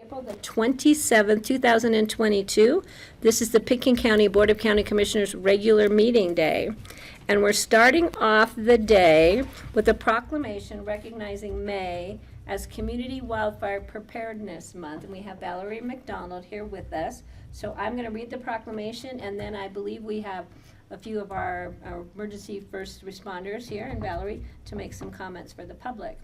April the 27th, 2022. This is the Pitkin County Board of County Commissioners regular meeting day. And we're starting off the day with a proclamation recognizing May as Community Wildfire Preparedness Month. And we have Valerie McDonald here with us. So I'm going to read the proclamation, and then I believe we have a few of our emergency first responders here, and Valerie, to make some comments for the public.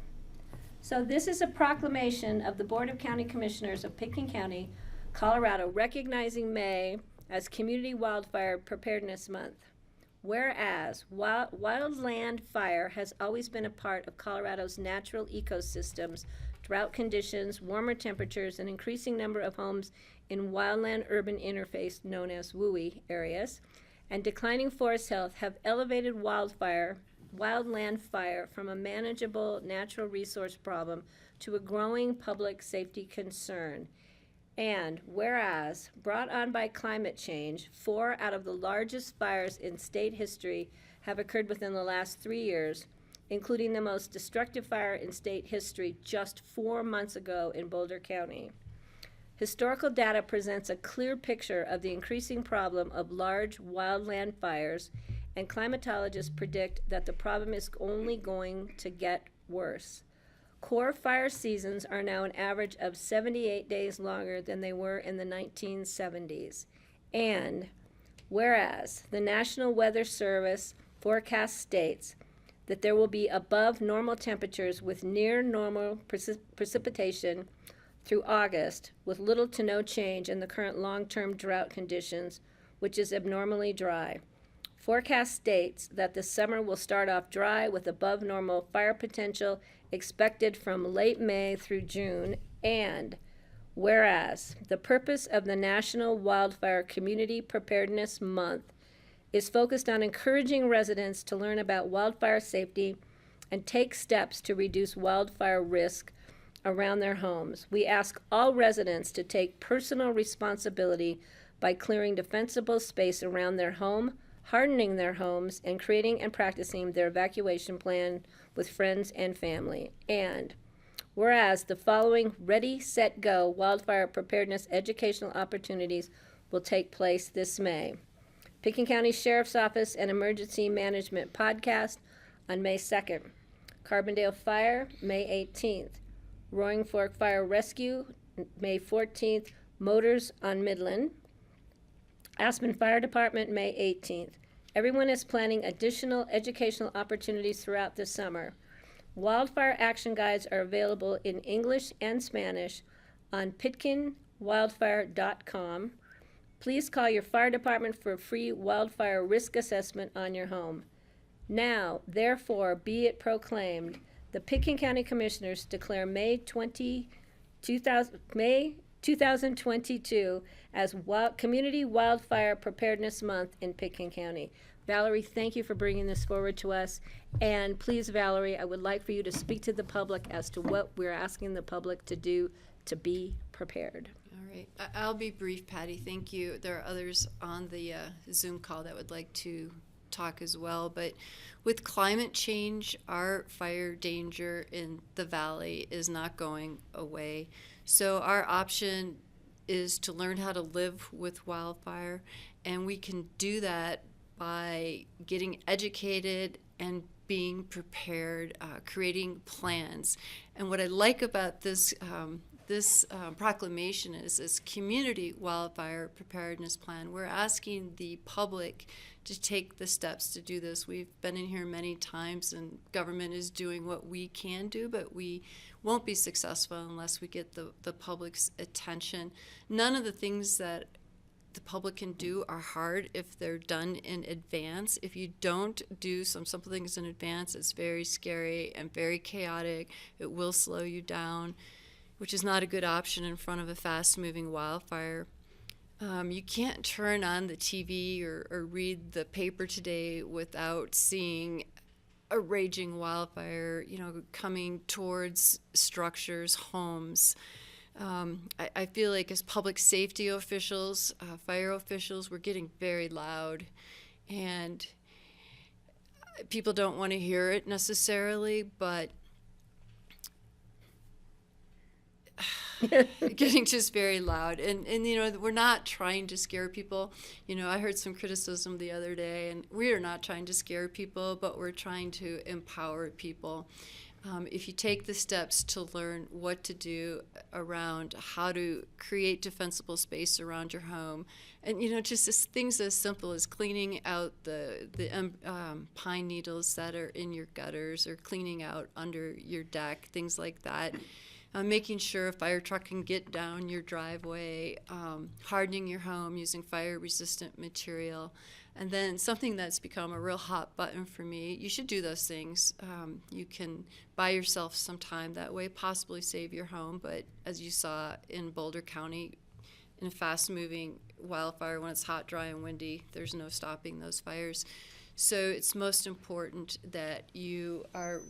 So this is a proclamation of the Board of County Commissioners of Pitkin County, Colorado, recognizing May as Community Wildfire Preparedness Month. Whereas wildland fire has always been a part of Colorado's natural ecosystems, drought conditions, warmer temperatures, and increasing number of homes in wildland-urban interface known as WUI areas, and declining forest health have elevated wildland fire from a manageable natural resource problem to a growing public safety concern. And whereas, brought on by climate change, 4 out of the largest fires in state history have occurred within the last 3 years, including the most destructive fire in state history just 4 months ago in Boulder County. Historical data presents a clear picture of the increasing problem of large wildland fires, and climatologists predict that the problem is only going to get worse. Core fire seasons are now an average of 78 days longer than they were in the 1970s. And whereas the National Weather Service forecast states that there will be above normal temperatures with near normal precipitation through August, with little to no change in the current long-term drought conditions, which is abnormally dry. Forecast states that the summer will start off dry with above normal fire potential expected from late May through June. And whereas the purpose of the National Wildfire Community Preparedness Month is focused on encouraging residents to learn about wildfire safety and take steps to reduce wildfire risk around their homes, we ask all residents to take personal responsibility by clearing defensible space around their home, hardening their homes, and creating and practicing their evacuation plan with friends and family. And whereas the following Ready, Set, Go wildfire preparedness educational opportunities will take place this May. Pitkin County Sheriff's Office and Emergency Management Podcast on May 2nd. Carbondale Fire, May 18th. Roaring Fork Fire Rescue, May 14th. Motors on Midland. Aspen Fire Department, May 18th. Everyone is planning additional educational opportunities throughout the summer. Wildfire action guides are available in English and Spanish on pitkinwildfire.com. Please call your fire department for a free wildfire risk assessment on your home. Now, therefore, be it proclaimed, the Pitkin County Commissioners declare May 2022 as Community Wildfire Preparedness Month in Pitkin County. Valerie, thank you for bringing this forward to us. And please, Valerie, I would like for you to speak to the public as to what we're asking the public to do to be prepared. All right. I'll be brief, Patty. Thank you. There are others on the Zoom call that would like to talk as well, but with climate change, our fire danger in the valley is not going away. So our option is to learn how to live with wildfire, and we can do that by getting educated and being prepared, creating plans. And what I like about this proclamation is this community wildfire preparedness plan. We're asking the public to take the steps to do this. We've been in here many times, and government is doing what we can do, but we won't be successful unless we get the public's attention. None of the things that the public can do are hard if they're done in advance. If you don't do some things in advance, it's very scary and very chaotic. It will slow you down, which is not a good option in front of a fast-moving wildfire. You can't turn on the TV or read the paper today without seeing a raging wildfire, coming towards structures, homes. I feel like as public safety officials, fire officials, we're getting very loud, and people don't want to hear it necessarily, but getting just very loud. And you know, we're not trying to scare people. You know, I heard some criticism the other day, and we are not trying to scare people, but we're trying to empower people. If you take the steps to learn what to do around how to create defensible space around your home, and you know, just things as simple as cleaning out the pine needles that are in your gutters, or cleaning out under your deck, things like that. Making sure a fire truck can get down your driveway, hardening your home using fire-resistant material. And then something that's become a real hot button for me, you should do those things. You can buy yourself some time that way, possibly save your home. But as you saw in Boulder County, in a fast-moving wildfire, when it's hot, dry, and windy, there's no stopping those fires. So it's most important that you are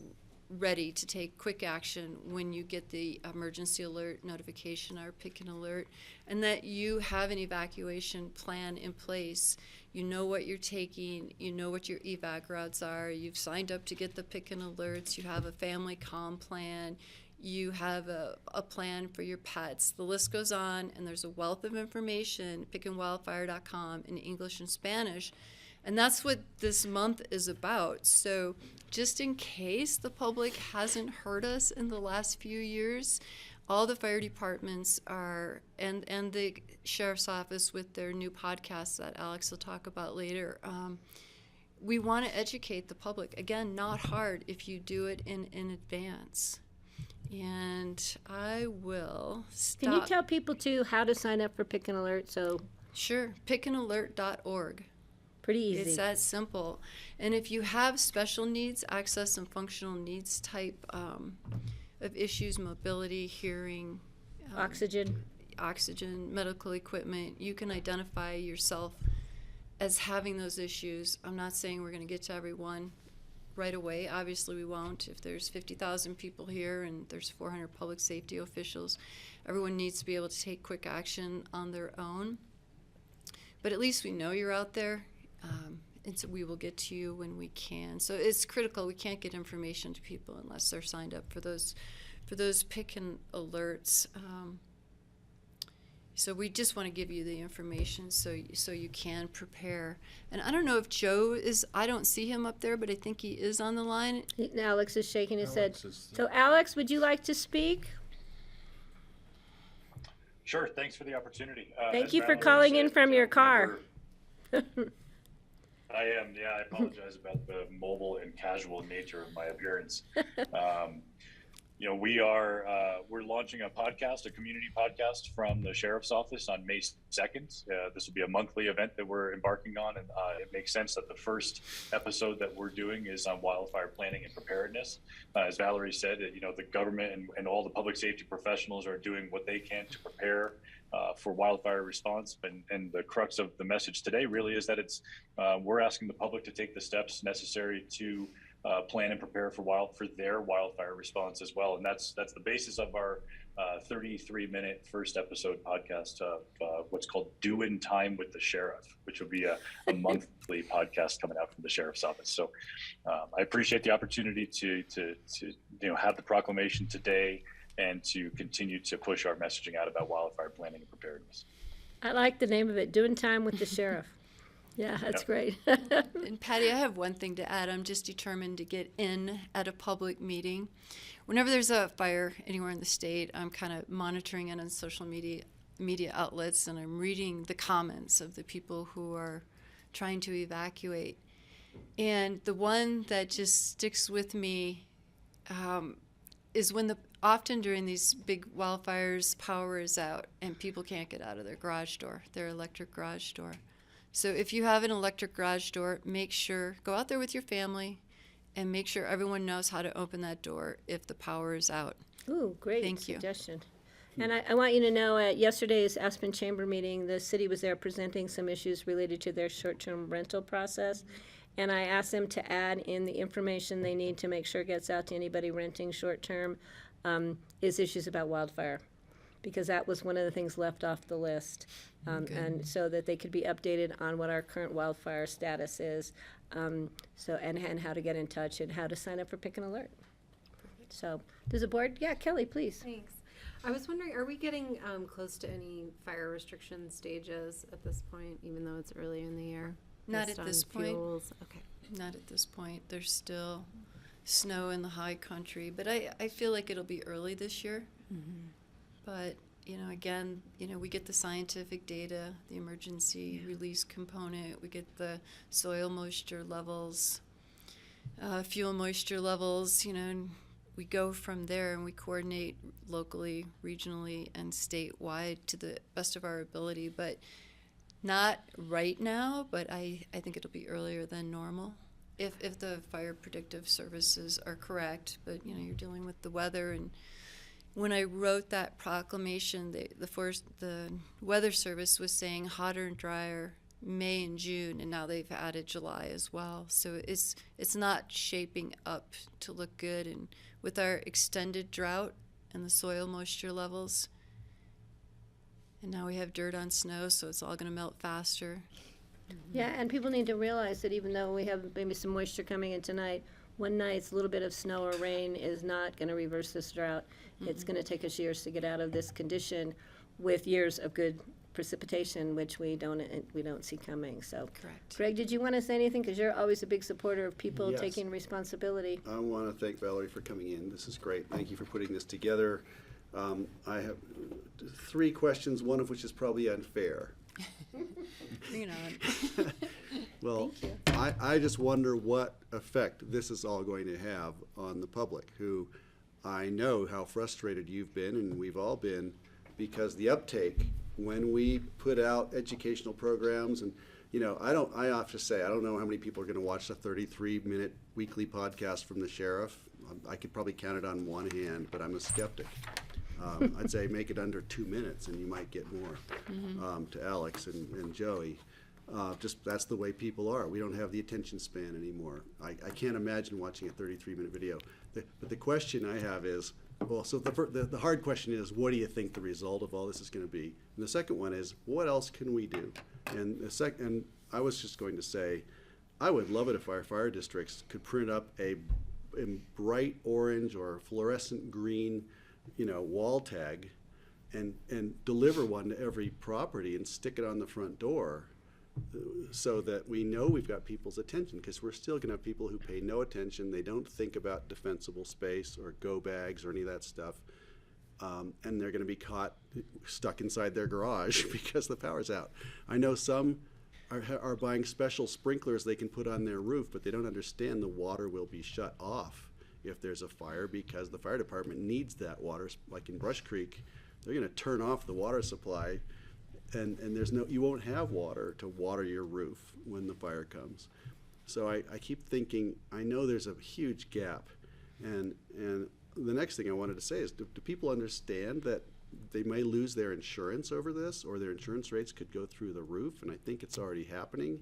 ready to take quick action when you get the emergency alert notification or pick an alert, and that you have an evacuation plan in place. You know what you're taking, you know what your evac routes are, you've signed up to get the pick and alerts, you have a family comm plan, you have a plan for your pets. The list goes on, and there's a wealth of information, pickandwildfire.com, in English and Spanish. And that's what this month is about. So just in case the public hasn't heard us in the last few years, all the fire departments are, and the sheriff's office with their new podcast that Alex will talk about later, we want to educate the public. Again, not hard if you do it in advance. And I will stop. Can you tell people, too, how to sign up for Pick an Alert? So Sure, pickanalert.org. pretty easy. It's that simple. And if you have special needs, access and functional needs type of issues, mobility, hearing, Oxygen. medical equipment, you can identify yourself as having those issues. I'm not saying we're going to get to everyone right away. Obviously, we won't. If there's 50,000 people here and there's 400 public safety officials, everyone needs to be able to take quick action on their own. But at least we know you're out there. And so we will get to you when we can. So it's critical. We can't get information to people unless they're signed up for those pick and alerts. So we just want to give you the information so you can prepare. And I don't know if Joe is. I don't see him up there, but I think he is on the line. Alex is shaking his head. So Alex, would you like to speak? Sure. Thanks for the opportunity. Thank you for calling in from your car. I am. Yeah, I apologize about the mobile and casual nature of my appearance. We're launching a podcast, a community podcast from the Sheriff's Office on May 2nd. This will be a monthly event that we're embarking on, and it makes sense that the first episode that we're doing is on wildfire planning and preparedness. As Valerie said, the government and all the public safety professionals are doing what they can to prepare for wildfire response. And the crux of the message today really is that we're asking the public to take the steps necessary to plan and prepare for their wildfire response as well. And that's the basis of our 33-minute first episode podcast of what's called Doin' Time with the Sheriff, which will be a monthly podcast coming out from the Sheriff's Office. So I appreciate the opportunity to have the proclamation today and to continue to push our messaging out about wildfire planning and preparedness. I like the name of it, Doing Time with the Sheriff. Yeah, that's great. And Patty, I have one thing to add. I'm just determined to get in at a public meeting. Whenever there's a fire anywhere in the state, I'm kind of monitoring it on social media outlets, and I'm reading the comments of the people who are trying to evacuate. And the one that just sticks with me is when often during these big wildfires, power is out and people can't get out of their garage door, their electric garage door. So if you have an electric garage door, go out there with your family and make sure everyone knows how to open that door if the power is out. Ooh, great Thank you. suggestion. And I want you to know at yesterday's Aspen Chamber meeting, the city was there presenting some issues related to their short-term rental process. And I asked them to add in the information they need to make sure it gets out to anybody renting short-term, is issues about wildfire, because that was one of the things left off the list. And so that they could be updated on what our current wildfire status is, and how to get in touch and how to sign up for Pick an Alert. So, does the board? Yeah, Kelly, please. Thanks. I was wondering, are we getting close to any fire restriction stages at this point, even though it's early in the year? Not Based at on this point. fuels? Okay. Not at this point. There's still snow in the high country, but I feel like it'll be early this year. But, again, we get the scientific data, the emergency release component, we get the soil moisture levels, fuel moisture levels, and we go from there and we coordinate locally, regionally, and statewide to the best of our ability. But not right now, but I think it'll be earlier than normal. If the fire predictive services are correct, but you're dealing with the weather. And when I wrote that proclamation, the weather service was saying hotter and drier May and June, and now they've added July as well. So it's not shaping up to look good. And with our extended drought and the soil moisture levels, and now we have dirt on snow, so it's all going to melt faster. Yeah, and people need to realize that even though we have maybe some moisture coming in tonight, one night's little bit of snow or rain is not going to reverse this drought. It's going to take us years to get out of this condition with years of good precipitation, which we don't see coming. So, Correct. Greg, did you want to say anything? Because you're always a big supporter of people Yes. taking responsibility. I want to thank Valerie for coming in. This is great. Thank you for putting this together. I have 3 questions, one of which is probably unfair. Bring it on. Well, I just wonder what effect this is all going to have on the public, who I know how frustrated you've been, and we've all been, because the uptake, when we put out educational programs, and I have to say, I don't know how many people are going to watch a 33-minute weekly podcast from the sheriff. I could probably count it on one hand, but I'm a skeptic. I'd say make it under 2 minutes and you might get more, to Alex and Joey. Just that's the way people are. We don't have the attention span anymore. I can't imagine watching a 33-minute video. But the question I have is, well, so the hard question is, what do you think the result of all this is going to be? And the second one is, what else can we do? And I was just going to say, I would love it if our fire districts could print up a bright orange or fluorescent green wall tag and deliver one to every property and stick it on the front door, so that we know we've got people's attention, because we're still going to have people who pay no attention. They don't think about defensible space or go bags or any of that stuff, and they're going to be caught stuck inside their garage because the power's out. I know some are buying special sprinklers they can put on their roof, but they don't understand the water will be shut off if there's a fire, because the fire department needs that water. Like in Brush Creek, they're going to turn off the water supply, and you won't have water to water your roof when the fire comes. So I keep thinking, I know there's a huge gap, and the next thing I wanted to say is, do people understand that they may lose their insurance over this, or their insurance rates could go through the roof? And I think it's already happening.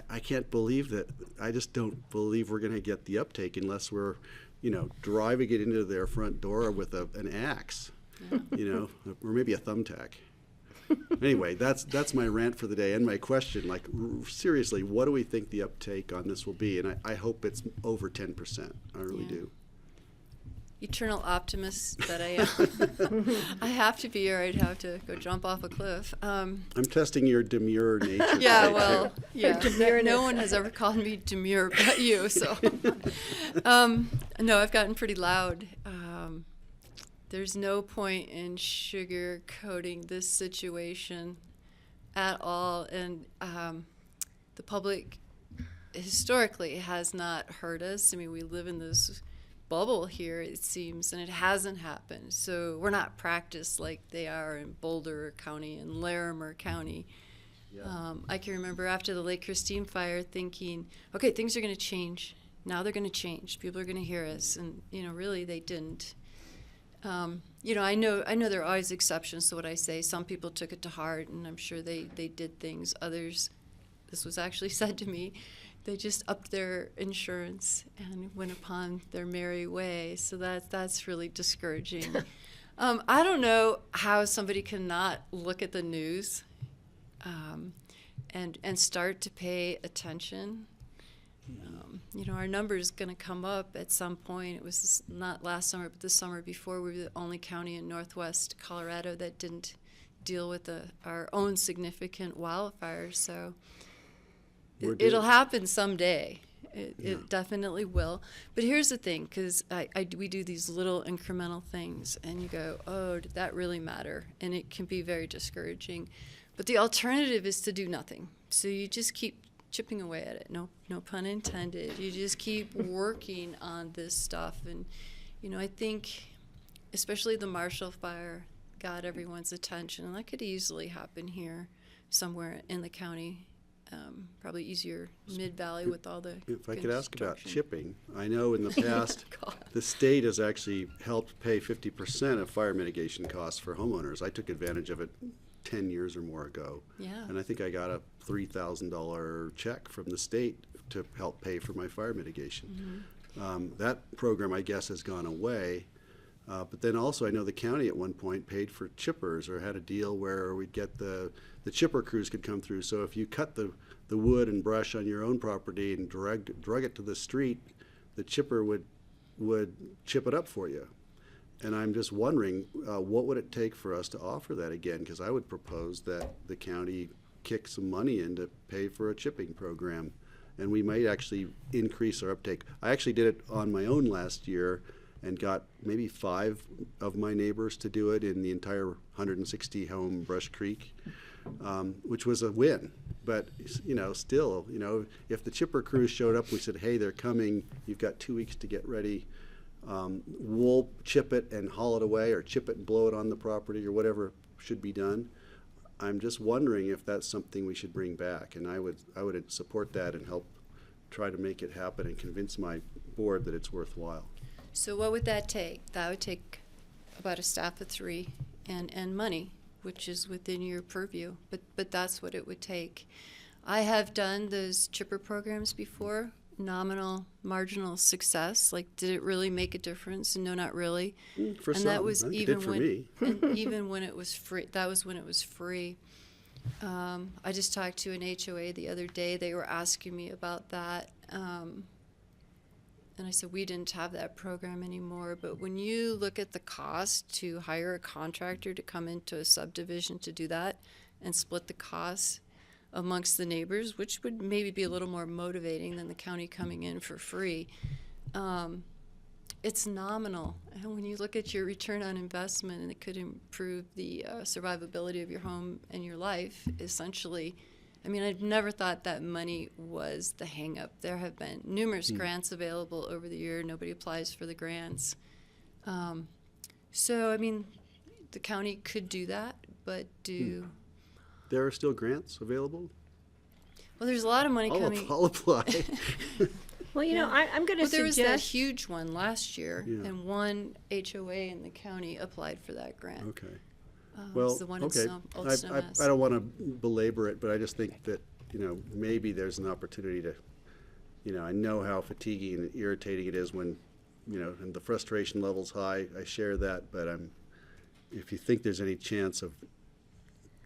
I can't believe that. I just don't believe we're going to get the uptake unless we're, driving it into their front door with an axe, or maybe a thumbtack. Anyway, that's my rant for the day, and my question. Like, seriously, what do we think the uptake on this will be? And I hope it's over 10%. I really do. Eternal optimist that I am. I have to be, or I'd have to go jump off a cliff. I'm testing your demure nature. Yeah, today, well, too. yeah. No one has ever called me demure but you, so. No, I've gotten pretty loud. There's no point in sugarcoating this situation at all, and the public historically has not heard us. I mean, we live in this bubble here, it seems, and it hasn't happened. So we're not practiced like they are in Boulder County and Larimer County. Yeah. I can remember after the Lake Christine fire thinking, okay, things are going to change. Now they're going to change. People are going to hear us. And, really they didn't. I know there are always exceptions to what I say. Some people took it to heart, and I'm sure they did things. Others, this was actually said to me, they just upped their insurance and went upon their merry way. So that's really discouraging. I don't know how somebody cannot look at the news and start to pay attention. Our number is going to come up at some point. It was not last summer, but the summer before. We were the only county in northwest Colorado that didn't deal with our own significant wildfires. So it'll happen someday. It definitely will. But here's the thing, because we do these little incremental things, and you go, oh, did that really matter? And it can be very discouraging. But the alternative is to do nothing. So you just keep chipping away at it. No pun intended. You just keep working on this stuff. And, I think especially the Marshall Fire got everyone's attention. And that could easily happen here somewhere in the county. Probably easier Mid-Valley with all the If I could ask about construction. chipping, I know in the past, God. the state has actually helped pay 50% of fire mitigation costs for homeowners. I took advantage of it 10 years or more ago. Yeah. And I think I got a $3,000 check from the state to help pay for my fire mitigation. That program, I guess, has gone away. But then also, I know the county at one point paid for chippers, or had a deal where we'd get the chipper crews could come through. So if you cut the wood and brush on your own property and drug it to the street, the chipper would chip it up for you. And I'm just wondering, what would it take for us to offer that again? Because I would propose that the county kick some money in to pay for a chipping program, and we might actually increase our uptake. I actually did it on my own last year and got maybe 5 of my neighbors to do it in the entire 160 home Brush Creek, which was a win. But, still, if the chipper crews showed up, we said, hey, they're coming, you've got 2 weeks to get ready. We'll chip it and haul it away, or chip it and blow it on the property, or whatever should be done. I'm just wondering if that's something we should bring back, and I would support that and help try to make it happen and convince my board that it's worthwhile. So what would that take? That would take about a staff of 3 and money, which is within your purview. But that's what it would take. I have done those chipper programs before. Nominal, marginal success. Like, did it really make a difference? No, not really. For and some, that was I think it even did for when, me. and even when it was free. That was when it was free. I just talked to an HOA the other day. They were asking me about that. And I said, we didn't have that program anymore. But when you look at the cost to hire a contractor to come into a subdivision to do that and split the costs amongst the neighbors, which would maybe be a little more motivating than the county coming in for free, it's nominal. And when you look at your return on investment, and it could improve the survivability of your home and your life, essentially, I've never thought that money was the hang-up. There have been numerous grants available over the year. Nobody applies for the grants. So, the county could do that, but There are still grants available? well, there's a lot of money coming. I'll apply. Well, I'm going to Well, there was that suggest, huge one last year, Yeah. and one HOA in the county applied for that grant. Okay. It Well, was the one in okay. Old Snowmass. I don't want to belabor it, but I just think that, maybe there's an opportunity to, I know how fatiguing and irritating it is when, and the frustration level's high. I share that, but if you think there's any chance of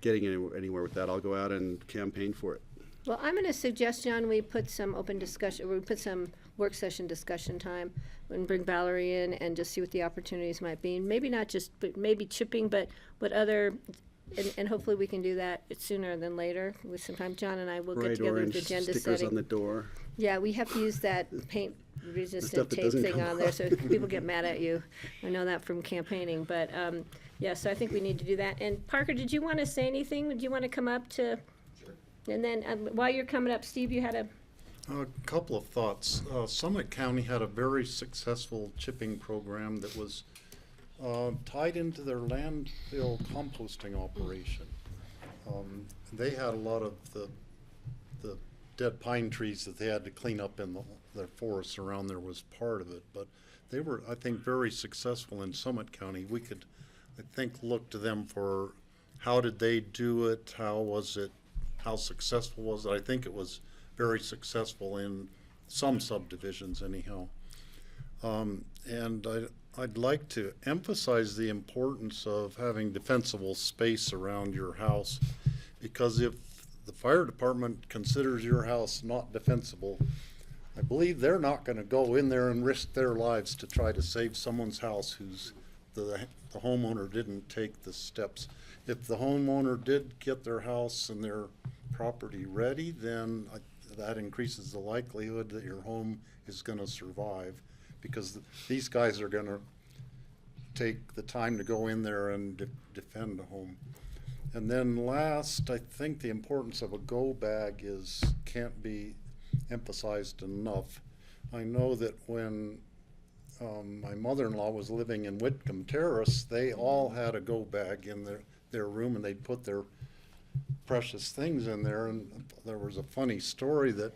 getting anywhere with that, I'll go out and campaign for it. well, I'm going to suggest, John, we put some open discussion, we put some work session discussion time and bring Valerie in and just see what the opportunities might be. And maybe not just, but maybe chipping, but what other, and hopefully we can do that sooner than later with some time. John and I will get Bright together orange with agenda stickers setting. on the door. Yeah, we have to use that paint stuff resistant that tape doesn't thing come on there off. so people get mad at you. I know that from campaigning, but yeah, so I think we need to do that. And Parker, did you want to say anything? Would you want to come up to? Sure. And then while you're coming up, Steve, you had a. A couple of thoughts. Summit County had a very successful chipping program that was tied into their landfill composting operation. They had a lot of the dead pine trees that they had to clean up in their forests around there was part of it, but they were, I think, very successful in Summit County. We could, I think, look to them for how did they do it, how was it, how successful was it. I think it was very successful in some subdivisions anyhow. And I'd like to emphasize the importance of having defensible space around your house, because if the fire department considers your house not defensible, I believe they're not gonna go in there and risk their lives to try to save someone's house who's, the homeowner didn't take the steps. If the homeowner did get their house and their property ready, then that increases the likelihood that your home is gonna survive, because these guys are gonna take the time to go in there and defend the home. And then last, I think the importance of a go bag can't be emphasized enough. I know that when my mother-in-law was living in Whitcomb Terrace, they all had a go bag in their room, and they'd put their precious things in there. And there was a funny story that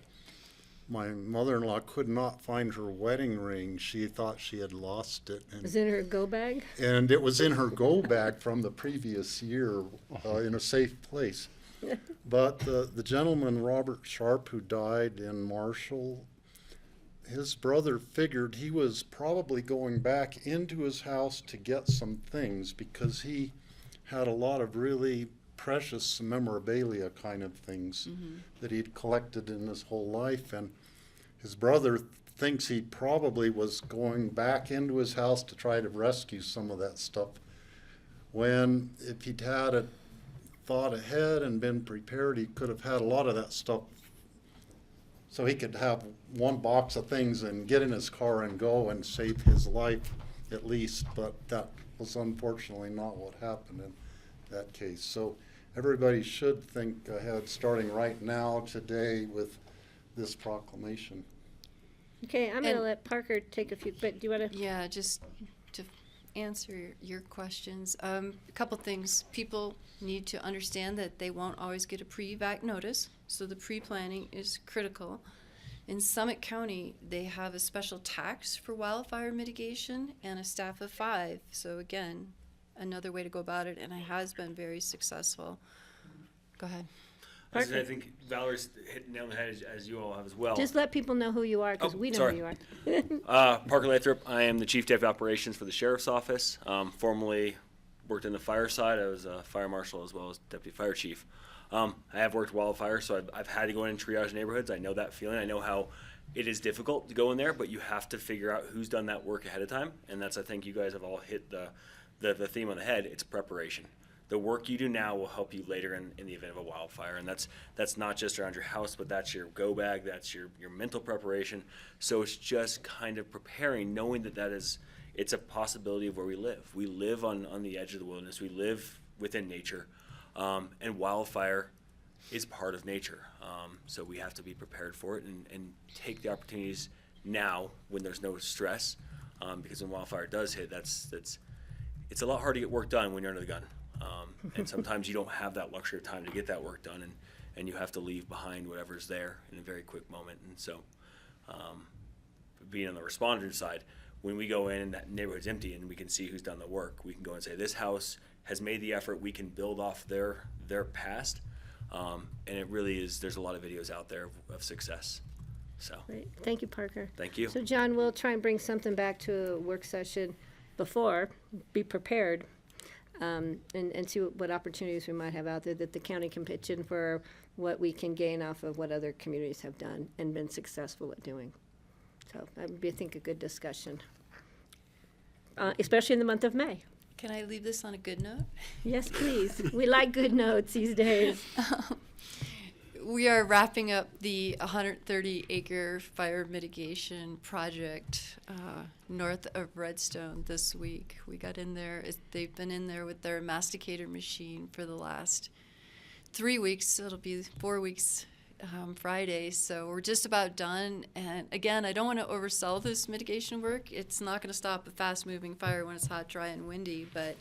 my mother-in-law could not find her wedding ring. She thought she had lost it. Is it in her go bag? And it was in her go bag from the previous year, in a safe place. But the gentleman, Robert Sharp, who died in Marshall, his brother figured he was probably going back into his house to get some things, because he had a lot of really precious memorabilia kind of things that he'd collected in his whole life. And his brother thinks he probably was going back into his house to try to rescue some of that stuff, when if he'd had a thought ahead and been prepared, he could have had a lot of that stuff, so he could have one box of things and get in his car and go and save his life at least. But that was unfortunately not what happened in that case. So everybody should think ahead, starting right now, today, with this proclamation. Okay, I'm going to And- let Parker take a few, but do you want to? Yeah, just to answer your questions, a couple things. People need to understand that they won't always get a pre-evac notice, so the pre-planning is critical. In Summit County, they have a special tax for wildfire mitigation and a staff of 5. So again, another way to go about it, and it has been very successfur Go ahead. I think Valerie's hit nail on the head, as you all have as well. Just let people know who you are, because Oh, we know sorry. who you are. Parker Lathrop, I am the Chief Deputy Operations for the Sheriff's Office. Formerly worked in the fire side. I was a fire marshal as well as Deputy Fire Chief. I have worked wildfire, so I've had to go in and triage neighborhoods. I know that feeling. I know how it is difficult to go in there, but you have to figure out who's done that work ahead of time. And that's, I think you guys have all hit the theme on the head. It's preparation. The work you do now will help you later in the event of a wildfire, and that's not just around your house, but that's your go bag, that's your mental preparation. So it's just kind of preparing, knowing it's a possibility of where we live. We live on the edge of the wilderness. We live within nature, and wildfire is part of nature. So we have to be prepared for it and take the opportunities now when there's no stress, because when wildfire does hit, it's a lot harder to get work done when you're under the gun. And sometimes you don't have that luxury of time to get that work done, and you have to leave behind whatever's there in a very quick moment. And so, being on the responder side, when we go in and that neighborhood's empty and we can see who's done the work, we can go and say, this house has made the effort, we can build off their past. And it really is, there's a lot of videos out there of success. So, Great. Thank you, Parker. thank you. So, John, we'll try and bring something back to a work session before, be prepared, and see what opportunities we might have out there that the county can pitch in for, what we can gain off of what other communities have done and been successful at doing. So that would be, I think, a good discussion, especially in the month of May. Can I leave this on a good note? Yes, please. We like good notes these days. We are wrapping up the 130-acre fire mitigation project north of Redstone this week. We got in there. They've been in there with their masticator machine for the last 3 weeks. It'll be 4 weeks Friday, so we're just about done. And again, I don't want to oversell this mitigation work. It's not going to stop a fast-moving fire when it's hot, dry, and windy, but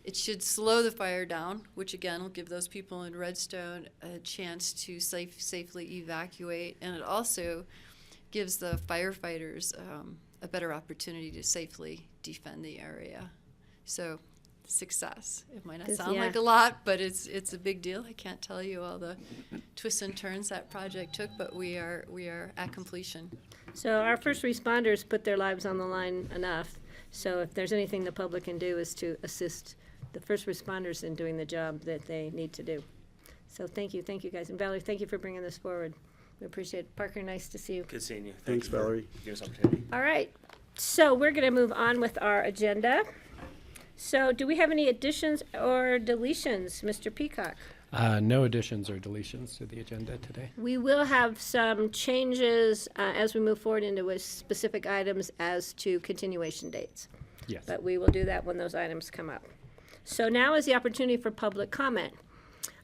it should slow the fire down, which again will give those people in Redstone a chance to safely evacuate, and it also gives the firefighters a better opportunity to safely defend the area. So, success. It might not 'Cause, sound yeah. like a lot, but it's a big deal. I can't tell you all the twists and turns that project took, but we are at completion. So our first responders put their lives on the line enough. So if there's anything the public can do is to assist the first responders in doing the job that they need to do. So thank you guys. And Valerie, thank you for bringing this forward. We appreciate it. Parker, nice to see you. Good seeing you. Thanks, you for Valerie. giving us opportunity. All right, so we're going to move on with our agenda. So do we have any additions or deletions, Mr. Peacock? No additions or deletions to the agenda today. We will have some changes as we move forward into with specific items as to continuation dates. Yes. But we will do that when those items come up. So now is the opportunity for public comment.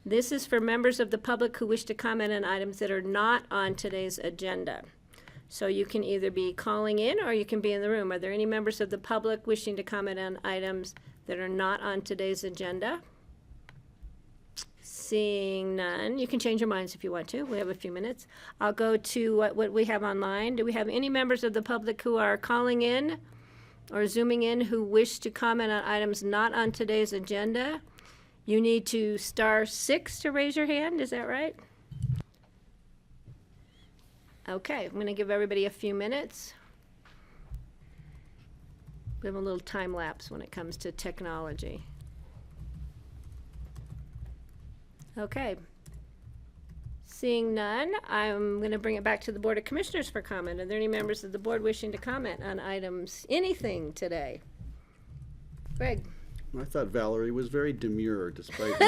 This is for members of the public who wish to comment on items that are not on today's agenda. So you can either be calling in or you can be in the room. Are there any members of the public wishing to comment on items that are not on today's agenda? Seeing none, you can change your minds if you want to. We have a few minutes. I'll go to what we have online. Do we have any members of the public who are calling in or zooming in who wish to comment on items not on today's agenda? You need to *6 to raise your hand, is that right? Okay, I'm going to give everybody a few minutes. We have a little time lapse when it comes to technology. Okay. Seeing none, I'm going to bring it back to the Board of Commissioners for comment. Are there any members of the board wishing to comment on items, anything today? Greg? I thought Valerie was very demure despite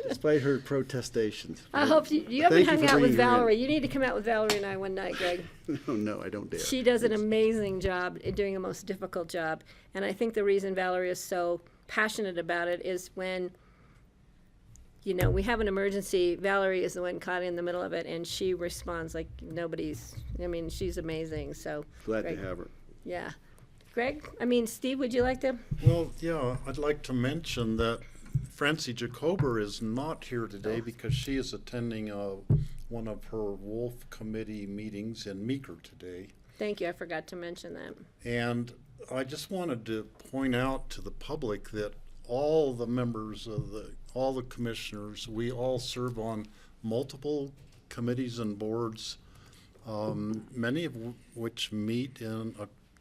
despite her protestations. I hope you haven't hung out with Valerie. You need to come out with Valerie and I one night, Greg. Oh, no, I don't dare. She does an amazing job at doing a most difficult job. And I think the reason Valerie is so passionate about it is when, you know, we have an emergency, Valerie is the one caught in the middle of it, and she responds like nobody's, I mean, she's amazing, so. Glad Greg, to have her. Yeah. Steve, would you like to? Well, yeah, I'd like to mention that Francie Jacober is not here today because she is attending one of her Wolf Committee meetings in Meeker today. Thank you, I forgot to mention that. And I just wanted to point out to the public that all the members of all the commissioners, we all serve on multiple committees and boards, many of which meet in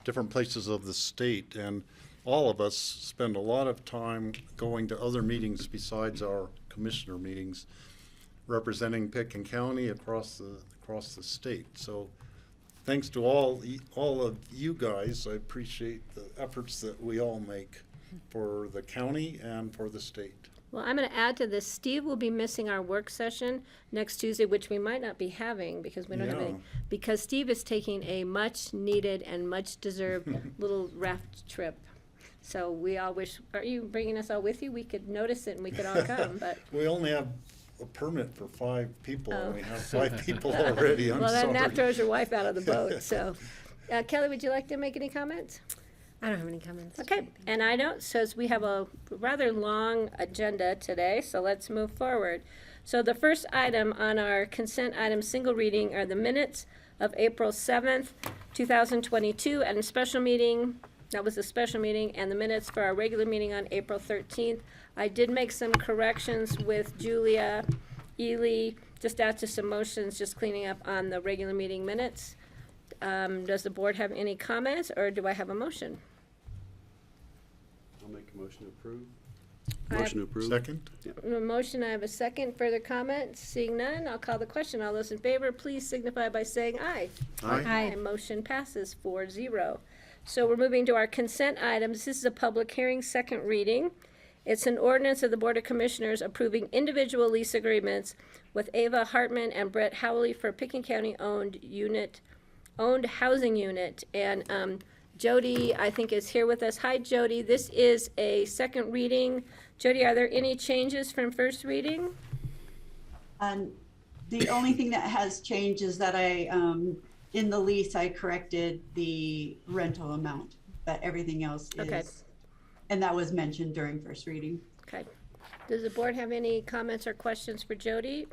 different places of the state, and all of us spend a lot of time going to other meetings besides our commissioner meetings, representing Picken County across the state. So thanks to all of you guys. I appreciate the efforts that we all make for the county and for the state. Well, I'm going to add to this. Steve will be missing our work session next Tuesday, which we might not be having because we don't have any. Because Steve is taking a much-needed and much-deserved little raft trip. So we all wish. Are you bringing us all with you? We could notice it and we could all come. But We only have a permit for 5 people, Oh. and we have 5 people already. I'm well, then that sorry. throws your wife out of the boat. So, Kelly, would you like to make any comments? I don't have any comments. Okay, and I don't, says we have a rather long agenda today, so let's move forward. So the first item on our consent item single reading are the minutes of April 7th, 2022, and a special meeting, that was a special meeting, and the minutes for our regular meeting on April 13th. I did make some corrections with Julia Ely, just add to some motions, just cleaning up on the regular meeting minutes. Does the board have any comments, or do I have a motion? I'll make a motion to approve. I have- Motion to approve. Second? A motion, I have a second. Further comments? Seeing none, I'll call the question. All those in favor, please signify by saying aye. Aye. Aye. Motion passes 4-0. So we're moving to our consent items. This is a public hearing, second reading. It's an ordinance of the Board of Commissioners approving individual lease agreements with Ava Hartman and Brett Howley for Picken County owned housing unit. And Jody, I think, is here with us. Hi, Jody. This is a second reading. Jody, are there any changes from first reading? The only thing that has changed is that in the lease, I corrected the rental amount, but everything else Okay. is, and that was mentioned during first reading. Okay. Does the board have any comments or questions for Jody?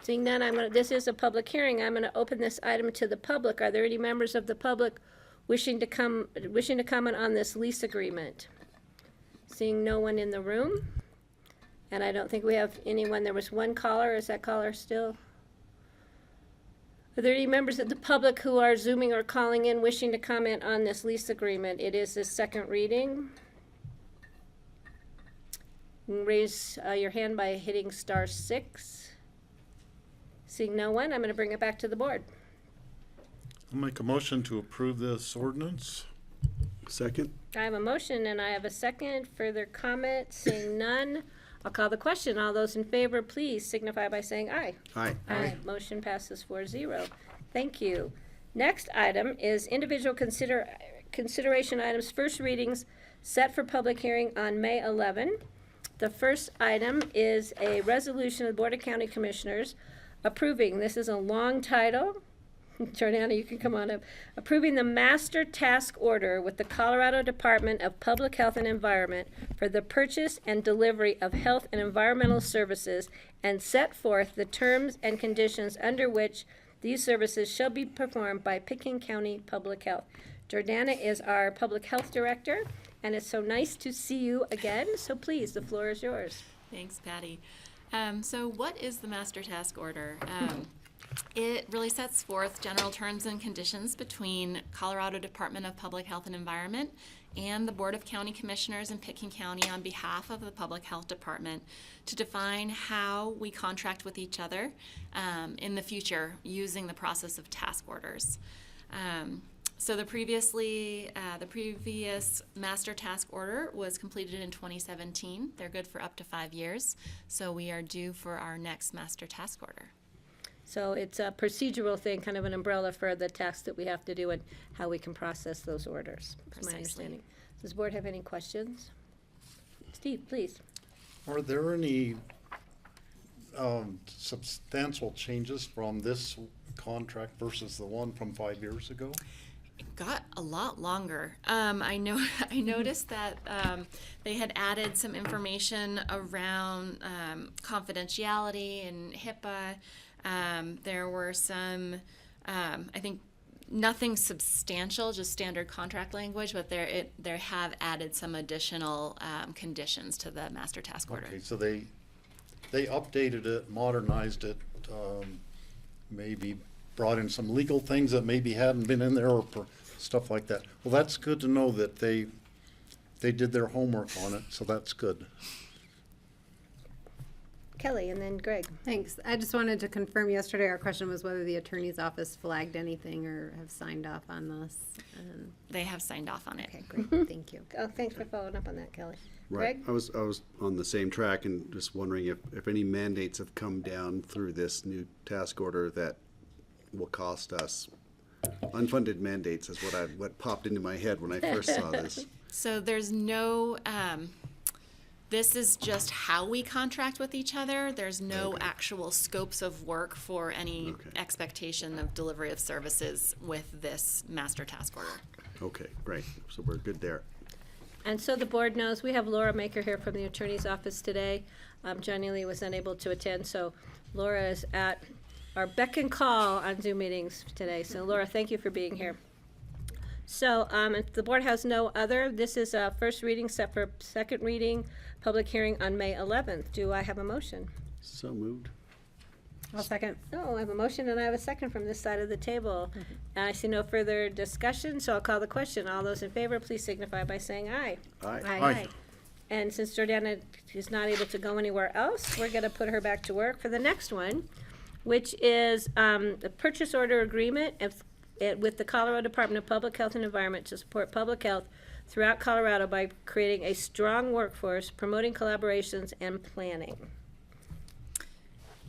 Seeing none, this is a public hearing. I'm gonna open this item to the public. Are there any members of the public wishing to comment on this lease agreement? Seeing no one in the room, and I don't think we have anyone. There was one caller. Is that caller still? Are there any members of the public who are Zooming or calling in wishing to comment on this lease agreement? It is the second reading. You can raise your hand by hitting *6. Seeing no one, I'm going to bring it back to the board. I'll make a motion to approve this ordinance. Second? I have a motion and I have a second. Further comment? Seeing none, I'll call the question. All those in favor, please signify by saying aye. Aye. Aye. Motion passes 4-0. Thank you. Next item is individual consideration items, first readings set for public hearing on May 11. The first item is a resolution of the Board of County Commissioners approving, this is a long title, Jordana, you can come on up, approving the master task order with the Colorado Department of Public Health and Environment for the purchase and delivery of health and environmental services and set forth the terms and conditions under which these services shall be performed by Pickens County Public Health. Jordana is our Public Health Director, and it's so nice to see you again, so please, the floor is yours. Thanks, Patty. So what is the master task order? It really sets forth general terms and conditions between Colorado Department of Public Health and Environment and the Board of County Commissioners in Pickens County on behalf of the Public Health Department to define how we contract with each other in the future using the process of task orders. So the previous master task order was completed in 2017. They're good for up to 5 years. So we are due for our next master task order. So it's a procedural thing, kind of an umbrella for the tasks that we have to do and how we can process those orders, is my Precisely. understanding. Does the board have any questions? Steve, please. Are there any substantial changes from this contract versus the one from 5 years ago? It got a lot longer. I noticed that they had added some information around confidentiality and HIPAA. There were some, I think, nothing substantial, just standard contract language, but they have added some additional conditions to the master task order. Okay, so they updated it, modernized it, maybe brought in some legal things that maybe hadn't been in there or stuff like that. Well, that's good to know that they did their homework on it, so that's good. Kelly, and then Greg. Thanks. I just wanted to confirm, yesterday our question was whether the attorney's office flagged anything or have signed off on this. They have signed off on it. Okay, great, thank you. Oh, thanks for following up on that, Kelly. Right. Greg? I was on the same track and just wondering if any mandates have come down through this new task order that will cost us. Unfunded mandates is what popped into my head when I first saw this. So there's no, this is just how we contract with each other. There's no actual scopes of work for any expectation of delivery of services with this master task order. Okay, great. So we're good there. And so the board knows, we have Laura Maker here from the attorney's office today. Johnny Lee was unable to attend, so Laura is at our beck and call on Zoom meetings today. So Laura, thank you for being here. So if the board has no other, this is a first reading set for second reading, public hearing on May 11th. Do I have a motion? So moved. I'll second. Oh, I have a motion and I have a second from this side of the table. I see no further discussion, so I'll call the question. All those in favor, please signify by saying aye. Aye. Aye. And since Jordana is not able to go anywhere else, we're going to put her back to work for the next one, which is the purchase order agreement with the Colorado Department of Public Health and Environment to support public health throughout Colorado by creating a strong workforce, promoting collaborations, and planning.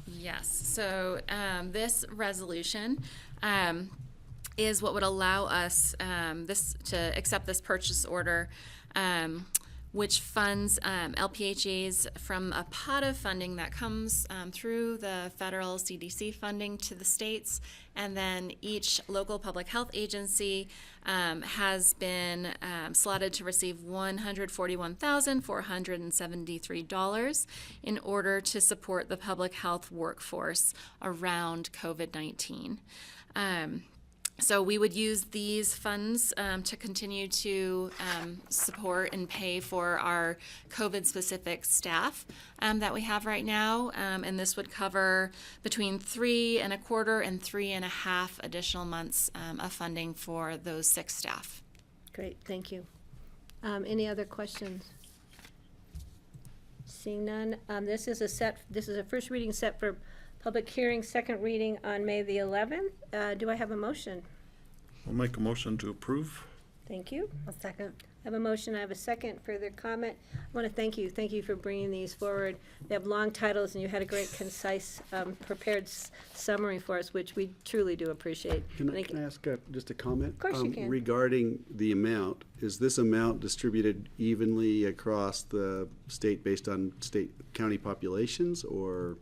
Yes, so this resolution is what would allow us to accept this purchase order, which funds LPHAs from a pot of funding that comes through the federal CDC funding to the states, and then each local public health agency has been slotted to receive $141,473 in order to support the public health workforce around COVID-19. So we would use these funds to continue to support and pay for our COVID-specific staff that we have right now, and this would cover between 3.25 and 3.5 additional months of funding for those 6 staff. Great, thank you. Any other questions? Seeing none, this is a first reading set for Public hearing, second reading on May the 11th. Do I have a motion? I'll make a motion to approve. Thank you. A second. I have a motion, I have a second. Further comment? I want to thank you. Thank you for bringing these forward. They have long titles, and you had a great, concise, prepared summary for us, which we truly do appreciate. Can Thank I ask just a comment? Of course you can. Regarding the amount, is this amount distributed evenly across the state based on county populations, or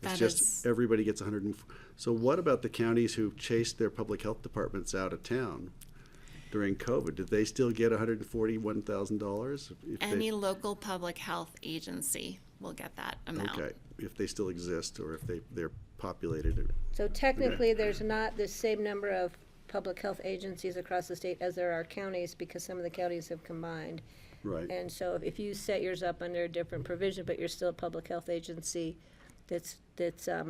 it's That just is- everybody gets 100? So what about the counties who chased their public health departments out of town during COVID? Did they still get $141,000? Any local public health agency will get that amount. Okay, if they still exist, or if they're populated. So technically, there's not the same number of public health agencies across the state as there are counties, because some of the counties have combined. Right. And so if you set yours up under a different provision, but you're still a public health agency that's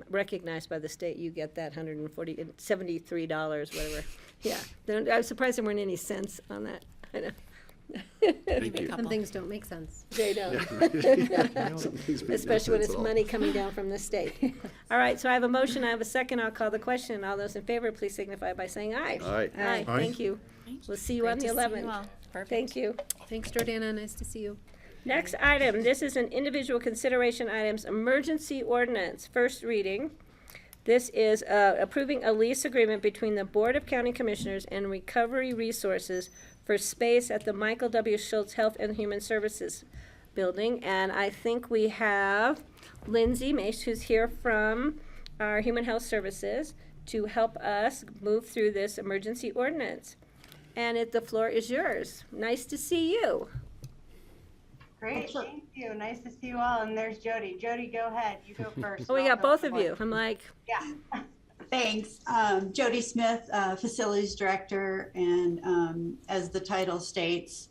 recognized by the state, you get that $73, whatever. Yeah, I was surprised there weren't any cents on that. I know. Maybe a Some couple. things don't make sense. They don't. Some things make no Especially when sense it's at all. money coming down from the state. All right, so I have a motion, I have a second, I'll call the question. All those in favor, please signify by saying aye. Aye. Aye, Aye. thank you. We'll see you on the Great to see you 11th. all. Perfect. Thank you. Thanks, Jordana. Nice to see you. Next item, this is an individual consideration items, emergency ordinance, first reading. This is approving a lease agreement between the Board of County Commissioners and Recovery Resources for space at the Michael W. Schultz Health and Human Services Building. And I think we have Lindsay Mace, who's here from our Human Health Services, to help us move through this emergency ordinance. And the floor is yours. Nice to see you. Great, thank you. Nice to see you all. And there's Jody. Jody, go ahead. You go first. Oh, we I'll got go both of forward. you. I'm like, Yeah. Thanks. Jody Smith, Facilities Director, and as the title states,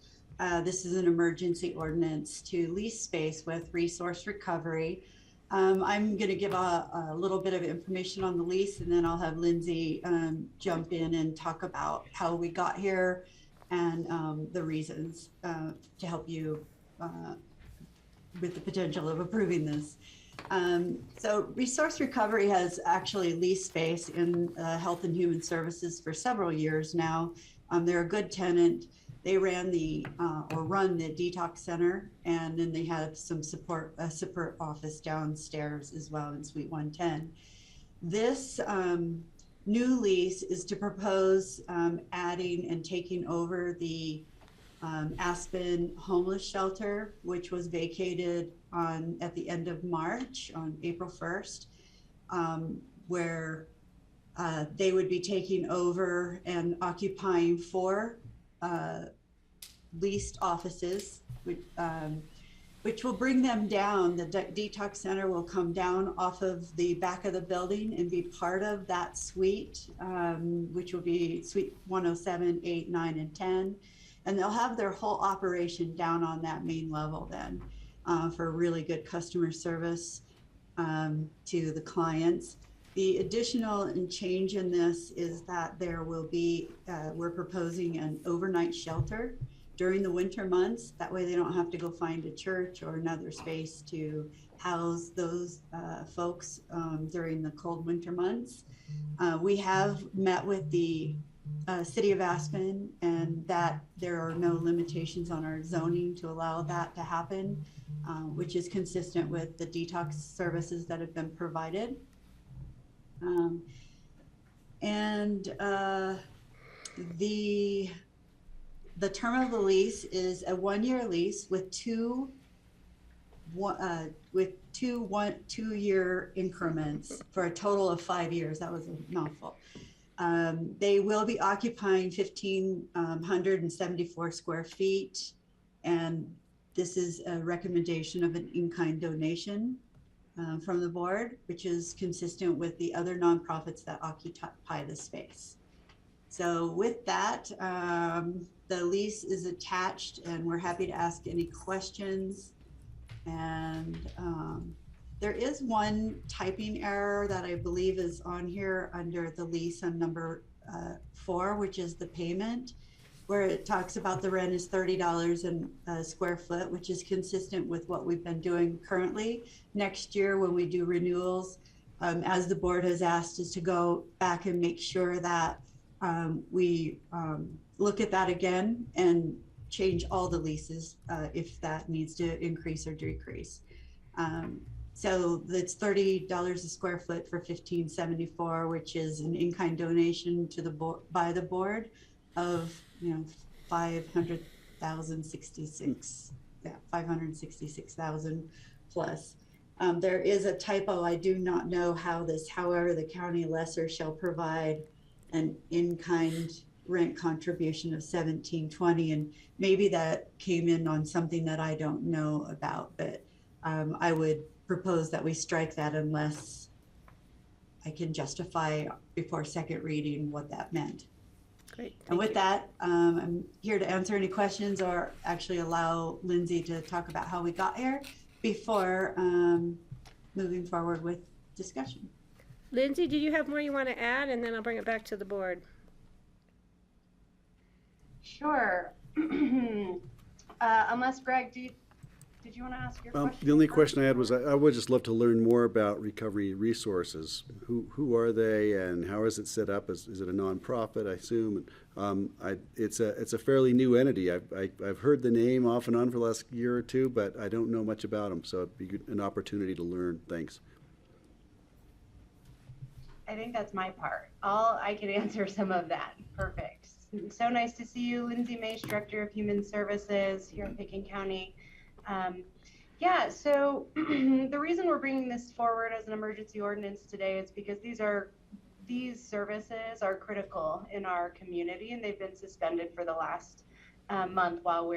this is an emergency ordinance to lease space with resource recovery. I'm going to give a little bit of information on the lease, and then I'll have Lindsay jump in and talk about how we got here and the reasons to help you with the potential of approving this. So Resource Recovery has actually leased space in Health and Human Services for several years now. They're a good tenant. They ran run the detox center, and then they have some support office downstairs as well in Suite 110. This new lease is to propose adding and taking over the Aspen homeless shelter, which was vacated at the end of March, on April 1st, where they would be taking over and occupying 4 leased offices, which will bring them down. The detox center will come down off of the back of the building and be part of that suite, which will be Suite 107, 8, 9, and 10. And they'll have their whole operation down on that main level then for really good customer service to the clients. The additional and change in this is that there will be, we're proposing an overnight shelter during the winter months. That way they don't have to go find a church or another space to house those folks during the cold winter months. We have met with the City of Aspen, and that there are no limitations on our zoning to allow that to happen, which is consistent with the detox services that have been provided. The term of the lease is a 1-year lease with two 2-year increments for a total of 5 years. That was a mouthful. They will be occupying 1,574 square feet, and this is a recommendation of an in-kind donation from the board, which is consistent with the other nonprofits that occupy the space. So with that, the lease is attached, and we're happy to ask any questions. And there is one typing error that I believe is on here under the lease on number 4, which is the payment, where it talks about the rent is $30 a square foot, which is consistent with what we've been doing currently. Next year, when we do renewals, as the board has asked, is to go back and make sure that we look at that again and change all the leases if that needs to increase or decrease. So it's $30 a square foot for 1574, which is an in-kind donation to the board by the board of 566,000 plus. There is a typo. I do not know how this, however, the county lesser shall provide an in-kind rent contribution of 1720, and maybe that came in on something that I don't know about, but I would propose that we strike that unless I can justify before second reading what that meant. Great. And with that, I'm here to answer any questions or actually allow Lindsay to talk about how we got here before moving forward with discussion. Lindsay, do you have more you want to add? And then I'll bring it back to the board. Sure. Unless Greg, did you want to ask your question? The only first? question I had was I would just love to learn more about Recovery Resources. Who are they and how is it set up? Is it a nonprofit, I assume? It's a fairly new entity. I've heard the name off and on for the last year or two, but I don't know much about them, so it'd be an opportunity to learn. Thanks. I think that's my part. I can answer some of that. Perfect. So nice to see you, Lindsay Mace, Director of Human Services here in Pickens County. Yeah, so the reason we're bringing this forward as an emergency ordinance today is because these services are critical in our community, and they've been suspended for the last month while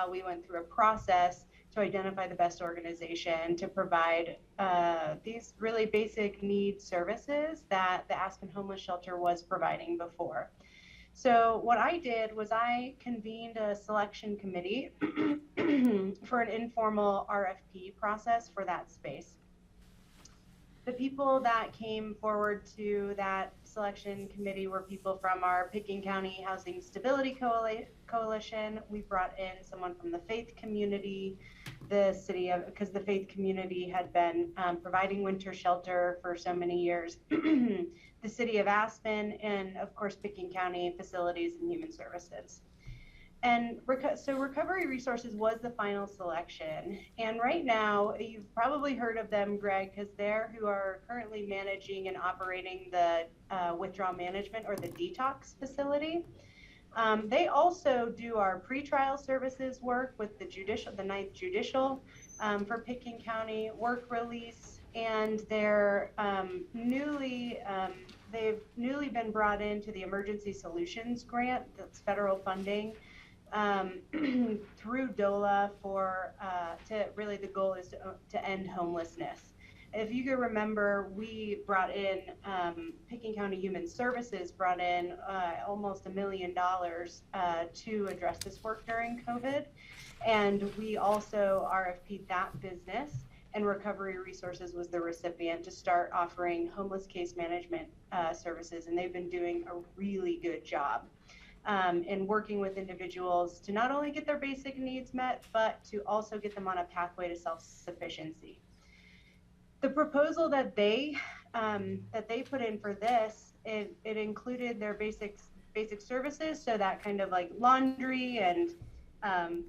we went through a process to identify the best organization to provide these really basic need services that the Aspen Homeless Shelter was providing before. So what I did was I convened a selection committee for an informal RFP process for that space. The people that came forward to that selection committee were people from our Pickens County Housing Stability Coalition. We brought in someone from the faith community, because the faith community had been providing winter shelter for so many years, the city of Aspen, and of course Pickens County Facilities and Human Services. And so Recovery Resources was the final selection. And right now, you've probably heard of them, Greg, because they're who are currently managing and operating the withdrawal management or the detox facility. They also do our pretrial services work with the Ninth Judicial for Pickens County, work release, and they're they've newly been brought into the Emergency Solutions Grant, that's federal funding, through DOLA the goal is to end homelessness. If you can remember, we brought in, Pickens County Human Services brought in almost $1 million to address this work during COVID. And we also RFP'd that business, and Recovery Resources was the recipient to start offering homeless case management services. And they've been doing a really good job in working with individuals to not only get their basic needs met, but to also get them on a pathway to self-sufficiency. The proposal that they put in for this, it included their basic services, so that kind of like laundry and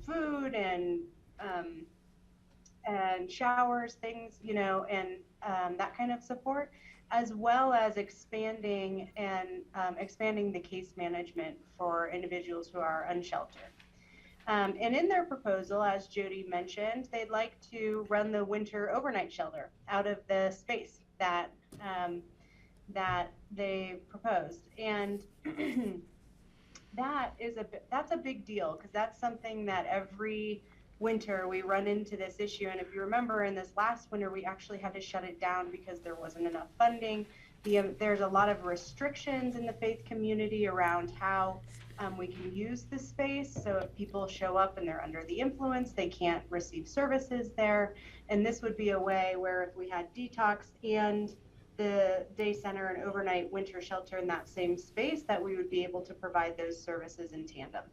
food and showers, things, and that kind of support, as well as expanding the case management for individuals who are unsheltered. And in their proposal, as Jody mentioned, they'd like to run the winter overnight shelter out of the space that they proposed. And that's a big deal, because that's something that every winter we run into this issue. And if you remember, in this last winter, we actually had to shut it down because there wasn't enough funding. There's a lot of restrictions in the faith community around how we can use the space. So if people show up and they're under the influence, they can't receive services there. And this would be a way where if we had detox and the day center and overnight winter shelter in that same space, that we would be able to provide those services in tandem.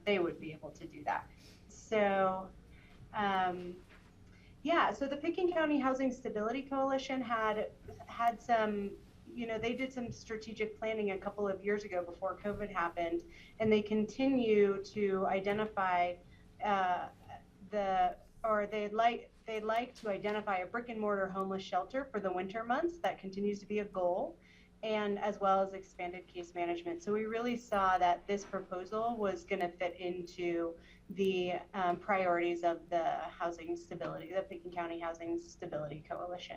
They would be able to do that. So Yeah, so the Pickens County Housing Stability Coalition had some, they did some strategic planning a couple of years ago before COVID happened, and they continue to identify they'd like to identify a brick and mortar homeless shelter for the winter months. That continues to be a goal, and as well as expanded case management. So we really saw that this proposal was going to fit into the priorities of the housing stability, the Pickens County Housing Stability Coalition.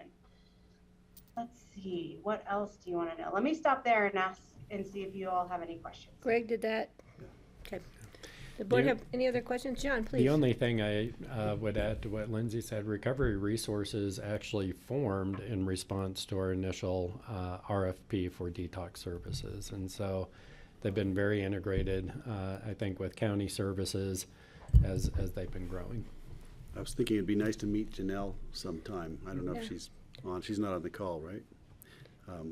Let's see, what else do you want to know? Let me stop there and ask and see if you all have any questions. Greg, did that? Okay. The board have any other questions? John, please. The only thing I would add to what Lindsay said, Recovery Resources actually formed in response to our initial RFP for detox services. And so they've been very integrated, I think, with county services as they've been growing. I was thinking it'd be nice to meet Janelle sometime. I don't know Yeah. if she's on. She's not on the call, right?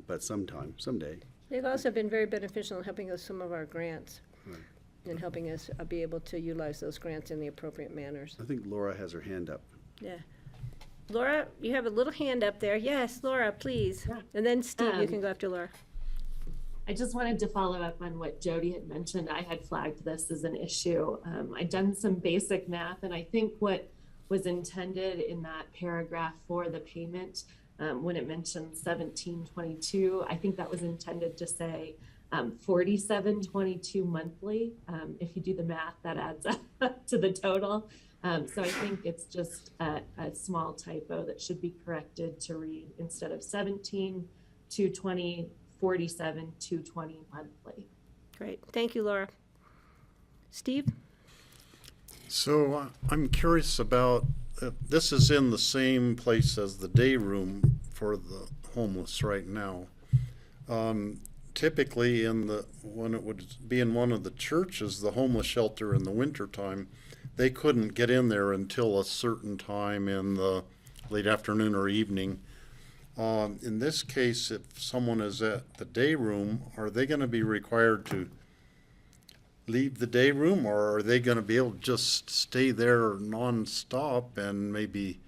But someday. They've also been very beneficial in helping us some of our grants Right. and helping us be able to utilize those grants in the appropriate manners. I think Laura has her hand up. Yeah. Laura, you have a little hand up there. Yes, Laura, please. And then Steve, you can go after Laura. I just wanted to follow up on what Jody had mentioned. I had flagged this as an issue. I'd done some basic math, and I think what was intended in that paragraph for the payment, when it mentioned 1722, I think that was intended to say 4722 monthly. If you do the math, that adds up to the total. So I think it's just a small typo that should be corrected to read, instead of 17,220, 47,220 monthly. Great. Thank you, Laura. Steve? So I'm curious about, this is in the same place as the day room for the homeless right now. Typically when it would be in one of the churches, the homeless shelter in the wintertime, they couldn't get in there until a certain time in the late afternoon or evening. In this case, if someone is at the day room, are they going to be required to leave the day room, or are they going to be able to just stay there nonstop and maybe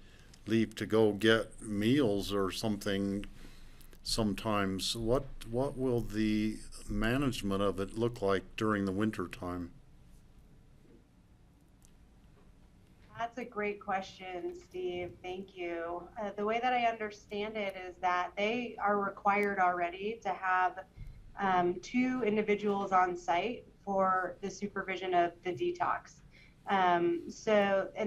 leave to go get meals or something sometimes? What will the management of it look like during the winter time? That's a great question, Steve. Thank you. The way that I understand it is that they are required already to have 2 individuals on site for the supervision of the detox. And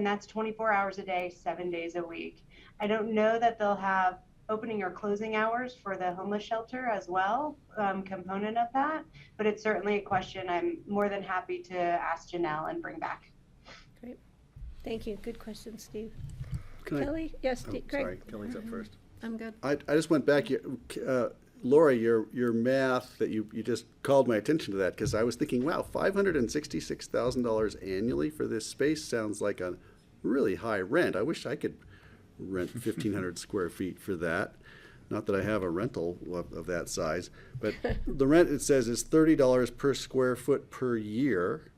that's 24 hours a day, 7 days a week. I don't know that they'll have opening or closing hours for the homeless shelter as well, component of that, but it's certainly a question I'm more than happy to ask Janelle and bring back. Great. Thank you. Good question, Steve. Can I- Kelly? Yes, Steve. Greg? Sorry, Kelly's up first. I'm good. I just went back, Laura, your math that you just called my attention to that, because I was thinking, wow, $566,000 annually for this space sounds like a really high rent. I wish I could rent 1,500 square feet for that. Not that I have a rental of that size, but the rent, it says, is $30 per square foot per year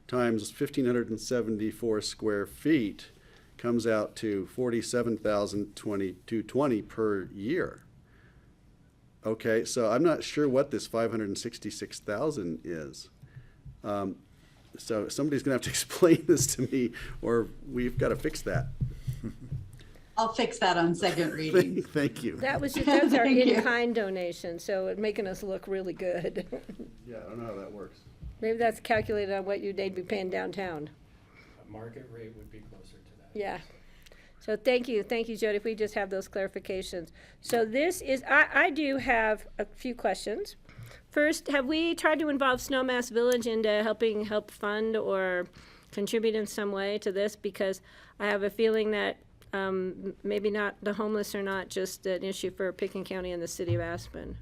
times 1,574 square feet comes out to $47,220 per year. Okay, so I'm not sure what this 566,000 is. So somebody's gonna have to explain this to me, or we've got to fix that. I'll fix that on second reading. Thank you. That was our Thank you. in-kind donation, so it's making us look really good. Yeah, I don't know how that works. Maybe that's calculated on what they'd be paying downtown. A market rate would be closer to that. Yeah. So thank you, Jody, if we just have those clarifications. So this is, I do have a few questions. First, have we tried to involve Snowmass Village into help fund or contribute in some way to this? Because I have a feeling that maybe not, the homeless are not just an issue for Pickens County and the city of Aspen.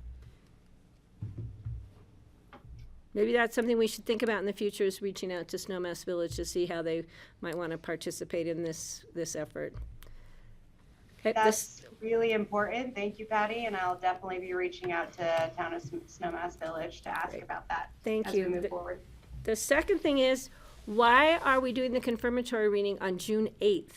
Maybe that's something we should think about in the future, is reaching out to Snowmass Village to see how they might want to participate in this effort. Okay, That's really important. Thank you, Patty, and I'll definitely be reaching out to Town of Snowmass Village to ask about that. Thank as you. we move forward. The second thing is, why are we doing the confirmatory reading on June 8th?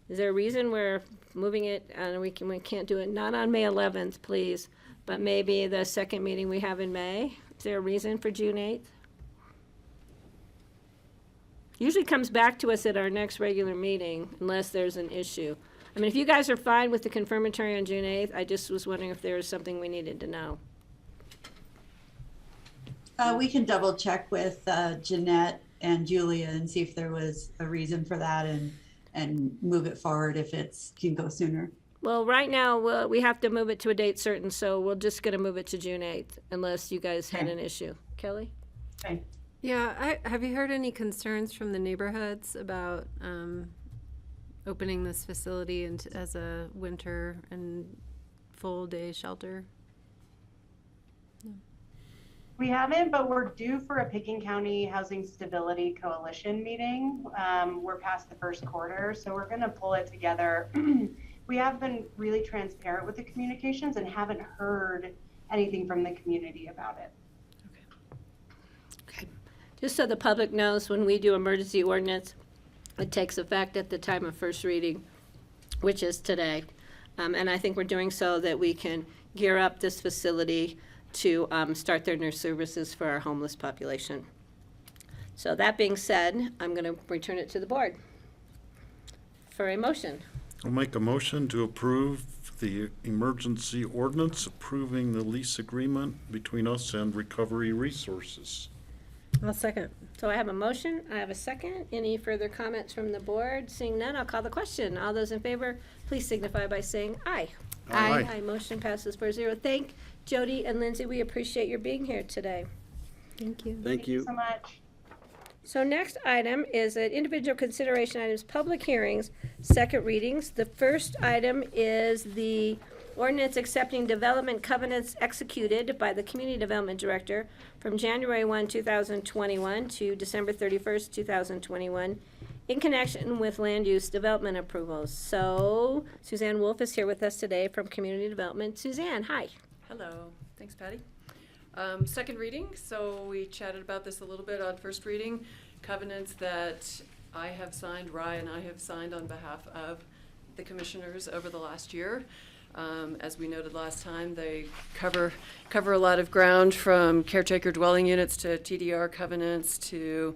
Is there a reason we're moving it, and we can't do it, not on May 11th, please, but maybe the second meeting we have in May? Is there a reason for June 8th? Usually comes back to us at our next regular meeting unless there's an issue. I mean, if you guys are fine with the confirmatory on June 8th, I just was wondering if there was something we needed to know. We can double check with Jeanette and Julia and see if there was a reason for that and move it forward if it's can go sooner. Well, right now, we have to move it to a date certain, so we're just gonna move it to June 8th, unless you guys had Okay. an issue. Kelly? Okay. Yeah, have you heard any concerns from the neighborhoods about opening this facility as a winter and full day shelter? We haven't, but we're due for a Pickens County Housing Stability Coalition meeting. We're past the first quarter, so we're going to pull it together. We have been really transparent with the communications and haven't heard anything from the community about it. Okay. Just so the public knows, when we do emergency ordinance, it takes effect at the time of first reading, which is today. And I think we're doing so that we can gear up this facility to start their nurse services for our homeless population. So that being said, I'm going to return it to the board for a motion. I'll make a motion to approve the emergency ordinance approving the lease agreement between us and Recovery Resources. I'll second. So I have a motion, I have a second. Any further comments from the board? Seeing none, I'll call the question. All those in favor, please signify by saying aye. Aye. Aye. Motion passes 4-0. Thank Jody and Lindsay. We appreciate your being here today. Thank you. Thank you. So much. So next item is an individual consideration items, public hearings, second readings. The first item is the ordinance accepting development covenants executed by the Community Development Director from January 1, 2021 to December 31st, 2021 in connection with land use development approvals. So Suzanne Wolf is here with us today from Community Development. Suzanne, hi. Hello, thanks Patty. Second reading, so we chatted about this a little bit on first reading. Covenants that I have signed, Rye and I have signed on behalf of the commissioners over the last year. As we noted last time, they cover a lot of ground, from caretaker dwelling units to TDR covenants to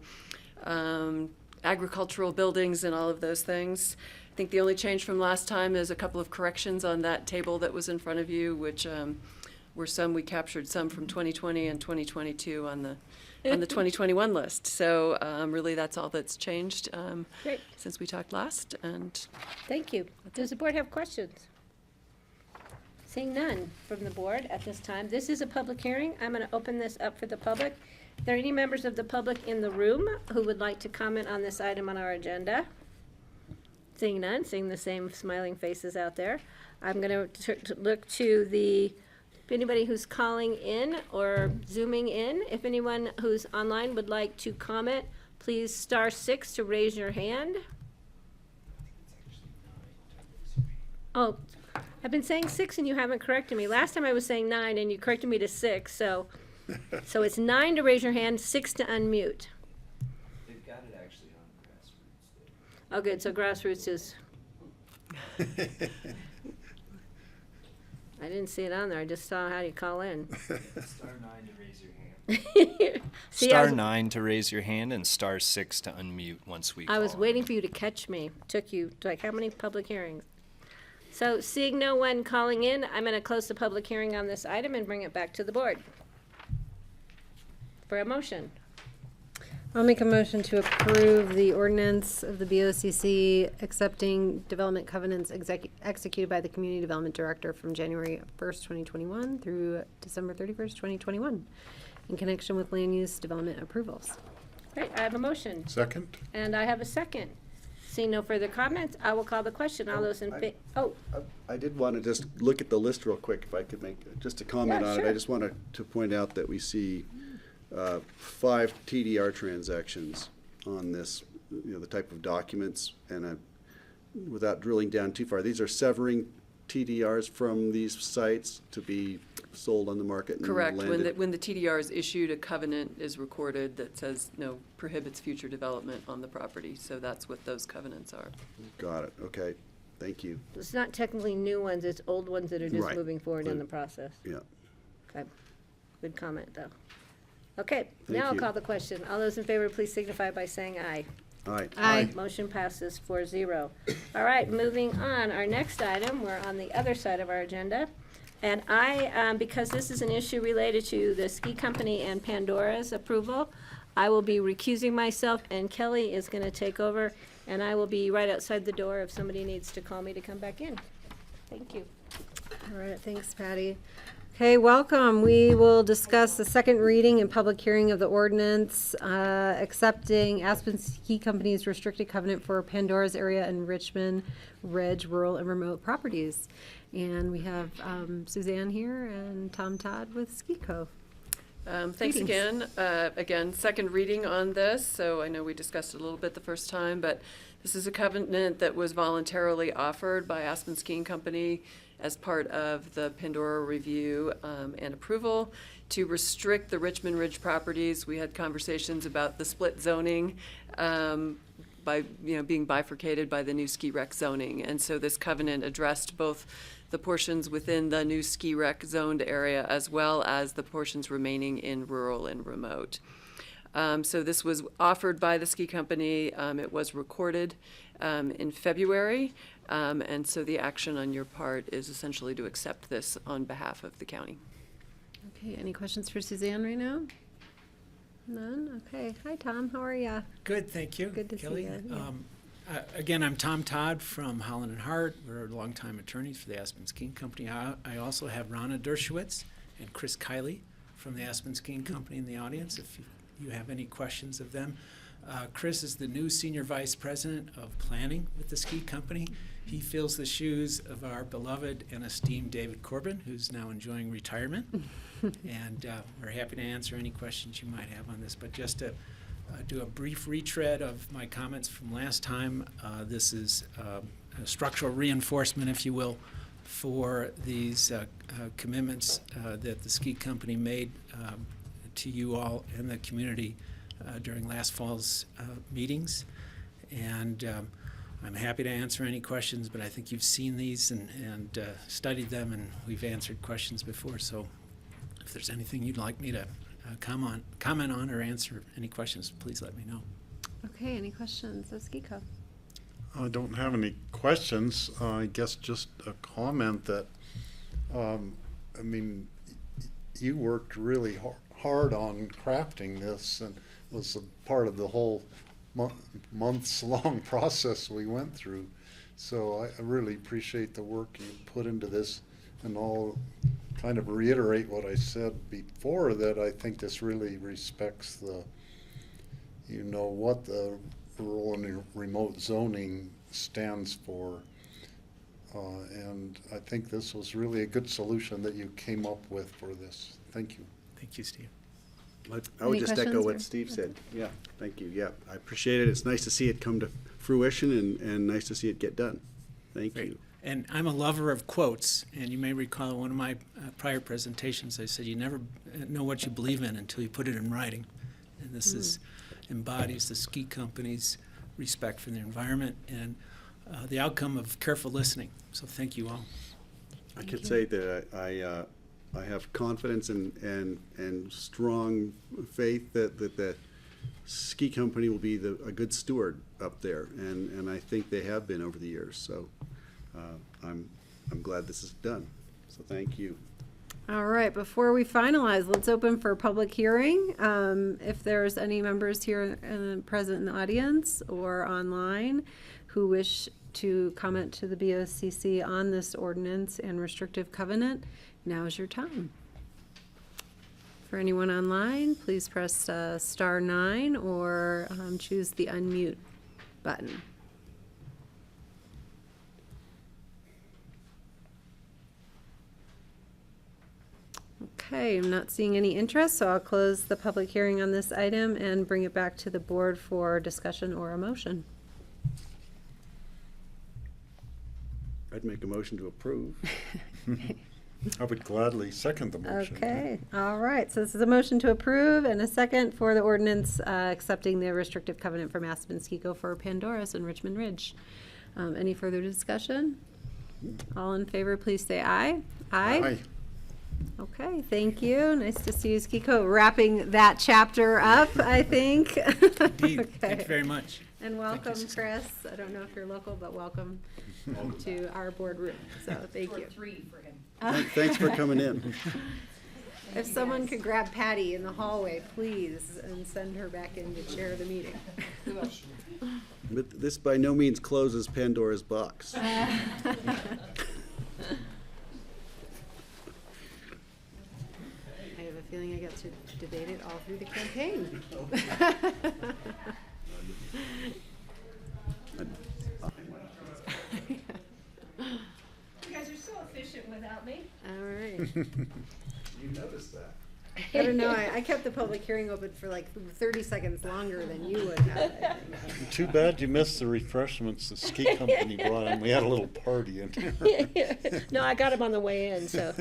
agricultural buildings and all of those things. I think the only change from last time is a couple of corrections on that table that was in front of you, which were we captured some from 2020 and 2022 on the 2021 list. So really that's all that's changed Great. since we talked last. And Thank you. Does the board have questions? Seeing none from the board at this time. This is a public hearing. I'm going to open this up for the public. Are there any members of the public in the room who would like to comment on this item on our agenda? Seeing none, seeing the same smiling faces out there. I'm going to look to anybody who's calling in or zooming in. If anyone who's online would like to comment, please *6 to raise your hand. Oh, I've been saying 6 and you haven't corrected me. Last time I was saying 9 and you corrected me to 6, so it's 9 to raise your hand, 6 to unmute. They've got it actually on grassroots. Oh, good, so grassroots is, I didn't see it on there, I just saw how you call in. *9 to raise your hand. See, I was- *9 to raise your hand and *6 to unmute once we call. I was waiting for you to catch me. Took you, like, how many public hearings? So seeing no one calling in, I'm going to close the public hearing on this item and bring it back to the board for a motion. I'll make a motion to approve the ordinance of the BOCC accepting development covenants executed by the Community Development Director from January 1st, 2021 through December 31st, 2021 in connection with land use development approvals. Right, I have a motion, Second? and I have a second. Seeing no further comments, I will call the question. All those in favor, I did want to just look at the list real quick, if I could make just a comment Yeah, on it. sure. I just wanted to point out that we see 5 TDR transactions on this, the type of documents, and without drilling down too far, these are severing TDRs from these sites to be sold on the market and Correct. landed. When the TDR is issued, a covenant is recorded that says, no, prohibits future development on the property. So that's what those covenants are. Got it, okay, thank you, It's not technically new ones, it's old ones that are just Right. moving forward in Right. the process. yeah. Okay, good comment, though. Okay, Thank now I'll you. call the question. All those in favor, please signify by saying aye. All right. Aye. Motion passes 4-0. All right, moving on. Our next item, we're on the other side of our agenda. And because this is an issue related to the ski company and Pandora's approval, I will be recusing myself, and Kelly is going to take over, and I will be right outside the door if somebody needs to call me to come back in. Thank you. All right, thanks, Patty. Okay, welcome. We will discuss the second reading and public hearing of the ordinance accepting Aspen Ski Company's restricted covenant for Pandora's area and Richmond Ridge rural and remote properties. And we have Suzanne here and Tom Todd with Ski Co. Thanks Greetings. again. Again, second reading on this, so I know we discussed it a little bit the first time, but this is a covenant that was voluntarily offered by Aspen Skiing Company as part of the Pandora review and approval to restrict the Richmond Ridge properties. We had conversations about the split zoning by being bifurcated by the new ski rec zoning, and so this covenant addressed both the portions within the new ski rec zoned area as well as the portions remaining in rural and remote. So this was offered by the ski company. It was recorded in February, and so the action on your part is essentially to accept this on behalf of the county. Okay, any questions for Suzanne right now? None? Okay. Hi, Tom. How are ya? Good, thank you. Good to see Kelly. you, yeah. Again, I'm Tom Todd from Holland and Hart. We're longtime attorneys for the Aspen Skiing Company. I also have Ronna Dershowitz and Chris Kiley from the Aspen Skiing Company in the audience, if you have any questions of them. Chris is the new Senior Vice President of Planning with the ski company. He fills the shoes of our beloved and esteemed David Corbin, who's now enjoying retirement. And we're happy to answer any questions you might have on this. But just to do a brief retread of my comments from last time, this is a structural reinforcement, if you will, for these commitments that the ski company made to you all in the community during last fall's meetings. And I'm happy to answer any questions, but I think you've seen these and studied them, and we've answered questions before. So if there's anything you'd like me to comment on or answer any questions, please let me know. Okay, any questions of Ski Co? I don't have any questions. I guess just a comment that, I mean, you worked really hard on crafting this and was a part of the whole months-long process we went through. So I really appreciate the work you put into this, and I'll kind of reiterate what I said before, that I think this really respects the, what the rural and remote zoning stands for. And I think this was really a good solution that you came up with for this. Thank you. Thank you, Steve. I would Any just echo questions, what or- Steve said. Yeah, thank you. Yeah, I appreciate it. It's nice to see it come to fruition and nice to see it get done. Thank Great. you. And I'm a lover of quotes, and you may recall in one of my prior presentations, I said you never know what you believe in until you put it in writing. And this embodies the ski company's respect for the environment and the outcome of careful listening. So thank you all. I could say that I have confidence and strong faith that the ski company will be a good steward up there, and I think they have been over the years. So I'm glad this is done. So thank you. All right, before we finalize, let's open for public hearing. If there's any members here present in the audience or online who wish to comment to the BOCC on this ordinance and restrictive covenant, now is your time. For anyone online, please press *9 or choose the unmute button. Okay, I'm not seeing any interest, so I'll close the public hearing on this item and bring it back to the board for discussion or a motion. I'd make a motion to approve. I would gladly second the motion. Okay, all right, so this is a motion to approve and a second for the ordinance accepting the restrictive covenant from Aspen Ski-Go for Pandora's and Richmond Ridge. Any further discussion? All in favor, please say aye. Aye. Okay, thank you. Nice to see you, Ski-Go, wrapping that chapter up, I think. Indeed. Thank Okay. you very much. And welcome, Chris. I don't know if you're local, but welcome to our boardroom, so thank you. Thanks for coming in. If someone could grab Patty in the hallway, please, and send her back in to chair the meeting. But this by no means closes Pandora's box. I have a feeling I got to debate it all through the campaign. You guys are so efficient without me. All right. You noticed that. I don't know, I kept the public hearing open for like 30 seconds longer than you would have, I think. Too bad you missed the refreshments the ski company brought in. We had a little party in there. No, I got them on the way in, so.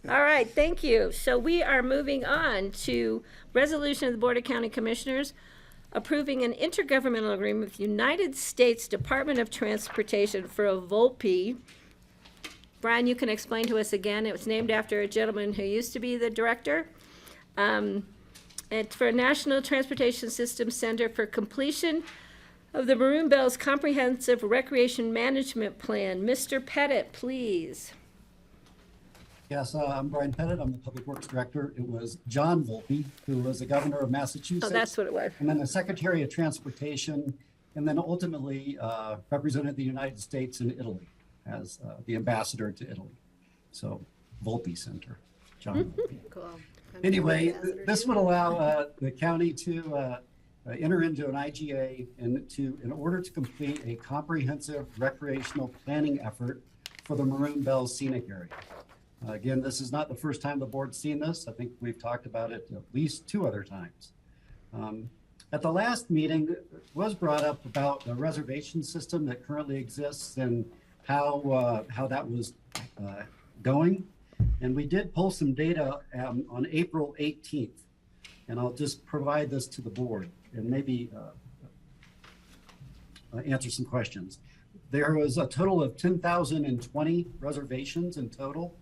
All right, thank you. So we are moving on to resolution of the Board of County Commissioners approving an intergovernmental agreement with United States Department of Transportation for a Volpe. Brian, you can explain to us again. It was named after a gentleman who used to be the director. And for a National Transportation System Center for completion of the Maroon Bells Comprehensive Recreation Management Plan. Mr. Pettit, please. Yes, I'm Brian Pettit. I'm the Public Works Director. It was John Volpe, who was the governor of Massachusetts. Oh, that's what it was. And then the Secretary of Transportation, and then ultimately represented the United States in Italy as the ambassador to Italy. So Volpe Center, John Volpe. Cool. Anyway, this would allow the county to enter into an IGA in order to complete a comprehensive recreational planning effort for the Maroon Bells scenic area. Again, this is not the first time the board's seen this. I think we've talked about it at least 2 other times. At the last meeting, it was brought up about the reservation system that currently exists and how that was going. And we did pull some data on April 18th. And I'll just provide this to the board and maybe answer some questions. There was a total of 10,020 reservations in total.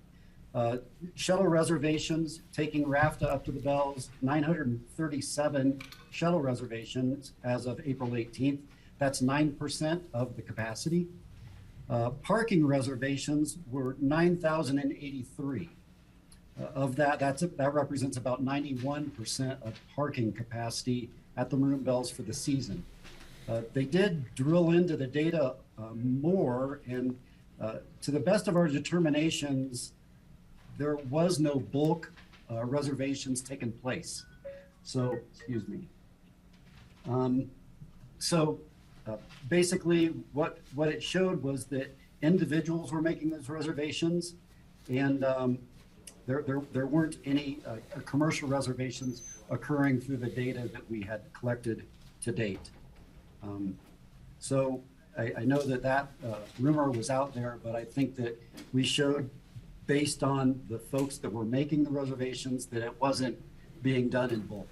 Shuttle reservations, taking RAFTA up to the Bells, 937 shuttle reservations as of April 18th. That's 9% of the capacity. Parking reservations were 9,083. Of that, that represents about 91% of parking capacity at the Maroon Bells for the season. They did drill into the data more, and to the best of our determinations, there was no bulk reservations taking place. So, excuse me. Basically, what it showed was that individuals were making those reservations, and there weren't any commercial reservations occurring through the data that we had collected to date. I know that rumor was out there, but I think that we showed, based on the folks that were making the reservations, that it wasn't being done in bulk.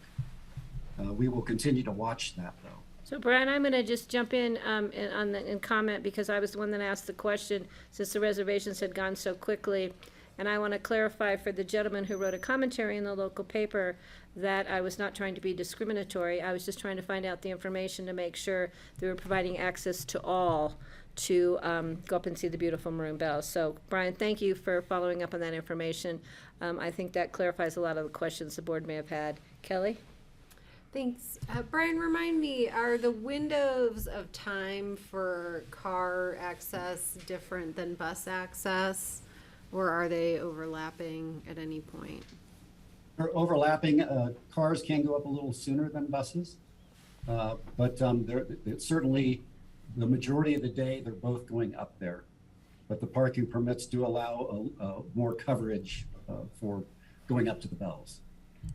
We will continue to watch that, though. So Brian, I'm going to just jump in and comment, because I was the one that asked the question since the reservations had gone so quickly. And I want to clarify for the gentleman who wrote a commentary in the local paper that I was not trying to be discriminatory. I was just trying to find out the information to make sure they were providing access to all to go up and see the beautiful Maroon Bells. So Brian, thank you for following up on that information. I think that clarifies a lot of the questions the board may have had. Kelly? Thanks. Brian, remind me, are the windows of time for car access different than bus access, or are they overlapping at any point? They're overlapping. Cars can go up a little sooner than buses, but certainly the majority of the day they're both going up there. But the parking permits do allow more coverage for going up to the Bells.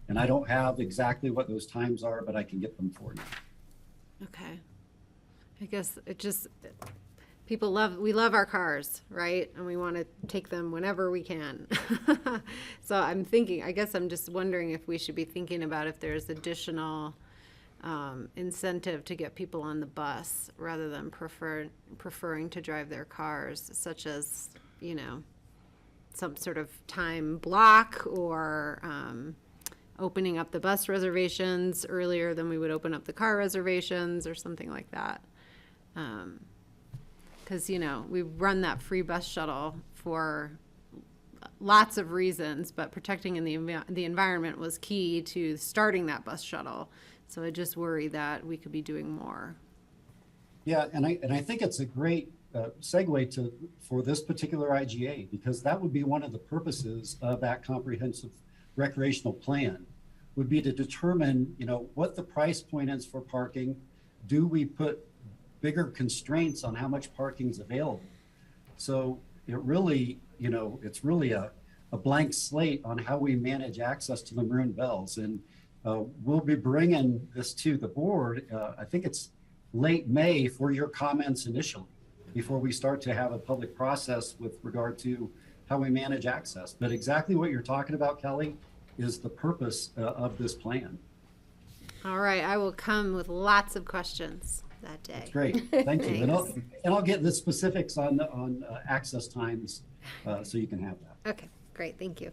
And I don't have exactly what those times are, but I can get them for you. Okay. I guess it just, we love our cars, right? And we want to take them whenever we can. So I guess I'm just wondering if we should be thinking about if there's additional incentive to get people on the bus rather than preferring to drive their cars, such as, some sort of time block or opening up the bus reservations earlier than we would open up the car reservations or something like that. Because, we run that free bus shuttle for lots of reasons, but protecting the environment was key to starting that bus shuttle. So I just worry that we could be doing more. Yeah, and I think it's a great segue for this particular IGA, because that would be one of the purposes of that comprehensive recreational plan, would be to determine, what the price point is for parking. Do we put bigger constraints on how much parking is available? So it really, it's really a blank slate on how we manage access to the Maroon Bells. And we'll be bringing this to the board. I think it's late May for your comments initially, before we start to have a public process with regard to how we manage access. But exactly what you're talking about, Kelly, is the purpose of this plan. All right, I will come with lots of questions that day. That's great, thank you. And I'll get the specifics on access times so you can have that. Okay, great, thank you.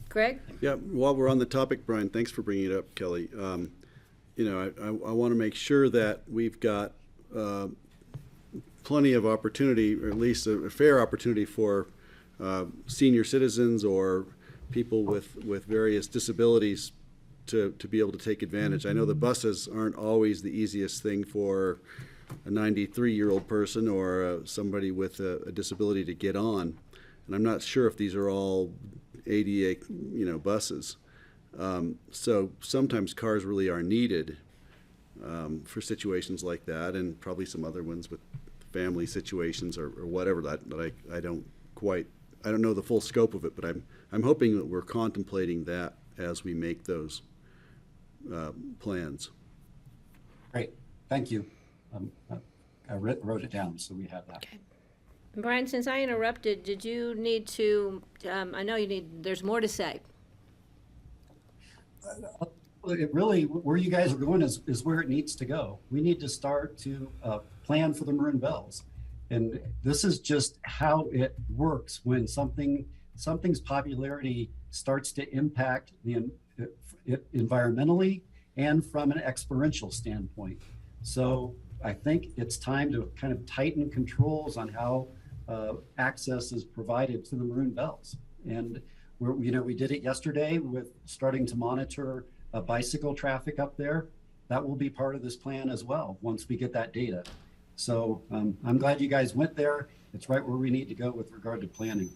Greg? Yeah, while we're on the topic, Brian, thanks for bringing it up, Kelly. I want to make sure that we've got plenty of opportunity, or at least a fair opportunity for senior citizens or people with various disabilities to be able to take advantage. I know the buses aren't always the easiest thing for a 93-year-old person or somebody with a disability to get on. And I'm not sure if these are all ADA, buses. So sometimes cars really are needed for situations like that, and probably some other ones with family situations or whatever that I don't know the full scope of it, but I'm hoping that we're contemplating that as we make those plans. Great, thank you. I wrote it down, so we have that. Okay. Brian, since I interrupted, did you need to, I know there's more to say. It really, where you guys are going is where it needs to go. We need to start to plan for the Maroon Bells. And this is just how it works when something's popularity starts to impact environmentally and from an experiential standpoint. So I think it's time to kind of tighten controls on how access is provided to the Maroon Bells. And we did it yesterday with starting to monitor bicycle traffic up there. That will be part of this plan as well once we get that data. So I'm glad you guys went there. It's right where we need to go with regard to planning.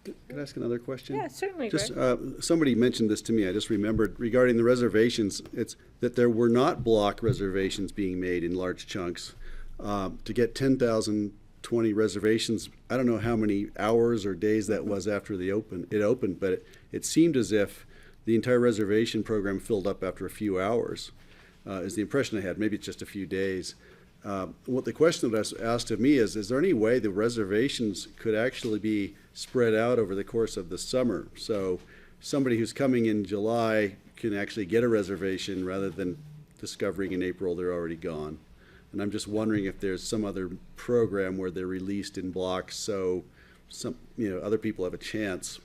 Can I ask another question? Yeah, certainly, Just Greg. somebody mentioned this to me. I just remembered regarding the reservations. It's that there were not block reservations being made in large chunks. To get 10,020 reservations, I don't know how many hours or days that was after it opened, but it seemed as if the entire reservation program filled up after a few hours. Is the impression I had. Maybe it's just a few days. What the question that was asked of me is there any way the reservations could actually be spread out over the course of the summer? So somebody who's coming in July can actually get a reservation rather than discovering in April they're already gone. And I'm just wondering if there's some other program where they're released in blocks so other people have a chance.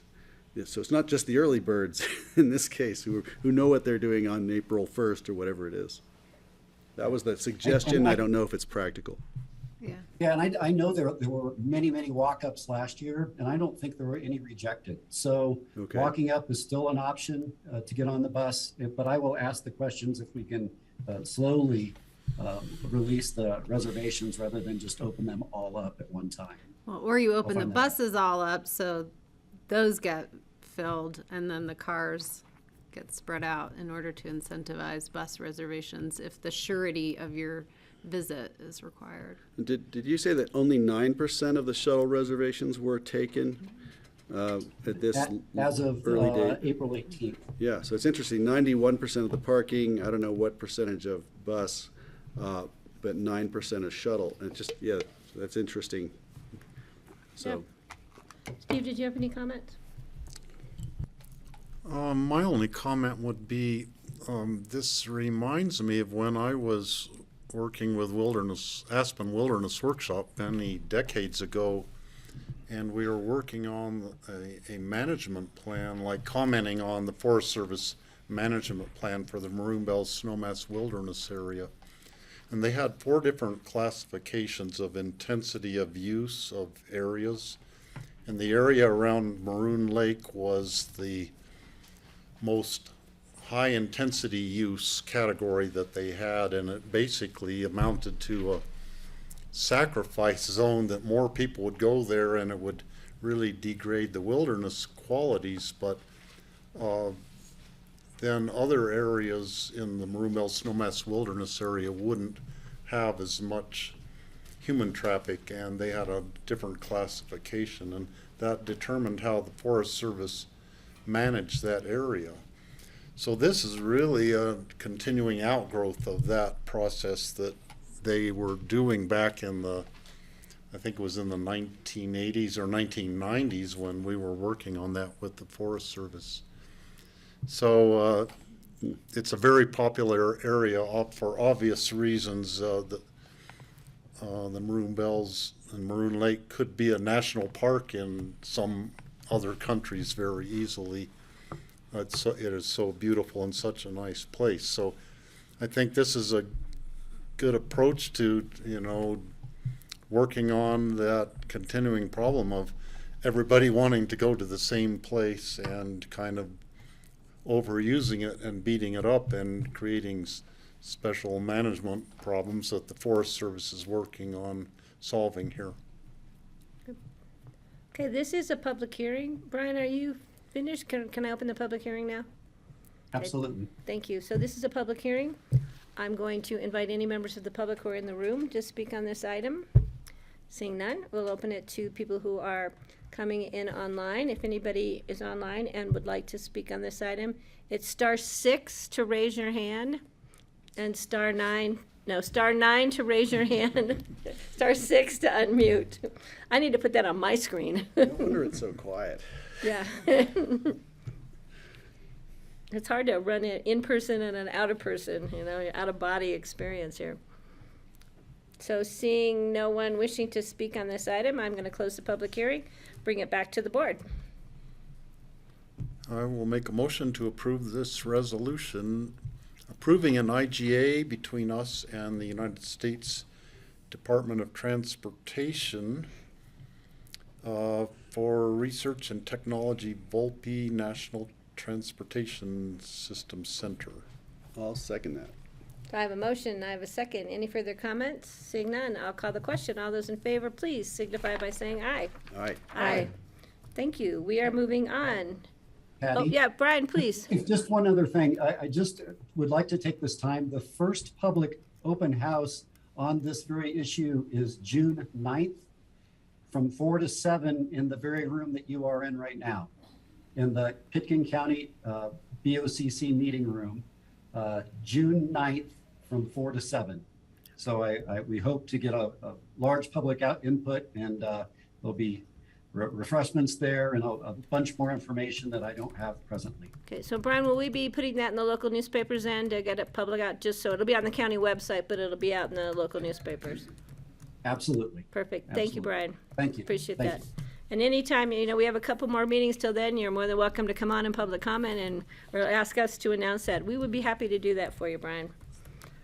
So it's not just the early birds in this case who know what they're doing on April 1st or whatever it is. That was the suggestion. I don't know if it's practical. Yeah. Yeah, and I know there were many walk-ups last year, and I don't think there were any rejected. So walking up is still an option to get on the bus, but I will ask the questions if we can slowly release the reservations rather than just open them all up at one time. Well, or you open the buses all up so those get filled and then the cars get spread out in order to incentivize bus reservations if the surety of your visit is required. Did you say that only 9% of the shuttle reservations were taken at this as of early date? April 18th? Yeah, so it's interesting. 91% of the parking. I don't know what percentage of bus, but 9% of shuttle. And it just that's interesting. So, Steve, did you have any comments? My only comment would be, this reminds me of when I was working with Aspen Wilderness Workshop many decades ago, and we were working on a management plan, like commenting on the Forest Service management plan for the Maroon Bells Snowmass Wilderness area. And they had 4 different classifications of intensity of use of areas. And the area around Maroon Lake was the most high intensity use category that they had, and it basically amounted to a sacrifice zone that more people would go there and it would really degrade the wilderness qualities. But then other areas in the Maroon Bells Snowmass Wilderness area wouldn't have as much human traffic, and they had a different classification, and that determined how the Forest Service managed that area. So this is really a continuing outgrowth of that process that they were doing back in the, I think it was in the 1980s or 1990s when we were working on that with the Forest Service. So it's a very popular area for obvious reasons. The Maroon Bells and Maroon Lake could be a national park in some other countries very easily. It is so beautiful and such a nice place. So I think this is a good approach to, working on that continuing problem of everybody wanting to go to the same place and kind of overusing it and beating it up and creating special management problems that the Forest Service is working on solving here. Okay, this is a public hearing. Brian, are you finished? Can I open the public hearing now? Absolutely. Thank you. So this is a public hearing. I'm going to invite any members of the public who are in the room to speak on this item. Seeing none, we'll open it to people who are coming in online. If anybody is online and would like to speak on this item, it's *6 to raise your hand and *9 to raise your hand, *6 to unmute. I need to put that on my screen. no wonder it's so quiet. Yeah. It's hard to run it in person and an out of person, out of body experience here. So seeing no one wishing to speak on this item, I'm going to close the public hearing, bring it back to the board. I will make a motion to approve this resolution approving an IGA between us and the United States Department of Transportation for Research and Technology Volpe National Transportation System Center. I'll second that. So I have a motion, I have a second. Any further comments? Seeing none, I'll call the question. All those in favor, please signify by saying aye. Aye. Aye. Thank you. We are moving on. Patty? Oh, yeah, Brian, please. Just one other thing. I just would like to take this time. The first public open house on this very issue is June 9th from 4 to 7 in the very room that you are in right now, in the Pitkin County BOCC meeting room, June 9th from 4 to 7. So we hope to get a large public input, and there'll be refreshments there and a bunch more information that I don't have presently. Okay, so Brian, will we be putting that in the local newspapers then to get it public out? Just so it'll be on the county website, but it'll be out in the local newspapers. Absolutely. Perfect. Absolutely. Thank you, Brian. Thank you. Appreciate Thank that. you. And anytime, we have a couple more meetings till then, you're more than welcome to come on in public comment or ask us to announce that. We would be happy to do that for you, Brian.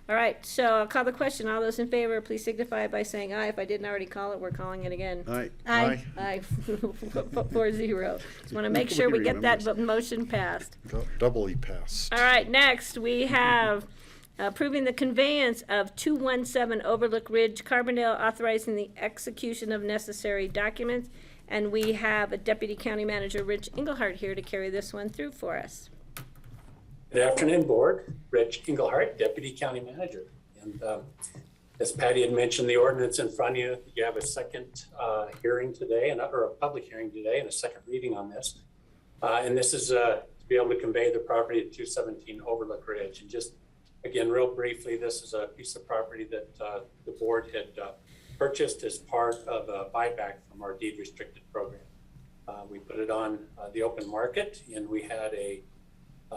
All right, so I'll call the question. All those in favor, please signify by saying aye. If I didn't already call it, we're calling it again. Aye. Aye. Aye. 4-0. Just want to make sure we get that motion passed. Doubly passed. All right, next we have approving the conveyance of 217 Overlook Ridge, Carbondale, authorizing the execution of necessary documents. And we have a Deputy County Manager, Rich Engelhardt, here to carry this one through for us. Good afternoon, Board. Rich Engelhardt, Deputy County Manager. And as Patty had mentioned, the ordinance in front of you, you have a second hearing today, or a public hearing today, and a second reading on this. And this is to be able to convey the property at 217 Overlook Ridge. And just, again, real briefly, this is a piece of property that the board had purchased as part of a buyback from our deed restricted program. We put it on the open market, and we had a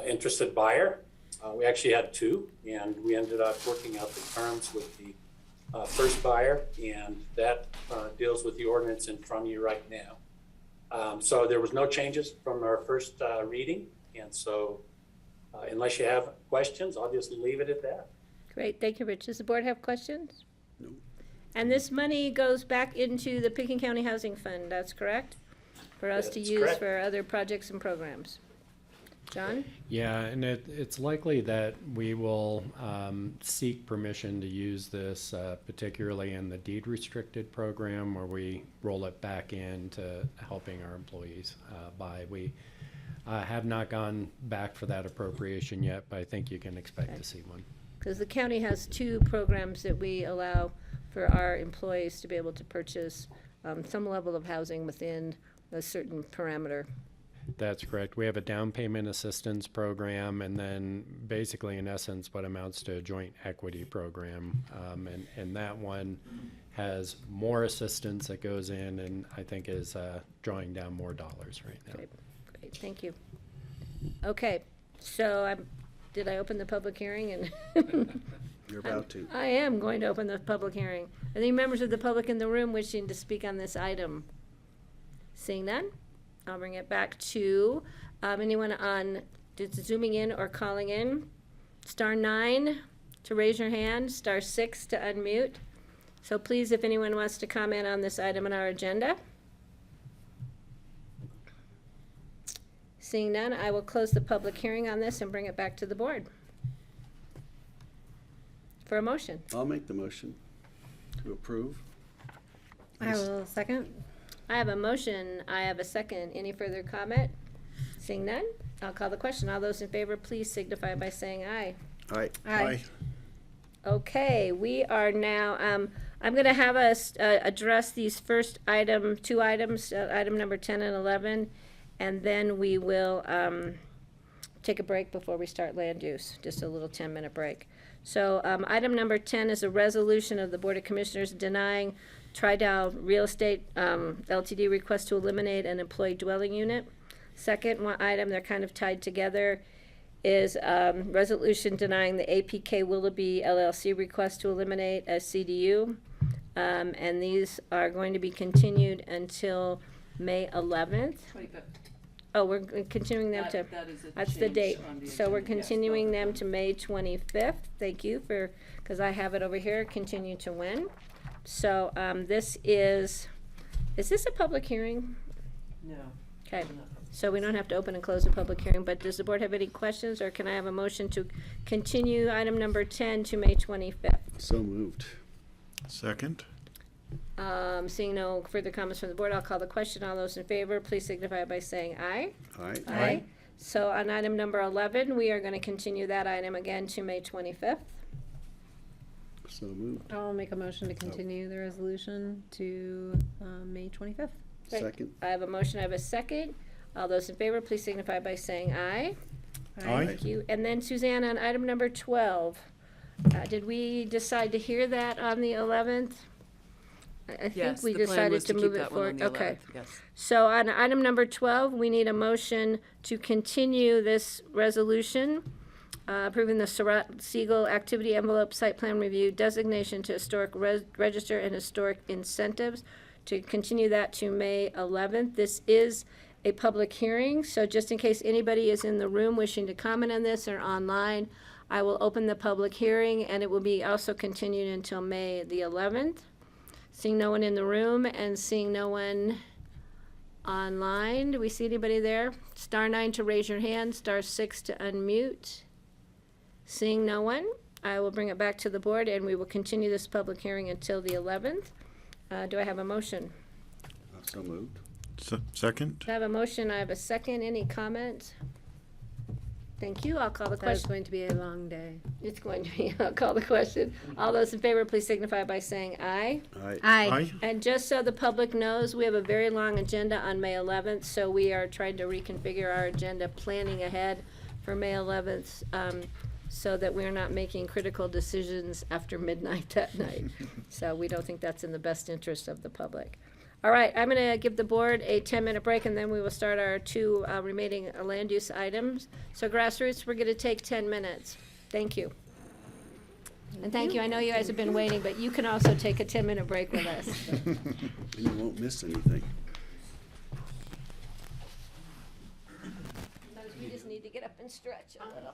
interested buyer. We actually had two, and we ended up working out the terms with the first buyer, and that deals with the ordinance in front of you right now. So there was no changes from our first reading, and so unless you have questions, I'll just leave it at that. Great, thank you, Rich. Does the board have questions? No. And this money goes back into the Pickens County Housing Fund, that's correct? For us to That's use correct. for other projects and programs. John? Yeah, and it's likely that we will seek permission to use this, particularly in the deed restricted program, where we roll it back into helping our employees buy. We have not gone back for that appropriation yet, but I think you can expect to see one. Because the county has two programs that we allow for our employees to be able to purchase some level of housing within a certain parameter. That's correct. We have a down payment assistance program, and then basically, in essence, what amounts to a joint equity program. And that one has more assistance that goes in, and I think is drawing down more dollars right now. Great, great, thank you. Okay, so did I open the public hearing? And You're about to. I am going to open the public hearing. Are there any members of the public in the room wishing to speak on this item? Seeing none, I'll bring it back to anyone on zooming in or calling in. *9 to raise your hand, *6 to unmute. So please, if anyone wants to comment on this item on our agenda. Seeing none, I will close the public hearing on this and bring it back to the board for a motion. I'll make the motion to approve. I will second. I have a motion, I have a second. Any further comment? Seeing none, I'll call the question. All those in favor, please signify by saying aye. All right. Aye. Okay, we are now, I'm gonna have us address these first two items, item number 10 and 11, and then we will take a break before we start land use, just a little 10-minute break. So item number 10 is a resolution of the Board of Commissioners denying Tridal Real Estate LTD request to eliminate an employee dwelling unit. Second one item, they're kind of tied together, is resolution denying the APK Willoughby LLC request to eliminate a CDU. And these are going to be continued until May 11th. 25th. Oh, we're continuing them to, That is a that's the change date. on the So we're agenda. Yes, continuing both of them them. to May 25th. Thank you for, because I have it over here, continue to when. So this is this a public hearing? No. Okay, so we don't have to open and close the public hearing, but does the board have any questions, or can I have a motion to continue item number 10 to May 25th? So moved. Second? Seeing no further comments from the board, I'll call the question. All those in favor, please signify by saying aye. Aye. Aye. So on item number 11, we are going to continue that item again to May 25th. So moved. I'll make a motion to continue the resolution to May 25th. Great. Second. I have a motion, I have a second. All those in favor, please signify by saying aye. Aye. Thank you. And then Suzanne, on item number 12, did we decide to hear that on the 11th? I think Yes, we the plan decided was to keep move it that one on forward. the Okay. 11th, yes. So on item number 12, we need a motion to continue this resolution, approving the Siegel Activity Envelope Site Plan Review designation to Historic Register and Historic Incentives, to continue that to May 11th. This is a public hearing, so just in case anybody is in the room wishing to comment on this or online, I will open the public hearing, and it will be also continued until May the 11th. Seeing no one in the room and seeing no one online, do we see anybody there? *9 to raise your hand, *6 to unmute. Seeing no one, I will bring it back to the board, and we will continue this public hearing until the 11th. Do I have a motion? So moved. Second? I have a motion, I have a second. Any comment? Thank you. I'll call the That is question. going to be a long day. It's going to be, I'll call the question. All those in favor, please signify by saying aye. Aye. Aye. And just so the public knows, we have a very long agenda on May 11th, so we are trying to reconfigure our agenda, planning ahead for May 11th. so that we're not making critical decisions after midnight that night. So we don't think that's in the best interest of the public. All right, I'm going to give the board a 10-minute break, and then we will start our two remaining land use items. So grassroots, we're going to take 10 minutes. Thank you. And thank you. I know you guys have been waiting, but you can also take a 10-minute break with us. And you won't miss anything. Sometimes we just need to get up and stretch a little.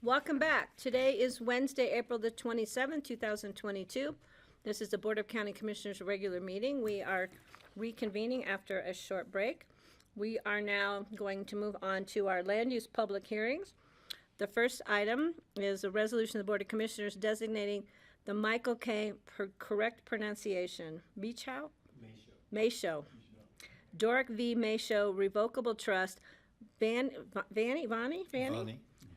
Welcome back. Today is Wednesday, April the 27th, 2022. This is the Board of County Commissioners regular meeting. We are reconvening after a short break. We are now going to move on to our land use public hearings. The first item is a resolution of the Board of Commissioners designating the Michael K. correct pronunciation, Michow? Mayshow. Doric V. Mayshow Revocable Trust, Vani?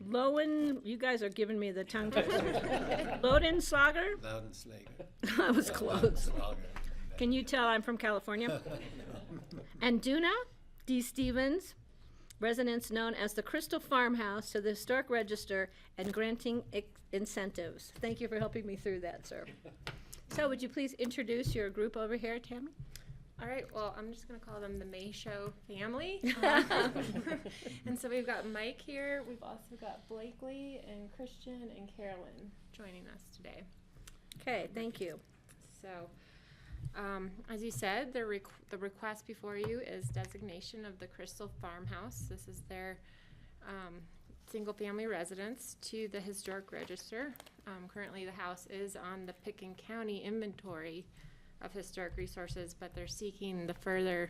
Lowen, you guys are giving me the tongue twister. Lodenslager? Loudenslager. I was close. Can you tell I'm from California? And Duna D. Stevens, residents known as the Crystal Farmhouse, to the Historic Register and granting incentives. Thank you for helping me through that, sir. So would you please introduce your group over here, Tammy? All right, well, I'm just going to call them the May Show family. And so we've got Mike here. We've also got Blakely and Christian and Carolyn joining us today. Okay, thank you. So, as you said, the request before you is designation of the Crystal Farmhouse. This is their single-family residence to the Historic Register. Currently, the house is on the Pickens County inventory of historic resources, but they're seeking the further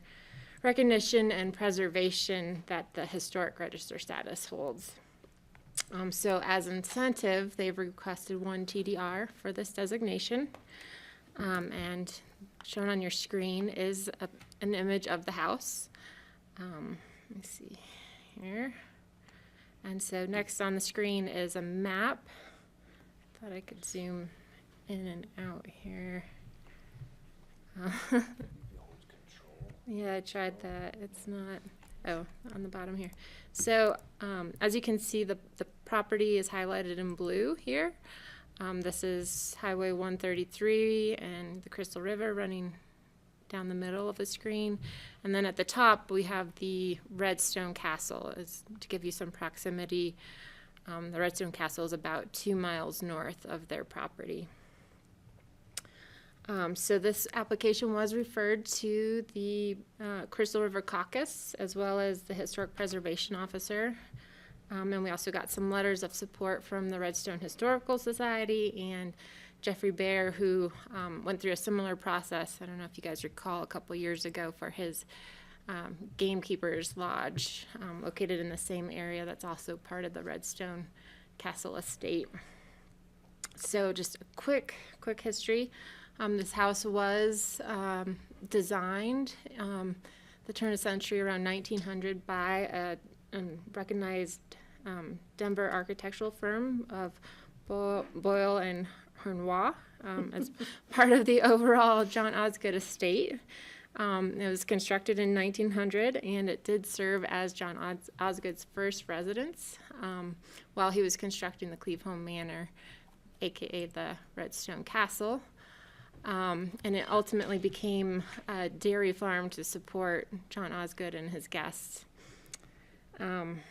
recognition and preservation that the Historic Register status holds. So as incentive, they've requested 1 TDR for this designation. And shown on your screen is an image of the house. Let me see here. And so next on the screen is a map. I thought I could zoom in and out here. Yeah, I tried that. It's not. Oh, on the bottom here. So as you can see, the property is highlighted in blue here. This is Highway 133 and the Crystal River running down the middle of the screen. And then at the top, we have the Redstone Castle. To give you some proximity, the Redstone Castle is about 2 miles north of their property. So this application was referred to the Crystal River Caucus as well as the Historic Preservation Officer. And we also got some letters of support from the Redstone Historical Society and Jeffrey Bear, who went through a similar process. I don't know if you guys recall a couple years ago for his Gamekeeper's Lodge, located in the same area that's also part of the Redstone Castle estate. So just a quick history. This house was designed the turn of century around 1900 by a recognized Denver architectural firm of Boyle and Hernois as part of the overall John Osgood estate. It was constructed in 1900, and it did serve as John Osgood's first residence while he was constructing the Cleave-Home Manor, aka the Redstone Castle. And it ultimately became a dairy farm to support John Osgood and his guests. And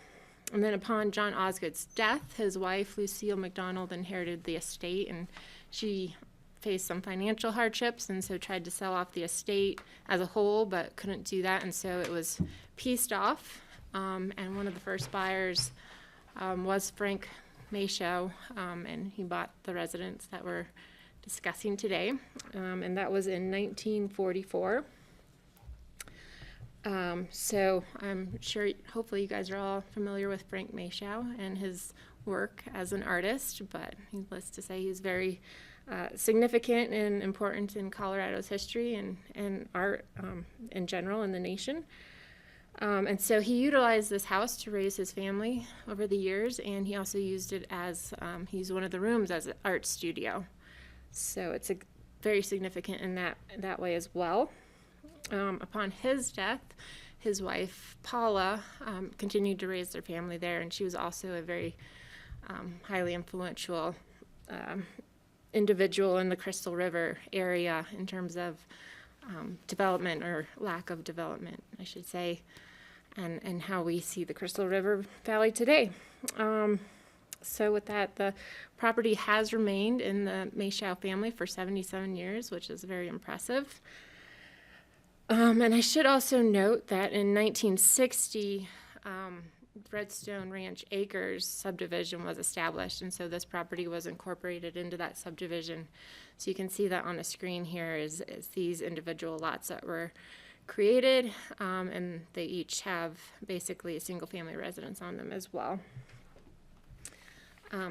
then upon John Osgood's death, his wife, Lucille McDonald, inherited the estate, and she faced some financial hardships and so tried to sell off the estate as a whole, but couldn't do that, and so it was pieced off. And one of the first buyers was Frank Mayshow, and he bought the residence that we're discussing today, and that was in 1944. So I'm sure, hopefully you guys are all familiar with Frank Mayshow and his work as an artist, but needless to say, he's very significant and important in Colorado's history and art in general in the nation. And so he utilized this house to raise his family over the years, and he also used it as, he used one of the rooms as an art studio. So it's very significant in that way as well. Upon his death, his wife, Paula, continued to raise their family there, and she was also a very highly influential individual in the Crystal River area in terms of development, or lack of development, I should say, and how we see the Crystal River Valley today. So with that, the property has remained in the Mayshow family for 77 years, which is very impressive. And I should also note that in 1960, Redstone Ranch Acres subdivision was established, and so this property was incorporated into that subdivision. So you can see that on the screen here is these individual lots that were created, and they each have basically a single-family residence on them as well.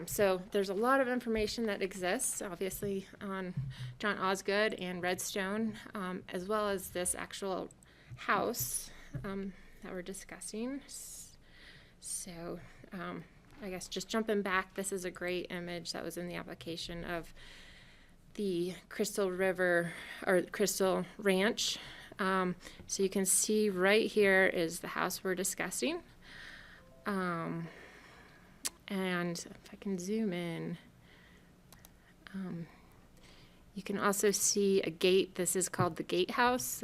So there's a lot of information that exists, obviously, on John Osgood and Redstone, as well as this actual house that we're discussing. So I guess just jumping back, this is a great image that was in the application of the Crystal River, or Crystal Ranch. So you can see right here is the house we're discussing. And if I can zoom in, you can also see a gate. This is called the gatehouse.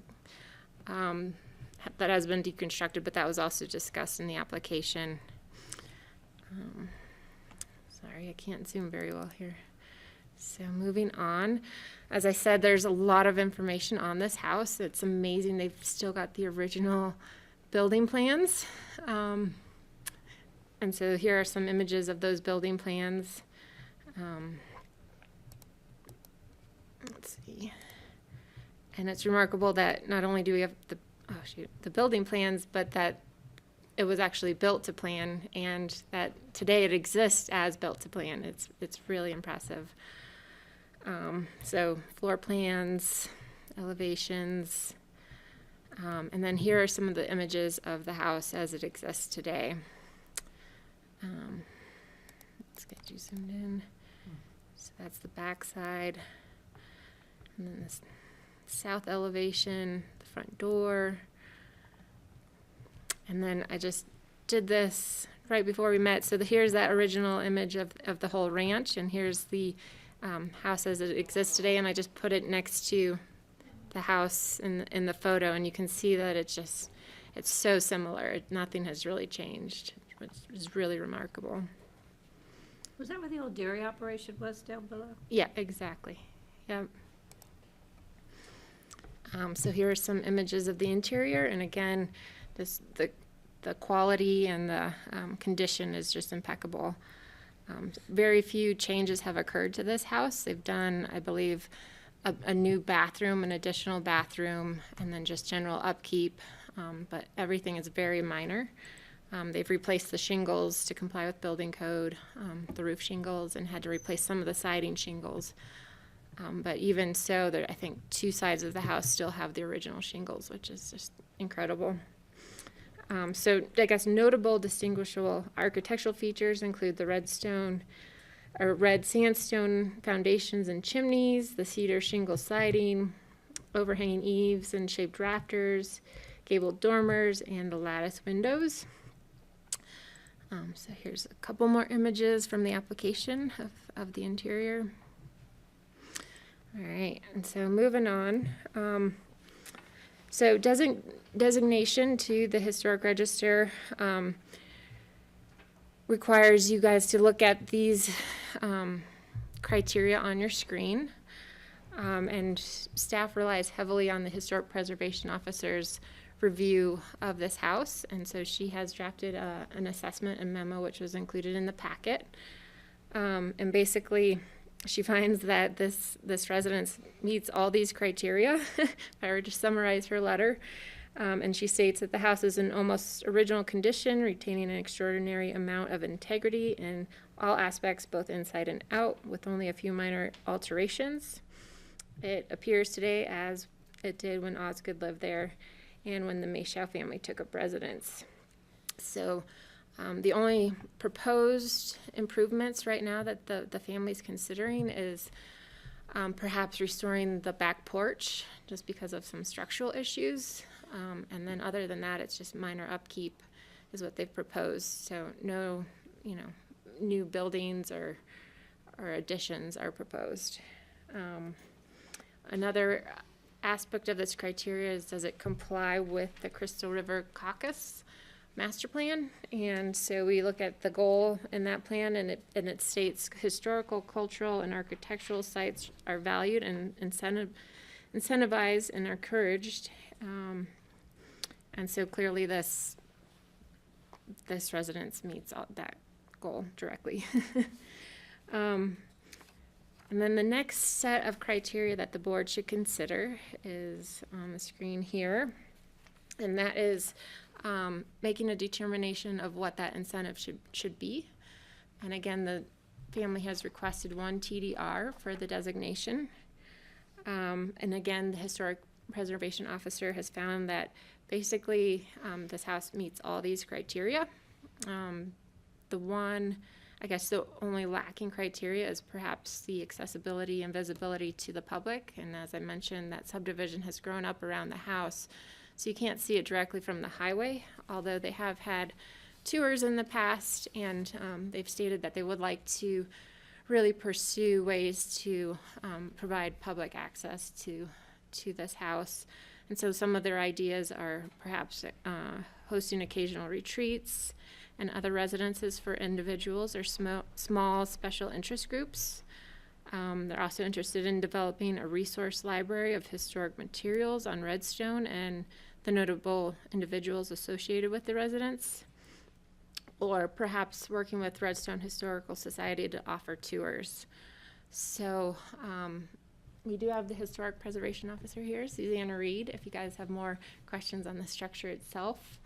That has been deconstructed, but that was also discussed in the application. Sorry, I can't zoom very well here. So moving on, as I said, there's a lot of information on this house. It's amazing. They've still got the original building plans. And so here are some images of those building plans. Let's see. And it's remarkable that not only do we have the building plans, but that it was actually built to plan, and that today it exists as built to plan. It's really impressive. So floor plans, elevations, and then here are some of the images of the house as it exists today. Let's get you zoomed in. So that's the back side, and then this south elevation, the front door. And then I just did this right before we met. So here's that original image of the whole ranch, and here's the house as it exists today, and I just put it next to the house in the photo, and you can see that it's so similar. Nothing has really changed, which is really remarkable. Was that where the old dairy operation was down below? Yeah, exactly. Yep. So here are some images of the interior, and again, the quality and the condition is just impeccable. Very few changes have occurred to this house. They've done, I believe, a new bathroom, an additional bathroom, and then just general upkeep, but everything is very minor. They've replaced the shingles to comply with building code, the roof shingles, and had to replace some of the siding shingles. But even so, I think 2 sides of the house still have the original shingles, which is just incredible. So I guess notable distinguishable architectural features include the red sandstone foundations and chimneys, the cedar shingle siding, overhanging eaves and shaped rafters, gabled dormers, and the lattice windows. So here's a couple more images from the application of the interior. All right, and so moving on. So designation to the Historic Register requires you guys to look at these criteria on your screen. And staff relies heavily on the Historic Preservation Officer's review of this house, and so she has drafted an assessment and memo which was included in the packet. And basically, she finds that this residence meets all these criteria. If I were to summarize her letter, and she states that the house is in almost original condition, retaining an extraordinary amount of integrity in all aspects, both inside and out, with only a few minor alterations. It appears today as it did when Osgood lived there and when the Mayshow family took up residence. So the only proposed improvements right now that the family's considering is perhaps restoring the back porch just because of some structural issues. And then other than that, it's just minor upkeep is what they've proposed. So no, new buildings or additions are proposed. Another aspect of this criteria is, does it comply with the Crystal River Caucus master plan? And so we look at the goal in that plan, and it states historical, cultural, and architectural sites are valued and incentivized and encouraged. And so clearly this this residence meets that goal directly. And then the next set of criteria that the board should consider is on the screen here. And that is making a determination of what that incentive should be. And again, the family has requested 1 TDR for the designation. And again, the Historic Preservation Officer has found that basically this house meets all these criteria. The only lacking criteria is perhaps the accessibility and visibility to the public. And as I mentioned, that subdivision has grown up around the house, so you can't see it directly from the highway, although they have had tours in the past, and they've stated that they would like to really pursue ways to provide public access to this house. And so some of their ideas are perhaps hosting occasional retreats and other residences for individuals or small special interest groups. They're also interested in developing a resource library of historic materials on Redstone and the notable individuals associated with the residence, or perhaps working with Redstone Historical Society to offer tours. So we do have the Historic Preservation Officer here, Susanna Reed, if you guys have more questions on the structure itself.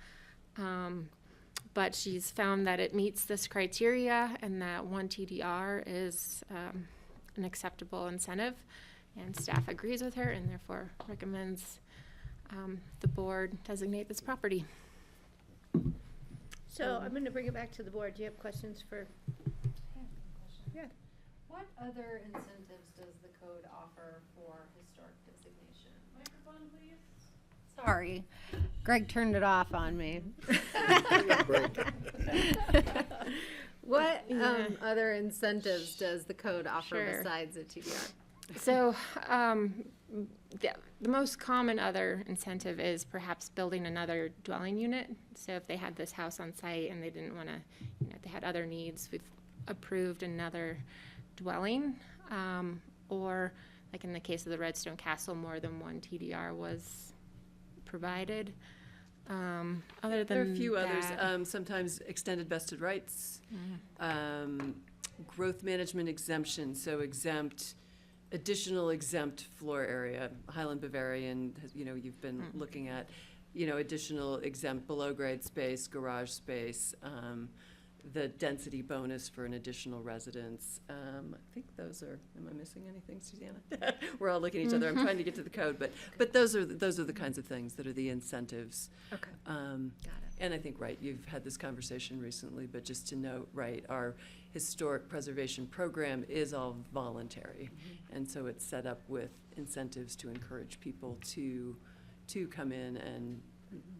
But she's found that it meets this criteria and that 1 TDR is an acceptable incentive, and staff agrees with her and therefore recommends the board designate this property. So I'm going to bring it back to the board. Do you have questions for? Yeah. What other incentives does the code offer for historic designation? Microphone, please. Sorry, Greg turned it off on me. What other incentives does the code offer besides a TDR? So the most common other incentive is perhaps building another dwelling unit. So if they had this house on site and they didn't want to, they had other needs, we've approved another dwelling. Or like in the case of the Redstone Castle, more than 1 TDR was provided. Other than There are a few that, others, sometimes extended vested rights, growth management exemption, so additional exempt floor area. Highland Bavarian, you've been looking at, additional exempt below grade space, garage space, the density bonus for an additional residence. I think those are, am I missing anything, Susanna? We're all looking at each other. I'm trying to get to the code, but those are the kinds of things that are the incentives. Okay. Got it. And I think, right, you've had this conversation recently, but just to note, right, our historic preservation program is all voluntary. And so it's set up with incentives to encourage people to come in and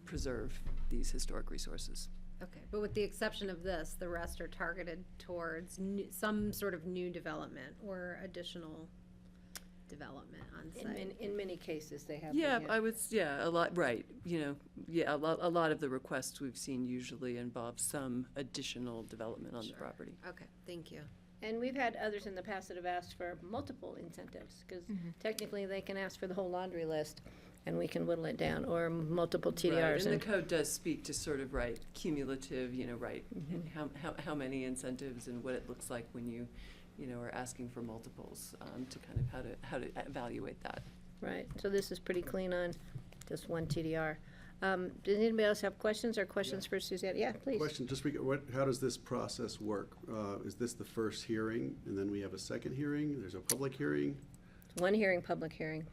preserve these historic resources. Okay, but with the exception of this, the rest are targeted towards some sort of new development or additional development on site. In many cases, they have. Yeah, a lot, right, a lot of the requests we've seen usually involve some additional development on the property. Okay, thank you. And we've had others in the past that have asked for multiple incentives, because technically they can ask for the whole laundry list, and we can whittle it down, or multiple TDRs. Right, and the code does speak to sort of, right, cumulative, and how many incentives and what it looks like when you are asking for multiples, to kind of how to evaluate that. Right, so this is pretty clean on just 1 TDR. Does anybody else have questions for Suzanne? Yeah, please. Question, how does this process work? Is this the first hearing, and then we have a second hearing? There's a public hearing? 1 hearing, public hearing.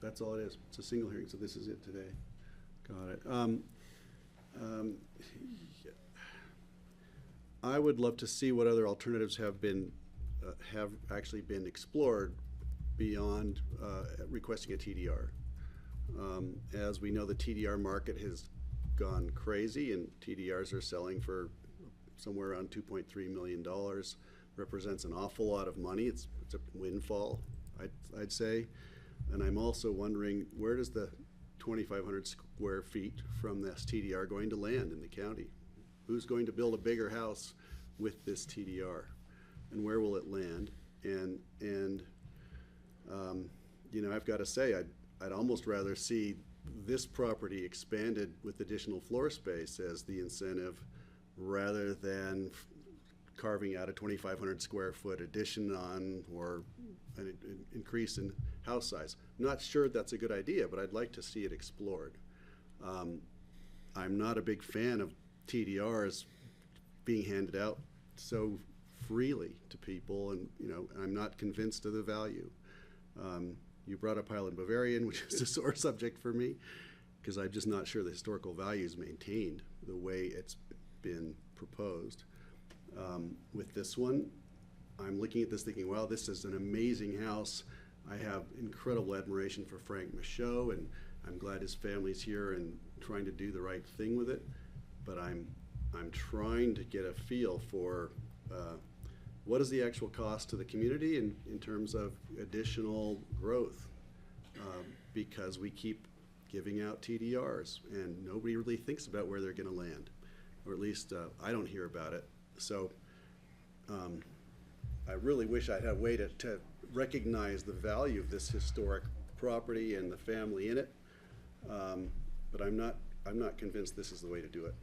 That's all it is. It's a single hearing, so this is it today. Got it. I would love to see what other alternatives have actually been explored beyond requesting a TDR. As we know, the TDR market has gone crazy, and TDRs are selling for somewhere around $2.3 million. Represents an awful lot of money. It's a windfall, I'd say. And I'm also wondering, where does the 2,500 square feet from this TDR going to land in the county? Who's going to build a bigger house with this TDR? And where will it land? And I've got to say, I'd almost rather see this property expanded with additional floor space as the incentive rather than carving out a 2,500 square foot addition on, or an increase in house size. I'm not sure that's a good idea, but I'd like to see it explored. I'm not a big fan of TDRs being handed out so freely to people, and I'm not convinced of the value. You brought up Highland Bavarian, which is a sore subject for me, because I'm just not sure the historical value is maintained the way it's been proposed. With this one, I'm looking at this thinking, wow, this is an amazing house. I have incredible admiration for Frank Michaud, and I'm glad his family's here and trying to do the right thing with it. But I'm trying to get a feel for what is the actual cost to the community in terms of additional growth, because we keep giving out TDRs and nobody really thinks about where they're going to land, or at least I don't hear about it. So I really wish I had a way to recognize the value of this historic property and the family in it, but I'm not convinced this is the way to do it.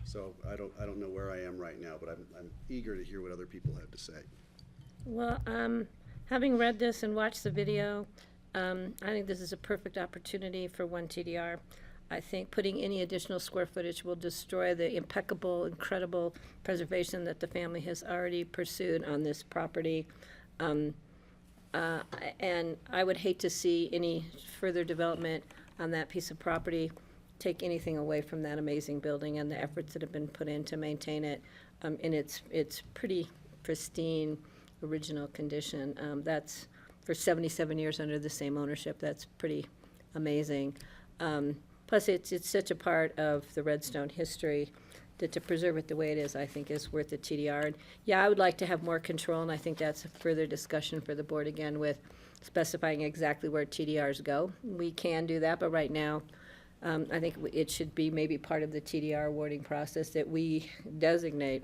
So I don't know where I am right now, but I'm eager to hear what other people have to say. Well, having read this and watched the video, I think this is a perfect opportunity for one TDR. I think putting any additional square footage will destroy the impeccable, incredible preservation that the family has already pursued on this property. And I would hate to see any further development on that piece of property take anything away from that amazing building and the efforts that have been put in to maintain it in its pretty pristine original condition. That's for 77 years under the same ownership. That's pretty amazing. Plus, it's such a part of the Redstone history that to preserve it the way it is, I think, is worth the TDR. And yeah, I would like to have more control, and I think that's a further discussion for the board again with specifying exactly where TDRs go. We can do that, but right now, I think it should be maybe part of the TDR awarding process that we designate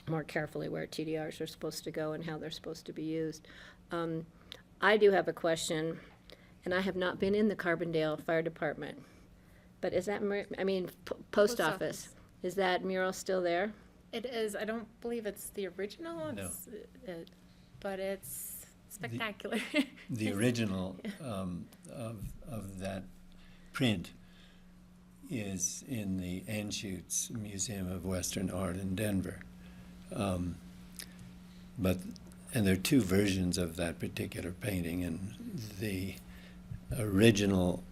more carefully where TDRs are supposed to go and how they're supposed to be used. I do have a question, and I have not been in the Carbondale Fire Department, but is that, post office, is that mural still there? It is. I don't believe it's the original, but it's spectacular. The original of that print is in the Anschutz Museum of Western Art in Denver. And there are two versions of that particular painting, and the original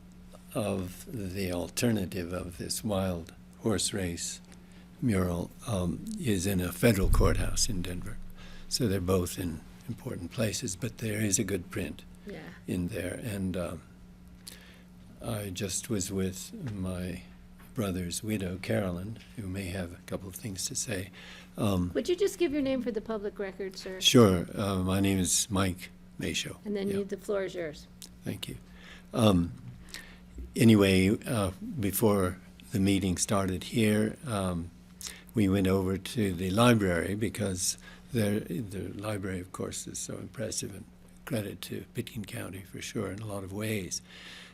of the alternative of this wild horse race mural is in a federal courthouse in Denver. So they're both in important places, but there is a good print in there. And I just was with my brother's widow, Carolyn, who may have a couple of things to say. Would you just give your name for the public record, sir? Sure. My name is Mike Mayshow. And then the floor is yours. Thank you. Anyway, before the meeting started here, we went over to the library because the library, of course, is so impressive, and credit to Pitkin County for sure in a lot of ways.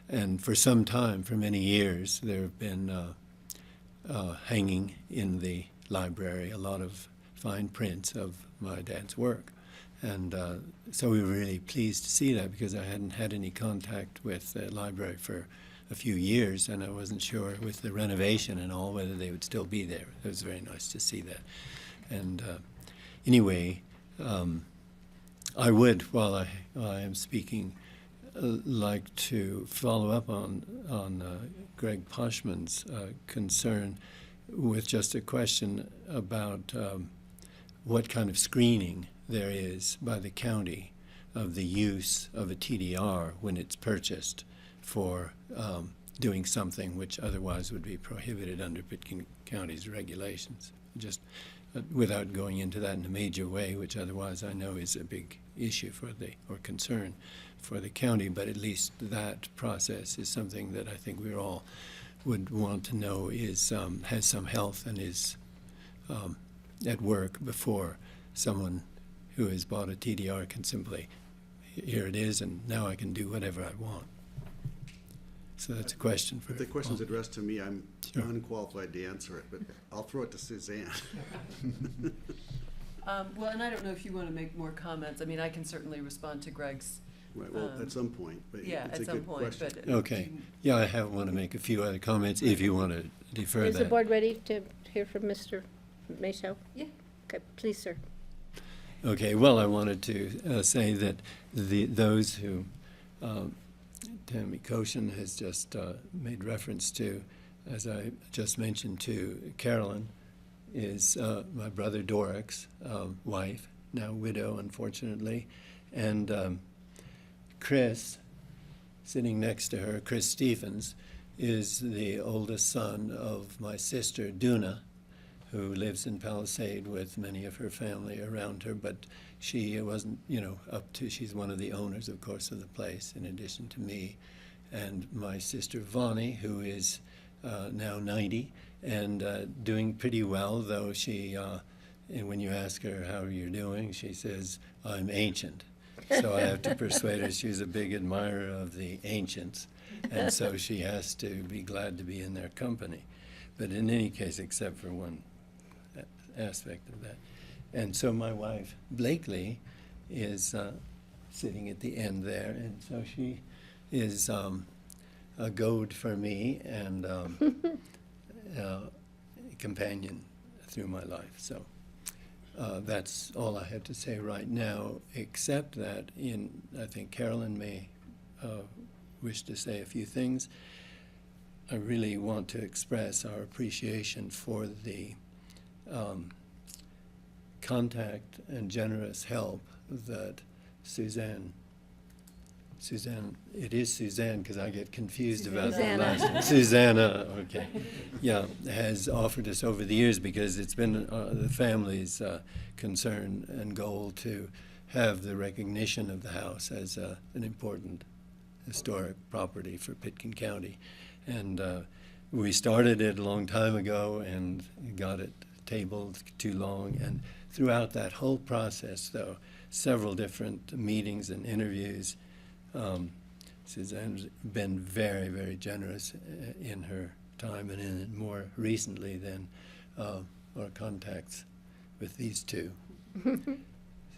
And for some time, for many years, there have been hanging in the library a lot of fine prints of my dad's work. And so we were really pleased to see that, because I hadn't had any contact with the library for a few years, and I wasn't sure with the renovation and all whether they would still be there. It was very nice to see that. And anyway, I would, while I am speaking, like to follow up on Greg Poshman's concern with just a question about what kind of screening there is by the county of the use of a TDR when it's purchased for doing something which otherwise would be prohibited under Pitkin County's regulations. Just without going into that in a major way, which otherwise I know is a big issue or concern for the county, but at least that process is something that I think we all would want to know is has some health and is at work before someone who has bought a TDR can simply, here it is, and now I can do whatever I want. So that's a question for. If the question's addressed to me, I'm Sure. unqualified to answer it, but I'll throw it to Suzanne. Well, and I don't know if you want to make more comments. I mean, I can certainly respond to Greg's. Right, well, at some point, but Yeah, it's at a some good point, question. but. Okay. Yeah, I want to make a few other comments if you want to defer Is the that. board ready to hear from Mr. Mayshow? Yeah. Okay, please, sir. Okay, well, I wanted to say that those who Tammy Koshin has just made reference to, as I just mentioned to Carolyn, is my brother Doric's wife, now widow, unfortunately, and Chris, sitting next to her, Chris Stephens, is the oldest son of my sister Duna, who lives in Palisade with many of her family around her, but she wasn't, she's one of the owners, of course, of the place, in addition to me. And my sister Vonnie, who is now 90 and doing pretty well, though she, and when you ask her how you're doing, she says, I'm ancient. So I have to persuade her she's a big admirer of the ancients, and so she has to be glad to be in their company. But in any case, except for one aspect of that. And so my wife, Blakely, is sitting at the end there, and so she is a goad for me and a companion through my life. So that's all I have to say right now, except that I think Carolyn may wish to say a few things. I really want to express our appreciation for the contact and generous help that Suzanne, it is Suzanne because I get confused about the last name. Susanna, okay. Yeah, has offered us over the years because it's been the family's concern and goal to have the recognition of the house as an important historic property for Pitkin County. And we started it a long time ago and got it tabled too long. And throughout that whole process, though, several different meetings and interviews, Suzanne's been very, very generous in her time and in it more recently than our contacts with these two.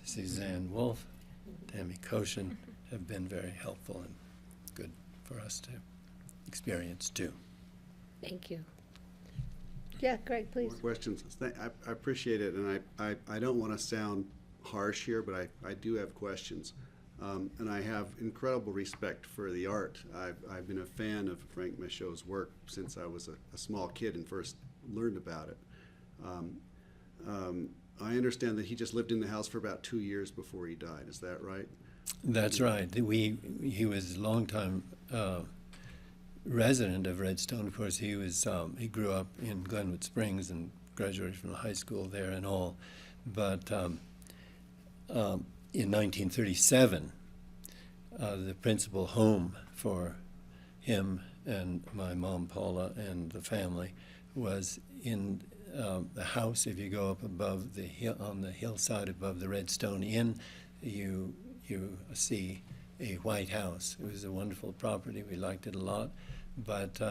Suzanne Wolf, Tammy Koshin have been very helpful and good for us to experience too. Thank you. Yeah, Greg, please. More questions. I appreciate it, and I don't want to sound harsh here, but I do have questions. And I have incredible respect for the art. I've been a fan of Frank Michaud's work since I was a small kid and first learned about it. I understand that he just lived in the house for about 2 years before he died. Is that right? That's right. He was a long-time resident of Redstone. Of course, he grew up in Glenwood Springs and graduated from high school there and all. But in 1937, the principal home for him and my mom Paula and the family was in the house. If you go up above the hill, on the hillside above the Redstone Inn, you see a white house. It was a wonderful property. We liked it a lot. But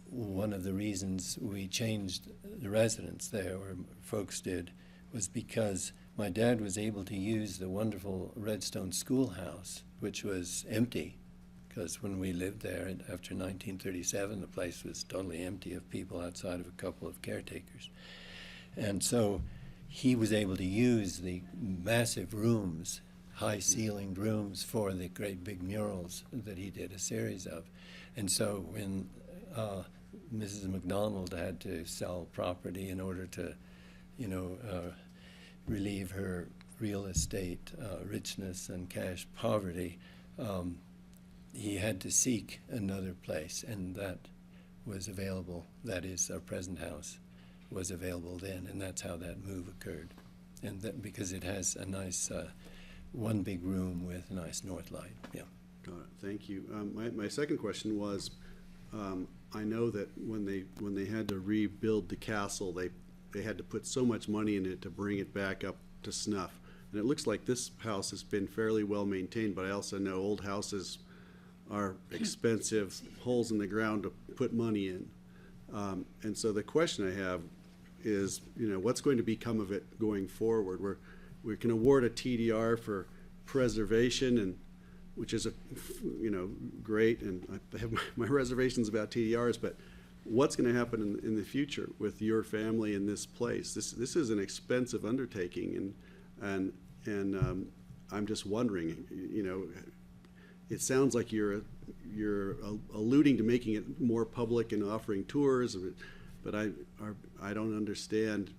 one of the reasons we changed the residence there, or folks did, was because my dad was able to use the wonderful Redstone schoolhouse, which was empty, because when we lived there after 1937, the place was totally empty of people outside of a couple of caretakers. And so he was able to use the massive rooms, high-ceilinged rooms, for the great big murals that he did a series of. And so when Mrs. McDonald had to sell property in order to, relieve her real estate richness and cash poverty, he had to seek another place, and that was available. That is, our present house was available then, and that's how that move occurred. And that because it has a nice one big room with a nice north light. Yeah. Got it. Thank you. My second question was, I know that when they had to rebuild the castle, they had to put so much money in it to bring it back up to snuff. And it looks like this house has been fairly well maintained, but I also know old houses are expensive holes in the ground to put money in. And so the question I have is, what's going to become of it going forward? We can award a TDR for preservation, and which is great, and I have my reservations about TDRs, but what's going to happen in the future with your family in this place? This is an expensive undertaking, and I'm just wondering, it sounds like you're alluding to making it more public and offering tours, but I don't understand.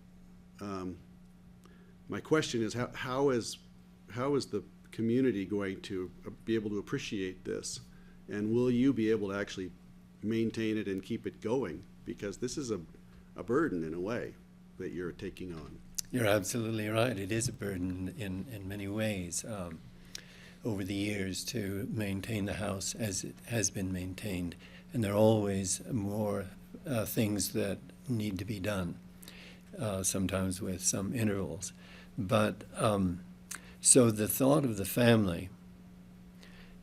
My question is, how is the community going to be able to appreciate this, and will you be able to actually maintain it and keep it going? Because this is a burden in a way that you're taking on. You're absolutely right. It is a burden in many ways over the years to maintain the house as it has been maintained. And there are always more things that need to be done, sometimes with some intervals. But so the thought of the family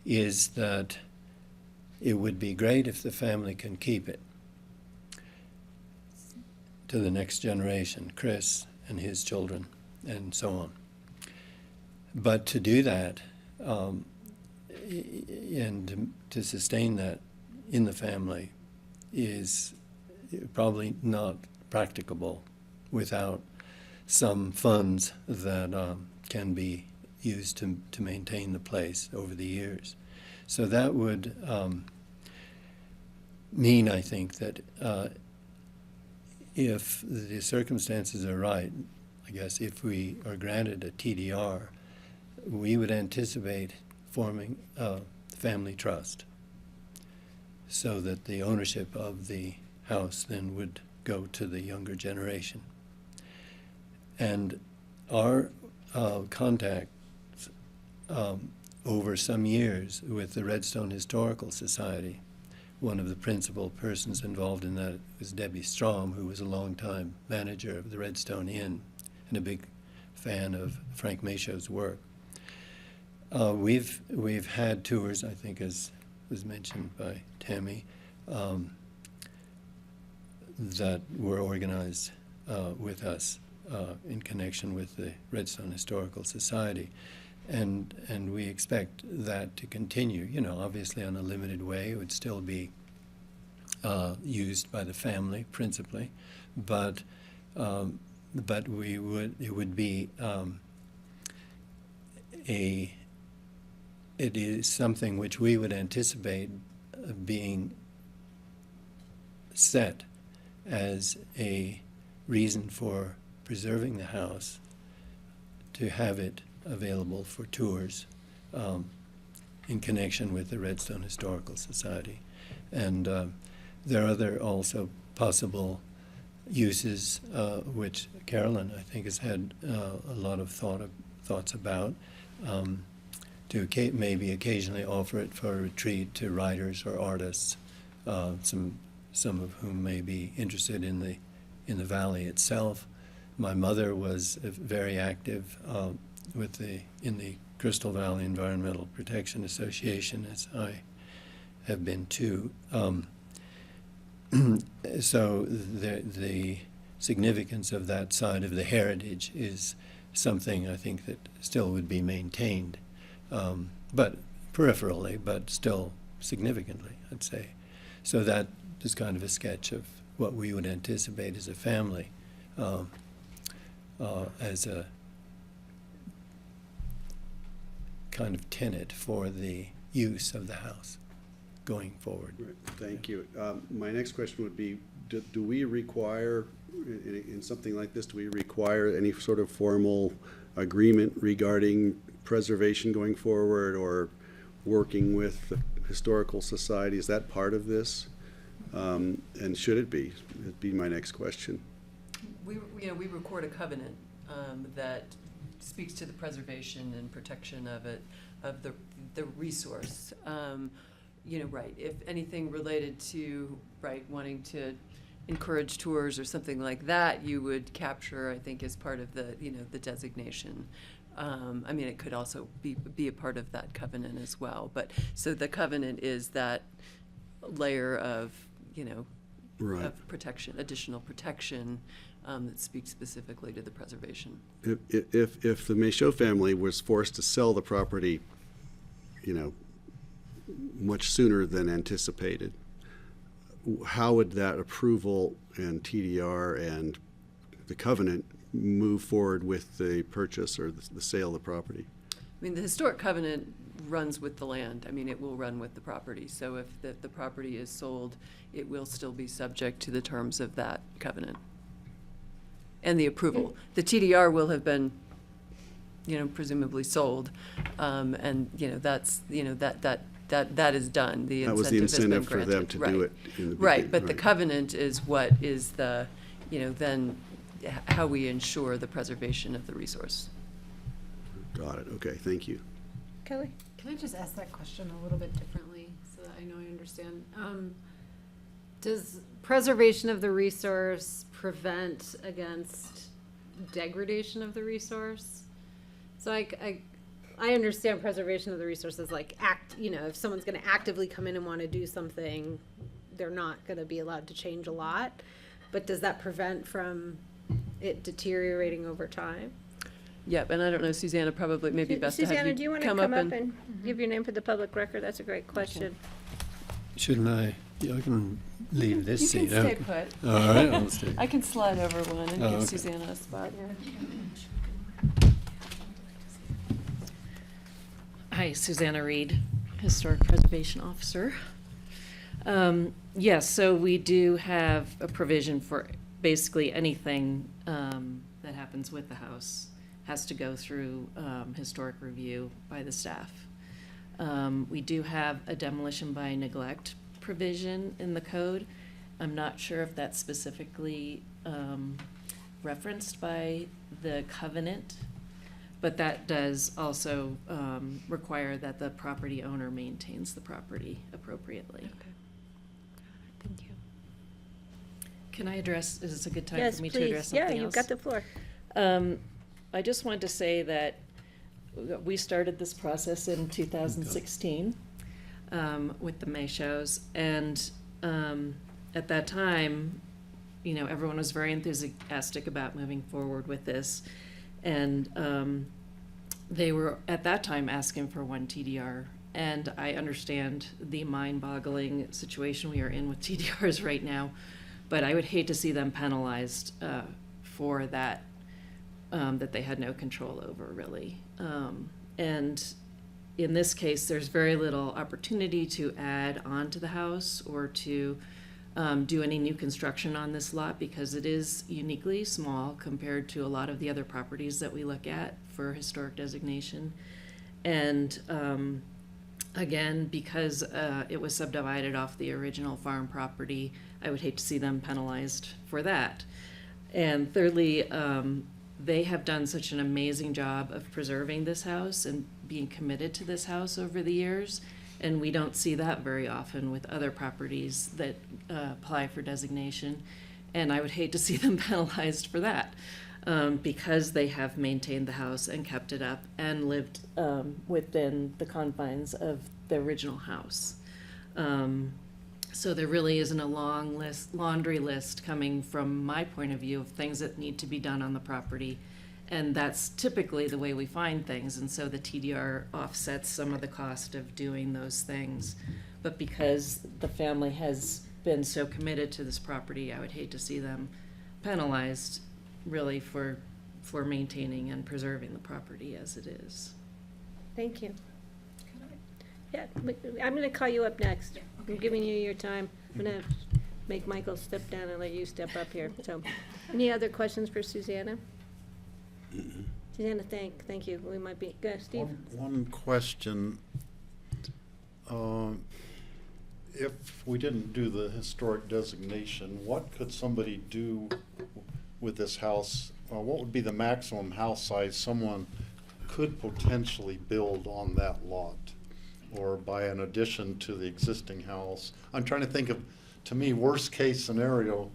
is that it would be great if the family can keep it to the next generation, Chris and his children, and so on. But to do that, and to sustain that in the family is probably not practicable without some funds that can be used to maintain the place over the years. So that would mean, I think, that if the circumstances are right, I guess if we are granted a TDR, we would anticipate forming a family trust so that the ownership of the house then would go to the younger generation. And our contacts over some years with the Redstone Historical Society, one of the principal persons involved in that was Debbie Strom, who was a longtime manager of the Redstone Inn and a big fan of Frank Macho's work. We've had tours, I think, as was mentioned by Tammy, that were organized with us in connection with the Redstone Historical Society. And we expect that to continue, obviously on a limited way. It would still be used by the family principally, but it would be it is something which we would anticipate being set as a reason for preserving the house, to have it available for tours in connection with the Redstone Historical Society. And there are other also possible uses which Carolyn, I think, has had a lot of thoughts about, to maybe occasionally offer it for a retreat to writers or artists, some of whom may be interested in the valley itself. My mother was very active in the Crystal Valley Environmental Protection Association, as I have been too. So the significance of that side of the heritage is something I think that still would be maintained, but peripherally, but still significantly, I'd say. So that is kind of a sketch of what we would anticipate as a family, as a kind of tenet for the use of the house going forward. Right. Thank you. My next question would be, do we require, in something like this, do we require any sort of formal agreement regarding preservation going forward, or working with the Historical Society? Is that part of this? And should it be? That'd be my next question. We record a covenant that speaks to the preservation and protection of it, of the resource. Right, if anything related to, wanting to encourage tours or something like that, you would capture, I think, as part of the, the designation. I mean, it could also be a part of that covenant as well. But, so the covenant is that layer of, Right. of protection, additional protection, that speaks specifically to the preservation. If the Michaud family was forced to sell the property, much sooner than anticipated, how would that approval and TDR and the covenant move forward with the purchase or the sale of the property? I mean, the historic covenant runs with the land. I mean, it will run with the property. So if the property is sold, it will still be subject to the terms of that covenant and the approval. The TDR will have been, presumably sold, and that's that is done. The That was the incentive has been incentive for them granted. to Right. do it in the Right, beginning, but the right. covenant is what is the, then how we ensure the preservation of the resource. Got it. Okay, thank you. Kelly? Can I just ask that question a little bit differently so that I know I understand? Does preservation of the resource prevent against degradation of the resource? So I understand preservation of the resource is like if someone's going to actively come in and want to do something, they're not going to be allowed to change a lot. But does that prevent from it deteriorating over time? Yep, and I don't know, Susanna, probably maybe best to have Susanna, you do you want to come up and give your name for the public record? That's a great question. Shouldn't I? Yeah, I can leave this You seat. can stay out. put. All right, I'll stay. I can slide over one and Oh, give okay. Susanna a spot here. Hi, Susanna Reed, Historic Preservation Officer. Yes, so we do have a provision for basically anything that happens with the house has to go through historic review by the staff. We do have a demolition by neglect provision in the code. I'm not sure if that's specifically referenced by the covenant, but that does also require that the property owner maintains the property appropriately. Thank you. Can I address, is this a good time Yes, for me to please. address something else? Yeah, you've got the floor. I just wanted to say that we started this process in 2016 with the Michauds, and at that time, everyone was very enthusiastic about moving forward with this, and they were at that time asking for one TDR. And I understand the mind-boggling situation we are in with TDRs right now, but I would hate to see them penalized for that. That they had no control over, really. And in this case, there's very little opportunity to add on to the house or to do any new construction on this lot because it is uniquely small compared to a lot of the other properties that we look at for historic designation. And again, because it was subdivided off the original farm property, I would hate to see them penalized for that. And thirdly, they have done such an amazing job of preserving this house and being committed to this house over the years. And we don't see that very often with other properties that apply for designation. And I would hate to see them penalized for that because they have maintained the house and kept it up and lived within the confines of the original house. So there really isn't a long laundry list coming from my point of view of things that need to be done on the property. And that's typically the way we find things. And so the TDR offsets some of the cost of doing those things. But because the family has been so committed to this property, I would hate to see them penalized really for maintaining and preserving the property as it is. Thank you. Yeah, I'm going to call you up next. I'm giving you your time. I'm going to make Michael step down and let you step up here. So, any other questions for Susanna? Susanna, thank you. We might be, go, Steve. One question. If we didn't do the historic designation, what could somebody do with this house? What would be the maximum house size someone could potentially build on that lot? Or by an addition to the existing house? I'm trying to think of, to me, worst case scenario,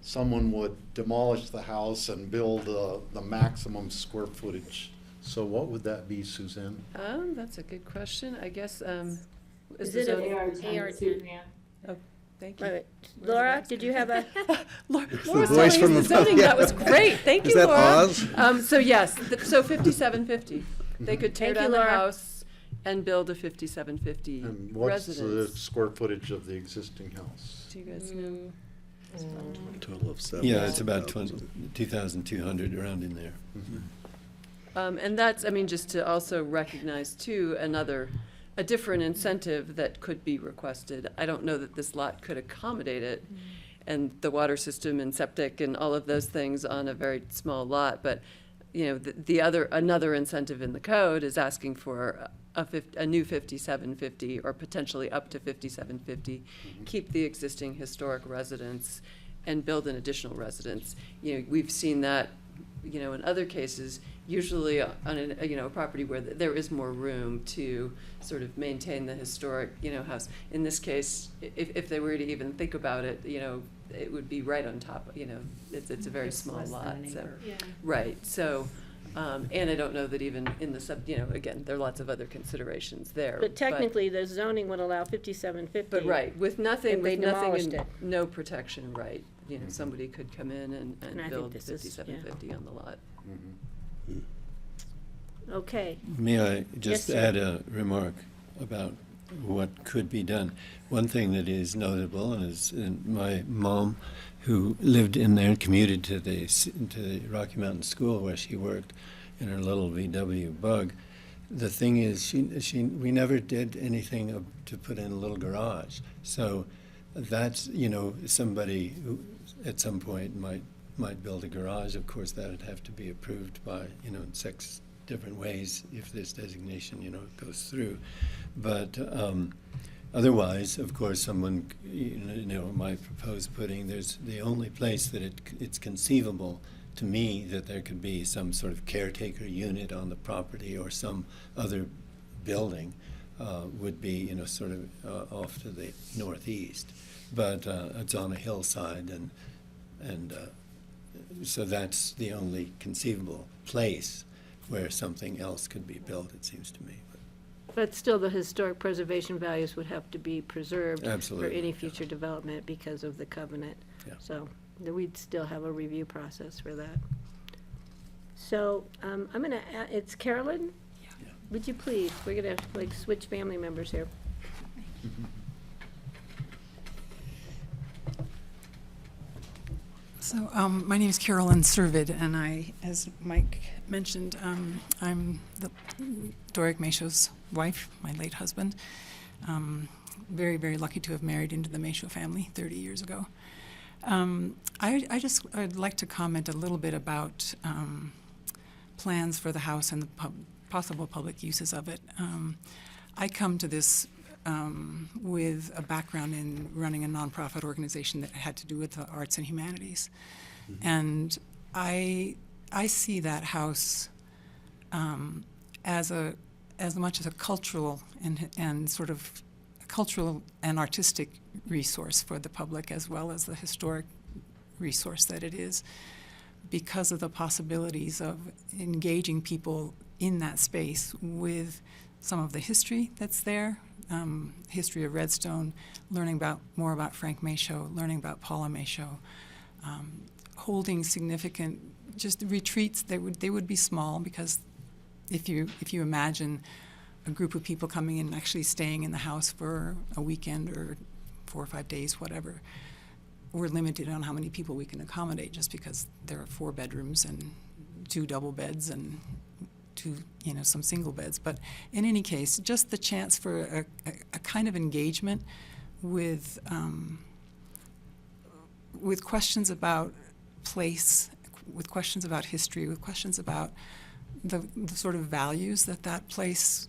someone would demolish the house and build the maximum square footage So what would that be, Suzanne? That's a good question. I guess, Is the it zoning- AR10? Oh, thank you. Right. Laura, did you have a? Laura's voice telling from us the above, zoning. yeah. That was great. Thank Is you, that Laura. Oz? So yes, so 5750. They could tear Thank you, down the Laura. house and build a 5750 And what's the residence. square footage of the existing house? Do you guys know? Total of 7. Yeah, it's about 2,200, around in there. And that's, I mean, just to also recognize too, a different incentive that could be requested. I don't know that this lot could accommodate it and the water system and septic and all of those things on a very small lot, but you know, another incentive in the code is asking for a new 5750 or potentially up to 5750, keep the existing historic residence and build an additional residence. You know, we've seen that, you know, in other cases, usually on a property where there is more room to sort of maintain the historic, you know, house. In this case, if they were to even think about it, you know, it would be right on top, you know, it's a very small lot, so. Right, so, and I don't know that even in the you know, again, there are lots of other considerations there. But technically, the zoning would allow 5750. But right, with nothing, if they demolished and it. no protection, right, you know, somebody could come in And I and think build this is- 5750 on the lot. Okay. May I just Yes, sir. add a remark about what could be done? One thing that is notable is my mom, who lived in there and commuted to the Rocky Mountain School where she worked in her little VW Bug. The thing is, we never did anything to put in a little garage. So that's, you know, somebody who at some point might build a garage. Of course, that would have to be approved by, you know, 6 different ways if this designation, you know, goes through. But otherwise, of course, someone, you know, might propose putting, there's the only place that it's conceivable to me that there could be some sort of caretaker unit on the property or some other building would be, you know, sort of off to the northeast. But it's on a hillside, and so that's the only conceivable place where something else could be built, it seems to me. But still, the historic preservation values would have to be preserved for Absolutely, any future development because of the covenant. Yeah. So we'd still have a review process for that. So I'm going to, it's Carolyn? Yeah. Would you please, we're going to like switch family members here. So my name is Carolyn Servid, and I, as Mike mentioned, I'm the Doric Maisho's wife, my late husband. Very, very lucky to have married into the Maisho family 30 years ago. I'd like to comment a little bit about plans for the house and the possible public uses of it. I come to this with a background in running a nonprofit organization that had to do with the arts and humanities. Mm-hmm. And I see that house as much as a cultural and sort of cultural and artistic resource for the public, as well as the historic resource that it is, because of the possibilities of engaging people in that space with some of the history that's there, history of Redstone, learning more about Frank Maisho, learning about Paula Maisho, holding significant just retreats. They would be small, because if you imagine a group of people coming in and actually staying in the house for a weekend or 4 or 5 days, whatever, we're limited on how many people we can accommodate, just because there are 4 bedrooms and 2 double beds and 2, some single beds. But in any case, just the chance for a kind of engagement with questions about place, with questions about history, with questions about the sort of values that place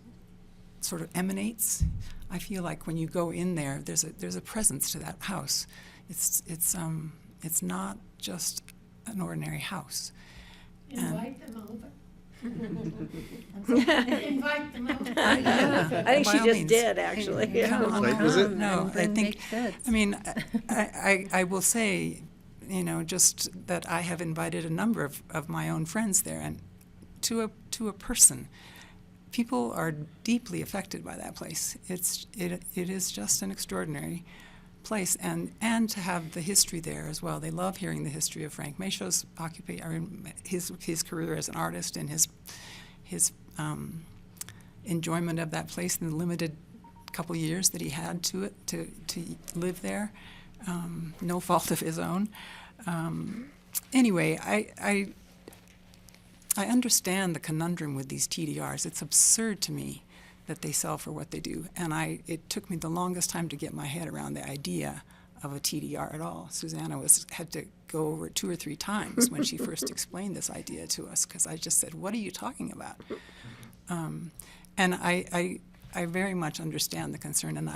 sort of emanates. I feel like when you go in there, there's a presence to that house. It's not just an ordinary house. Invite them over. Invite them over. I think she just did, actually. Come on, Site visit? no, I think. I mean, I will say, just that I have invited a number of my own friends there, and to a person. People are deeply affected by that place. It is just an extraordinary place, and to have the history there as well. They love hearing the history of Frank Macho's his career as an artist and his enjoyment of that place in the limited couple years that he had to live there, no fault of his own. Anyway, I understand the conundrum with these TDRs. It's absurd to me that they sell for what they do. And it took me the longest time to get my head around the idea of a TDR at all. Susanna had to go over it 2 or 3 times when she first explained this idea to us, because I just said, what are you talking about? And I very much understand the concern, and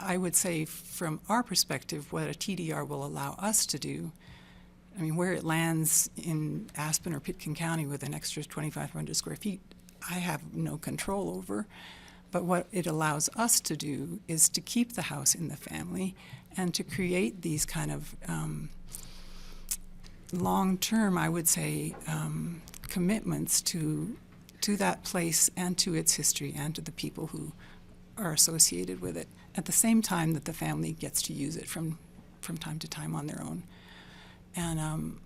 I would say from our perspective, what a TDR will allow us to do, I mean, where it lands in Aspen or Pitkin County with an extra 2,500 square feet, I have no control over. But what it allows us to do is to keep the house in the family and to create these kind of long-term, I would say, commitments to that place and to its history and to the people who are associated with it, at the same time that the family gets to use it from time to time on their own. And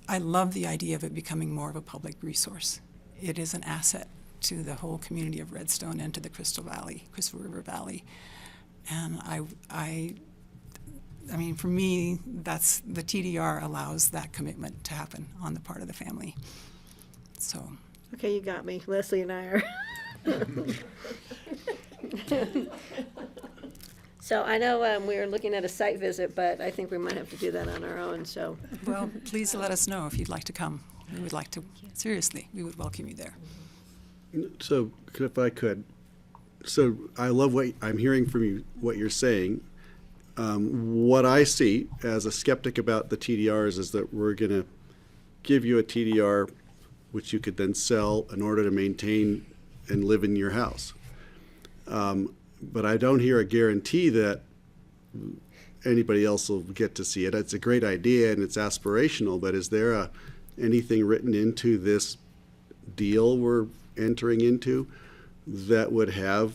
I love the idea of it becoming more of a public resource. It is an asset to the whole community of Redstone and to the Crystal River Valley. And I mean, for me, that's the TDR allows that commitment to happen on the part of the family. So. Okay, you got me. Leslie and I are. So I know we were looking at a site visit, but I think we might have to do that on our own, so. Well, please let us know if you'd like to come. We would like to, seriously, we would welcome you there. So, if I could, so I love what I'm hearing from you, what you're saying. What I see as a skeptic about the TDRs is that we're going to give you a TDR which you could then sell in order to maintain and live in your house. But I don't hear a guarantee that anybody else will get to see it. It's a great idea and it's aspirational, but is there anything written into this deal we're entering into that would have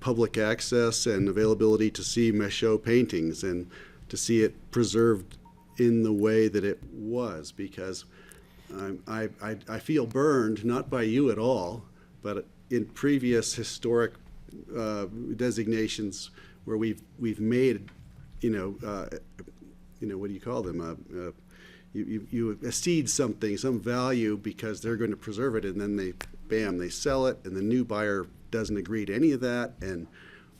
public access and availability to see Michaud paintings and to see it preserved in the way that it was? Because I feel burned, not by you at all, but in previous historic designations where we've made, what do you call them? You cede something, some value, because they're going to preserve it, and then they sell it, and the new buyer doesn't agree to any of that, and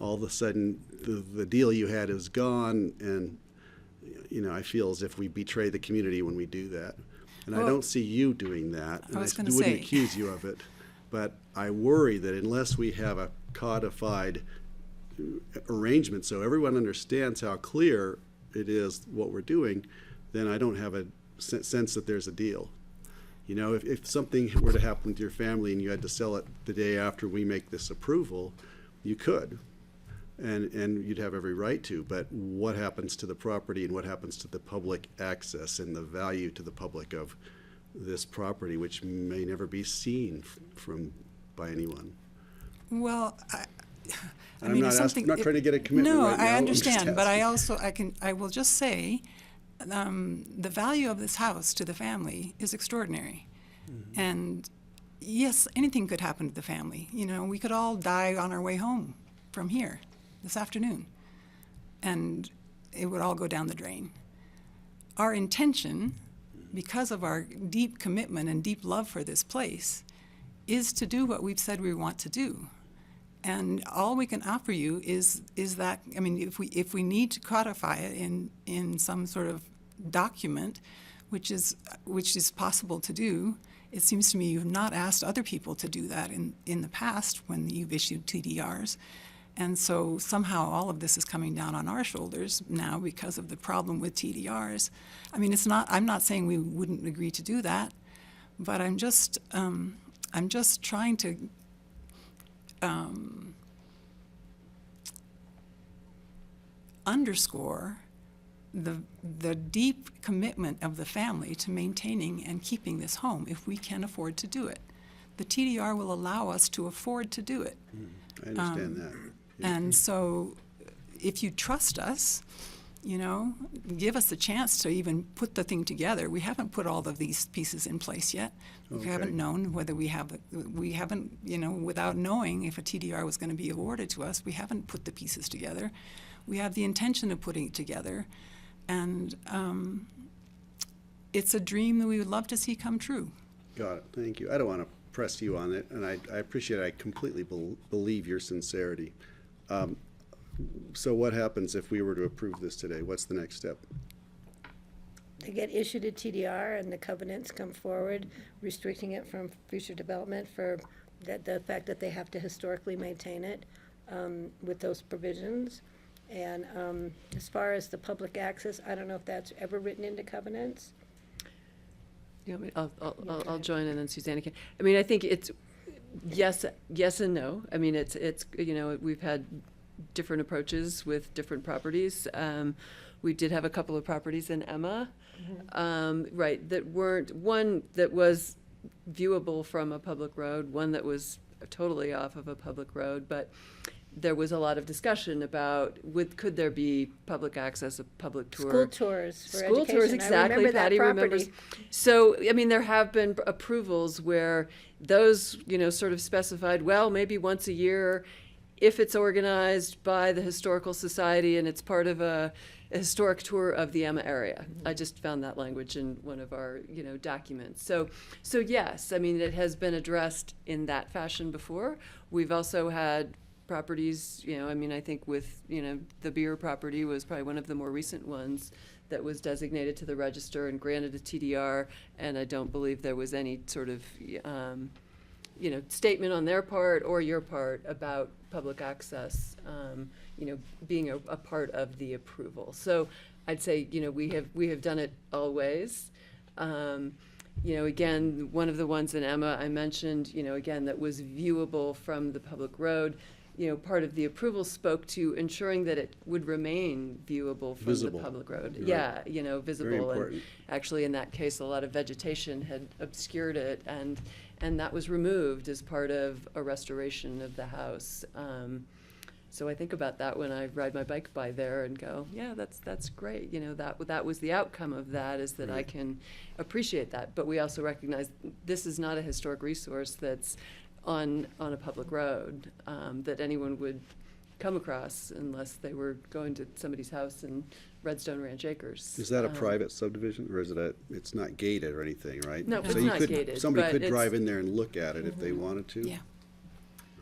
all of a sudden the deal you had is gone, and I feel as if we betray the community when we do that. And well, I don't see you doing that, and I wouldn't accuse you of it, but I worry that unless we have a codified arrangement so everyone understands how clear it is what we're doing, then I don't have a sense that there's a deal. If something were to happen to your family and you had to sell it the day after we make this approval, you could, and you'd have every right to. But what happens to the property and what happens to the public access and the value to the public of this property, which may never be seen by anyone? Well, I'm not trying to get a commitment. No, right now. I understand, but I will just say, the value of this house to the family is extraordinary, and yes, anything could happen to the family. We could all die on our way home from here this afternoon, and it would all go down the drain. Our intention, because of our deep commitment and deep love for this place, is to do what we've said we want to do. And all we can offer you is that, I mean, if we need to codify it in some sort of document, which is possible to do, it seems to me you've not asked other people to do that in the past when you've issued TDRs. And so somehow all of this is coming down on our shoulders now because of the problem with TDRs. I mean, I'm not saying we wouldn't agree to do that, but I'm just trying to underscore the deep commitment of the family to maintaining and keeping this home if we can afford to do it. The TDR will allow us to afford to do it. I understand that. And so if you trust us, you know, give us a chance to even put the thing together. We haven't put all of these pieces in place yet. We Okay. haven't known whether we haven't, you know, without knowing if a TDR was going to be awarded to us, we haven't put the pieces together. We have the intention of putting it together. And it's a dream that we would love to see come true. Got it. Thank you. I don't want to press you on it, and I appreciate it. I completely believe your sincerity. So what happens if we were to approve this today? What's the next step? They get issued a TDR and the covenants come forward restricting it from future development for the fact that they have to historically maintain it with those provisions. And as far as the public access, I don't know if that's ever written into covenants. Yeah, I mean, I'll join in and Susanna can. I mean, I think it's yes and no. I mean, it's you know, we've had different approaches with different properties. We did have a couple of properties in Emma, right, that weren't, one that was viewable from a public road, one that was totally off of a public road, but there was a lot of discussion about could there be public access, a public tour. School tours for School education. tours, I exactly. remember that Patty remembers. property. So, I mean, there have been approvals where those, you know, sort of specified, well, maybe once a year, if it's organized by the Historical Society and it's part of a historic tour of the Emma area. I just found that language in one of our, you know, documents. So yes, I mean, it has been addressed in that fashion before. We've also had properties, you know, I mean, I think with, you know, the beer property was probably one of the more recent ones that was designated to the register and granted a TDR, and I don't believe there was any sort of, you know, statement on their part or your part about public access, you know, being a part of the approval. So I'd say, you know, we have done it always. You know, again, one of the ones in Emma I mentioned, you know, again, that was viewable from the public road. You know, part of the approval spoke to ensuring that it would remain viewable from Visible. the public road. Right. Yeah, you know, visible. Very And important. actually, in that case, a lot of vegetation had obscured it, and that was removed as part of a restoration of the house. So I think about that when I ride my bike by there and go, yeah, that's great. You know, that was the outcome of that, is that I can appreciate that. But we also recognize this is not a historic resource that's on a public road that anyone would come across unless they were going to somebody's house in Redstone Ranch Acres. Is that a private subdivision, or is it it's not gated or anything, right? No, So it's you not could- gated, Somebody but could it's- drive in there and look at it if they wanted to? Yeah.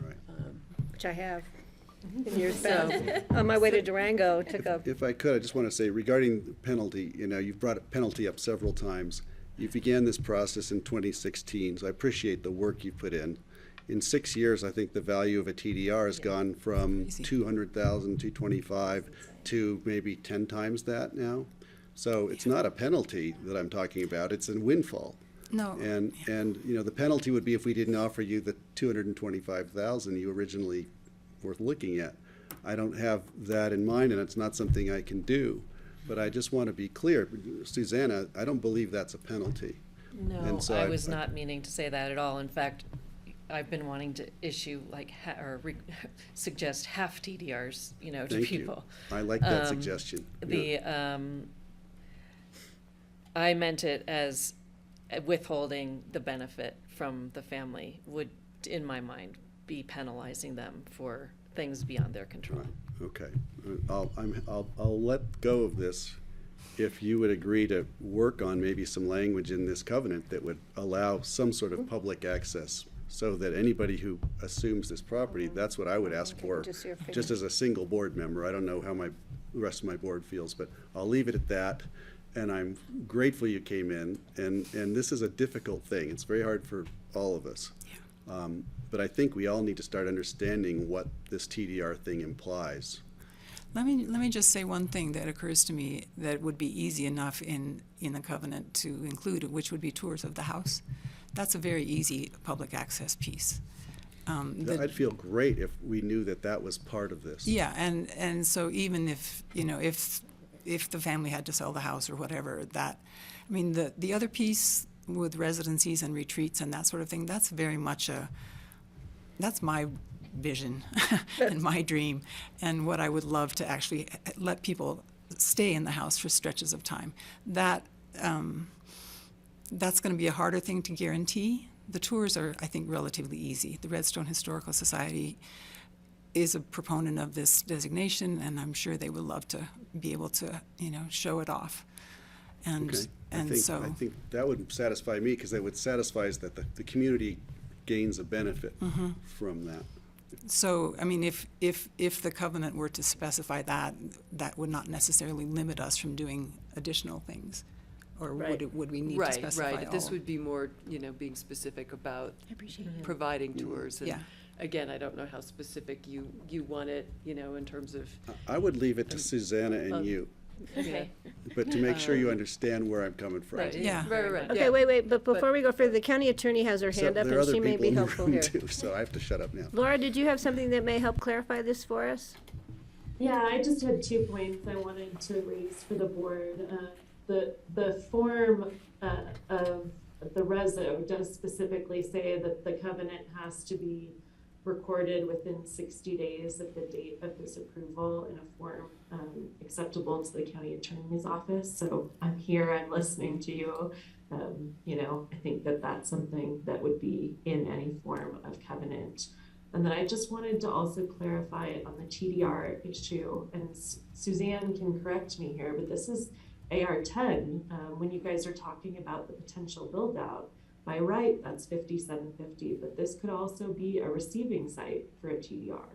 Right. Which I have in years So- past. On my way to Durango, took a, If I could, I just want to say regarding penalty, you know, you've brought penalty up several times. You began this process in 2016, so I appreciate the work you put in. In 6 years, I think the value of a TDR has gone from 200,000, 225 to maybe 10 times that now. So it's not a penalty that I'm talking about, it's a windfall. No. And you know, the penalty would be if we didn't offer you the 225,000 you originally were looking at. I don't have that in mind, and it's not something I can do. But I just want to be clear, Susanna, I don't believe that's a penalty. No, And so I was not meaning to say that at all. In fact, I've been wanting to issue like suggest half TDRs, you know, to Thank you. people. I like that suggestion. Yeah. I meant it as withholding the benefit from the family would, in my mind, be penalizing them for things beyond their control. Okay, I'll let go of this if you would agree to work on maybe some language in this covenant that would allow some sort of public access, so that anybody who assumes this property, that's what I would ask for, just as a single board member. I don't know how the rest of my board feels, but I'll leave it at that. And I'm grateful you came in, and this is a difficult thing. It's very hard for all of us. But I think we all need to start understanding what this TDR thing implies. Let me just say one thing that occurs to me that would be easy enough in the covenant to include, which would be tours of the house. That's a very easy public access piece. I'd feel great if we knew that that was part of this. Yeah, and so even if, you know, if if the family had to sell the house or whatever, that, I mean, the other piece with residencies and retreats and that sort of thing, that's very much that's my vision and my dream, and what I would love to actually let people stay in the house for stretches of time. That's going to be a harder thing to guarantee. The tours are, I think, relatively easy. The Redstone Historical Society is a proponent of this designation, and I'm sure they would love to be able to, show it off. And Okay. and I think that would satisfy me, because that would satisfy us that the community gains a benefit from that. So, I mean, if the covenant were to specify that, that would not necessarily limit us from doing additional things, or would we need to specify all? Right. This would be more, being specific about providing tours. And Yeah. again, I don't know how specific you want it, in terms of. I would leave it to Susanna and you, Okay. but to make sure you understand where I'm coming from. Right. Yeah. Right. Okay, wait, but before we go further, the county attorney has her So hand up, there are and other she may people be in the helpful room here. too, so I have to shut up now. Laura, did you have something that may help clarify this for us? Yeah, I just had 2 points I wanted to raise for the board. The form of the reso does specifically say that the covenant has to be recorded within 60 days of the date of this approval in a form acceptable to the county attorney's office. So I'm here, I'm listening to you. I think that that's something that would be in any form of covenant. And then I just wanted to also clarify on the TDR issue, and Suzanne can correct me here, but this is AR10, when you guys are talking about the potential build out. By right, that's 5750, but this could also be a receiving site for a TDR.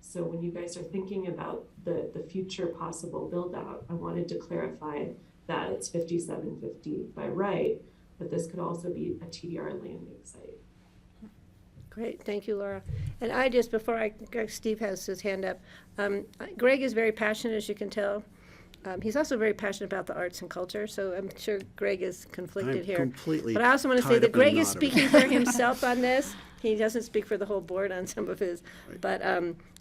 So when you guys are thinking about the future possible build out, I wanted to clarify that it's 5750 by right, but this could also be a TDR landing site. Great, thank you, Laura. And Steve has his hand up. Greg is very passionate, as you can tell. He's also very passionate about the arts and culture, so I'm sure Greg is conflicted I'm here. completely But I also want to say tied that up in a Greg is knot of it. speaking for himself on this. He doesn't speak for the whole board on some of his. But,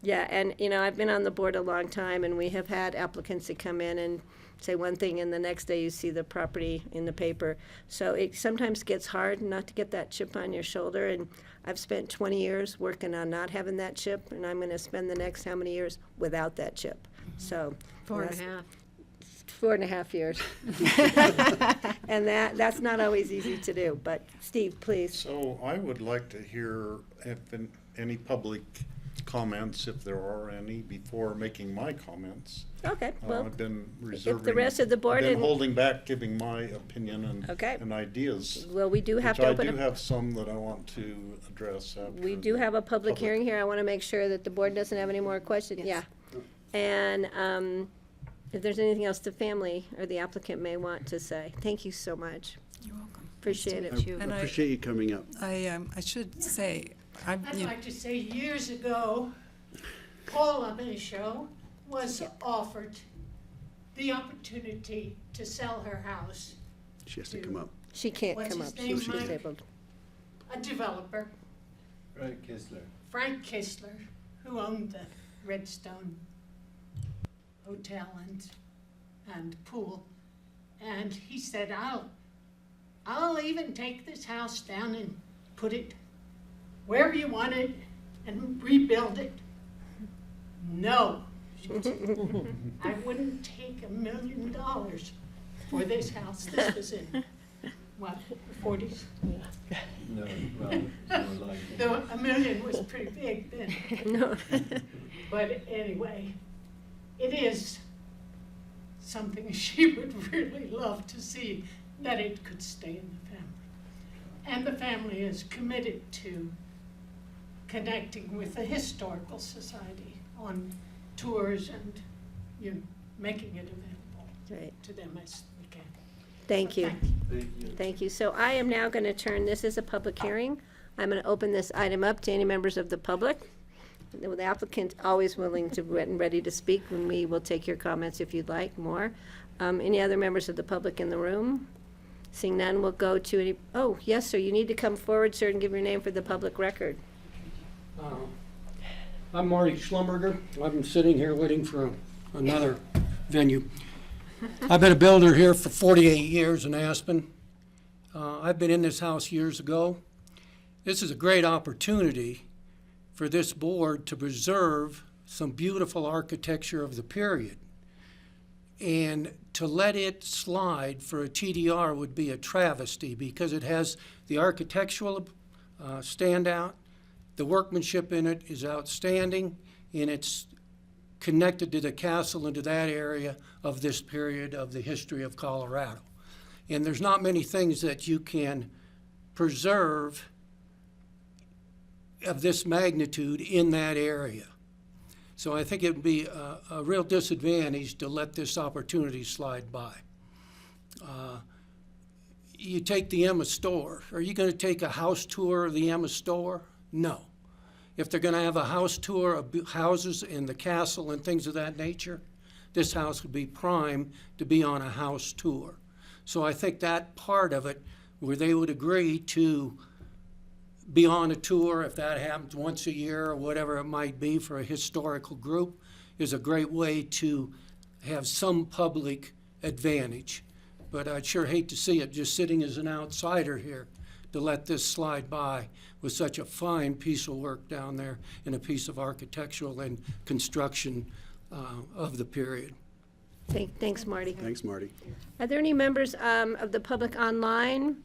yeah, and, I've been on the board a long time, and we have had applicants that come in and say one thing, and the next day you see the property in the paper. So it sometimes gets hard not to get that chip on your shoulder, and I've spent 20 years working on not having that chip, and I'm going to spend the next how many years without that chip. So 4.5. 4.5 years. And that's not always easy to do, but Steve, please. So I would like to hear any public comments, if there are any, before making my comments. Okay, well, I've been if reserving. the rest of the board I've been and- holding back giving my opinion Okay. and ideas. Well, we do have which to open I do a- have some that I want to address after. We do have a public hearing here. I want to make sure that the board doesn't have any more questions. Yeah. And if there's anything else the family or the applicant may want to say. Thank you so much. You're welcome. Appreciate it. I appreciate you coming up. I should say, I'd like to say years ago, Paula Michaud was offered the opportunity to sell her house. She has to come up. She can't What's come his up. name, She's Mike? disabled. A developer, Frank Kistler. Frank Kistler, who owned the Redstone Hotel and pool. And he said, I'll even take this house down and put it wherever you want it and rebuild it. No, she said, I wouldn't take $1 million for this house. This was in, what, the 40s? No, well, more like Though $1 million was pretty big then. No. But anyway, it is something she would really love to see, that it could stay in the family. And the family is committed to connecting with the Historical Society on tours and, making it available to them as we can. Thank you. Thank you. Thank you. So I am now going to turn, this is a public hearing. I'm going to open this item up to any members of the public. The applicant always willing to and ready to speak, and we will take your comments if you'd like more. Any other members of the public in the room? Seeing none, we'll go to any, oh, yes, sir, you need to come forward, sir, and give your name for the public record. I'm Marty Schlumberger. I've been sitting here waiting for another venue. I've been a builder here for 48 years in Aspen. I've been in this house years ago. This is a great opportunity for this board to preserve some beautiful architecture of the period. And to let it slide for a TDR would be a travesty because it has the architectural standout, the workmanship in it is outstanding, and it's connected to the castle and to that area of this period of the history of Colorado. And there's not many things that you can preserve of this magnitude in that area. So I think it would be a real disadvantage to let this opportunity slide by. You take the Emma store. Are you going to take a house tour of the Emma store? No. If they're going to have a house tour of houses in the castle and things of that nature, this house would be prime to be on a house tour. So I think that part of it, where they would agree to be on a tour, if that happens once a year or whatever it might be for a historical group, is a great way to have some public advantage. But I'd sure hate to see it just sitting as an outsider here to let this slide by with such a fine piece of work down there and a piece of architectural and construction of the period. Thanks, Marty. Thanks, Marty. Are there any members of the public online